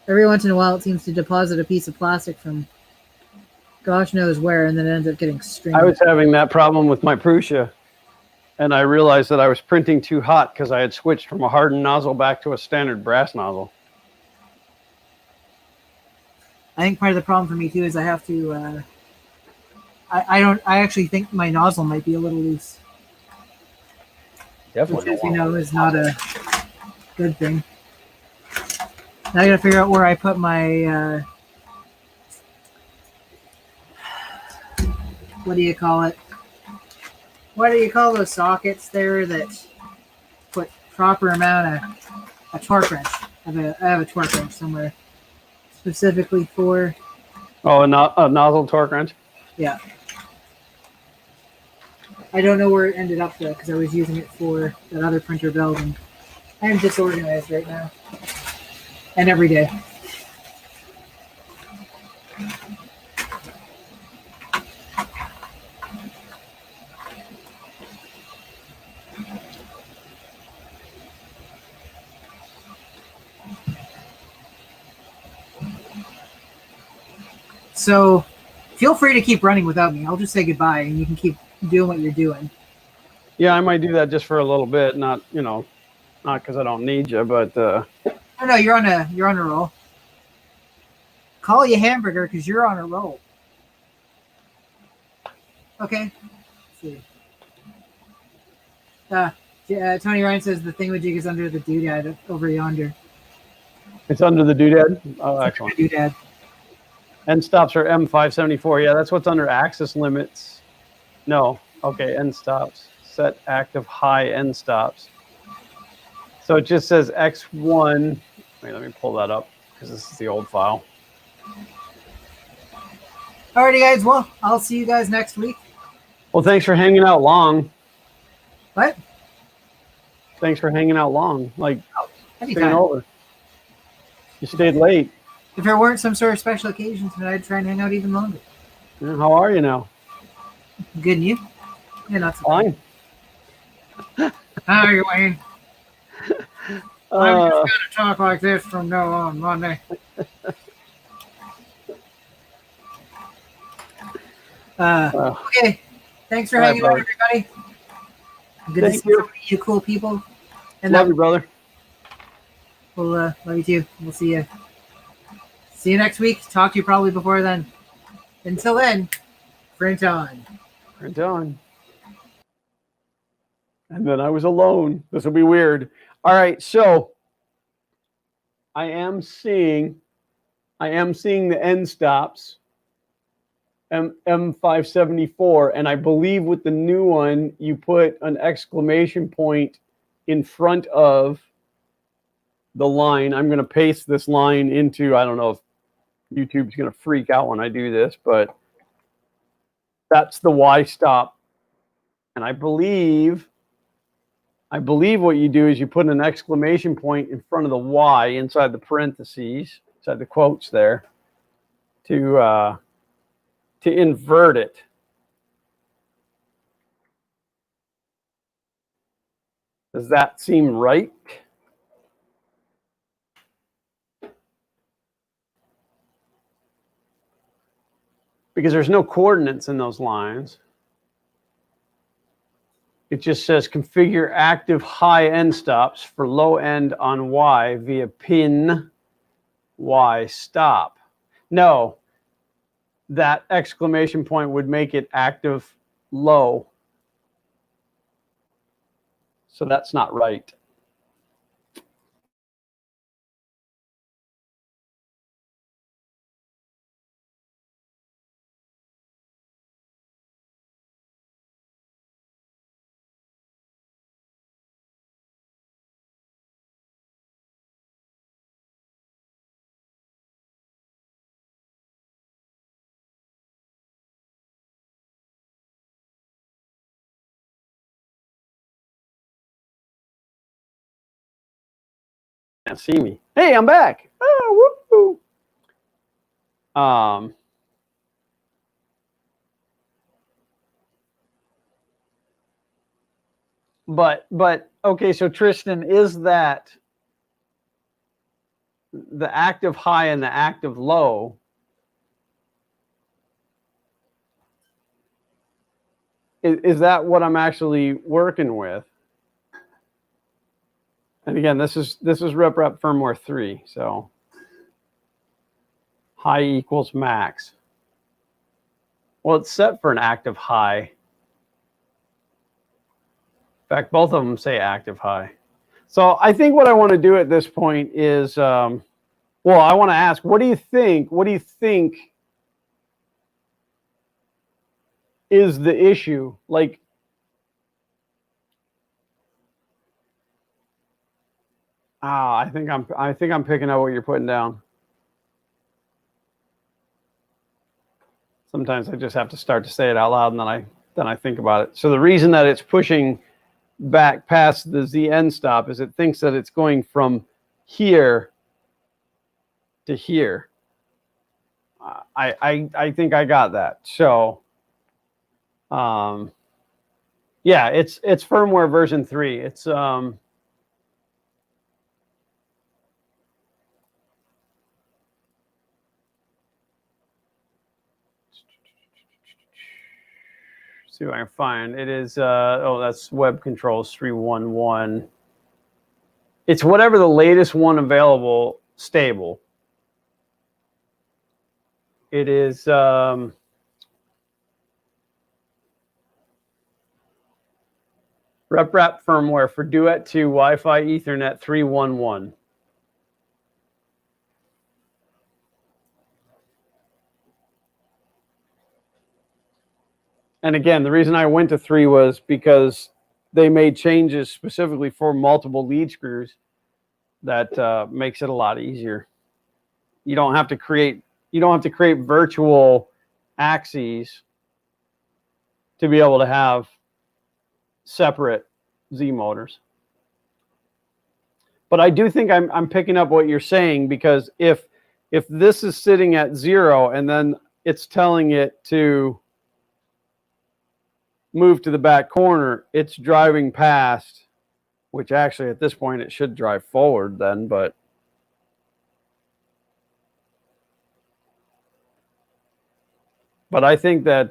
every once in a while it seems to deposit a piece of plastic from gosh knows where, and then it ends up getting stringed. I was having that problem with my Prusa, and I realized that I was printing too hot because I had switched from a hardened nozzle back to a standard brass nozzle. I think part of the problem for me too is I have to. I actually think my nozzle might be a little loose, which, Definitely as don't you want know, is not a good thing. Now I gotta figure out where I put my. What do you call it? What do you call those sockets there that put proper amount of a torque wrench? I have a torque wrench somewhere specifically for. Oh, a nozzle torque wrench. Yeah. I don't know where it ended up though because I was using it for that other printer build, and I'm disorganized right now and every day. So feel free to keep running without me. I'll just say goodbye and you can keep doing what you're doing. Yeah, I might do that just for a little bit. Not not because I don't need you, but Oh no, you're on a roll. Call you hamburger because you're on a roll. Okay. Let's see. Tony Ryan says the thingamajig is under the doodad over yonder. it's under the doodad. Oh, excellent. Doodad. End stops are M574. Yeah, that's what's under axis limits. No. Okay, end stops. Set active high end stops. So it just says X1. Wait, let me pull that up because this is the old file. Alrighty, guys. Well, I'll see you guys next week. Well, thanks for hanging out long. What? Thanks for hanging out long. Like, staying Anytime. over. You stayed late. If there weren't some sort of special occasions, then I'd try and hang out even longer. Yeah, how are you now? Good, and you? Yeah, not so Fine. How are you, Wayne? I'm just going to talk like this from now on Monday. Okay. Thanks for hanging out, everybody. Good to see so many of you cool people. And love you, brother. Well, love you too. We'll see you. See you next week. Talk to you probably before then. Until then, print on. Print on. And then I was alone. This will be weird. All right, so I am seeing the end stops, M574, and I believe with the new one, you put an exclamation point in front of the line. I'm going to paste this line into, I don't know if YouTube's going to freak out when I do this, but that's the Y stop. And I believe what you do is you put an exclamation point in front of the Y inside the parentheses, inside the quotes there, to invert it. Does that seem right? Because there's no coordinates in those lines. It just says configure active high end stops for low end on Y via pin Y stop. No, that exclamation point would make it active low. So that's not right. Can't see me. Hey, I'm back. Oh, woo-hoo. But okay, so Tristan, is that the active high and the active low? Is that what I'm actually working with? And again, this is rep firmware 3, so high equals max. Well, it's set for an active high. In fact, both of them say active high. So I think what I want to do at this point is, well, I want to ask, what do you think? What do you think is the issue? Like, I think I'm picking up what you're putting down. Sometimes I just have to start to say it out loud, and then I think about it. So the reason that it's pushing back past the Z end stop is it thinks that it's going from here to here. I think I got that. So, yeah, it's firmware version 3. It's see what I can find. It is that's web controls 311. It's whatever the latest one available stable. It is RepRap firmware for Duet 2 Wi-Fi Ethernet 311. And again, the reason I went to 3 was because they made changes specifically for multiple lead screws that makes it a lot easier. You don't have to create virtual axes to be able to have separate Z motors. But I do think I'm picking up what you're saying, because if this is sitting at 0 and then it's telling it to move to the back corner, it's driving past, which actually at this point it should drive forward then, but I think that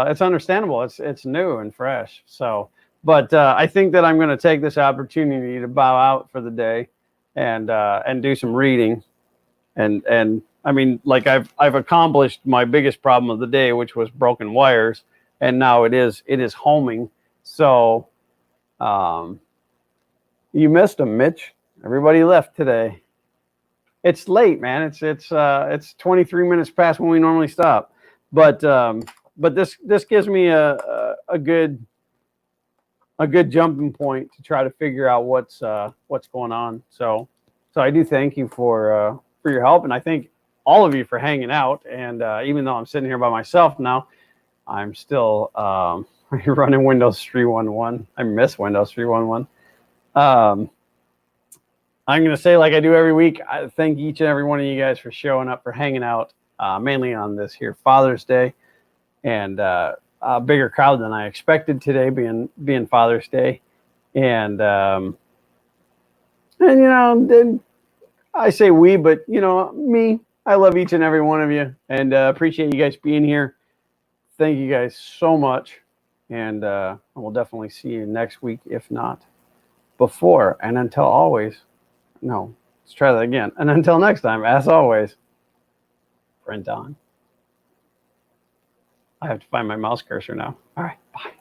it's understandable. It's new and fresh. So, but I think that I'm going to take this opportunity to bow out for the day and do some reading, and I mean, like I've accomplished my biggest problem of the day, which was broken wires, and now it is homing. So, you missed them, Mitch. Everybody left today. It's late, man. It's 23 minutes past when we normally stop, but this gives me a good jumping point to try to figure out what's going on. So I do thank you for your help, and I thank all of you for hanging out. And even though I'm sitting here by myself now, I'm still running Windows 3.11. I miss Windows 3.11. I'm going to say, like I do every week, I thank each and every one of you guys for showing up, for hanging out, mainly on this here Father's Day, and a bigger crowd than I expected today, being Father's Day. And you know, then I say we, but you know, me, I love each and every one of you, and appreciate you guys being here. Thank you guys so much, and we'll definitely see you next week, if not before. And until always, no, let's try that again. And until next time, as always, print on. I have to find my mouse cursor now. All right, bye.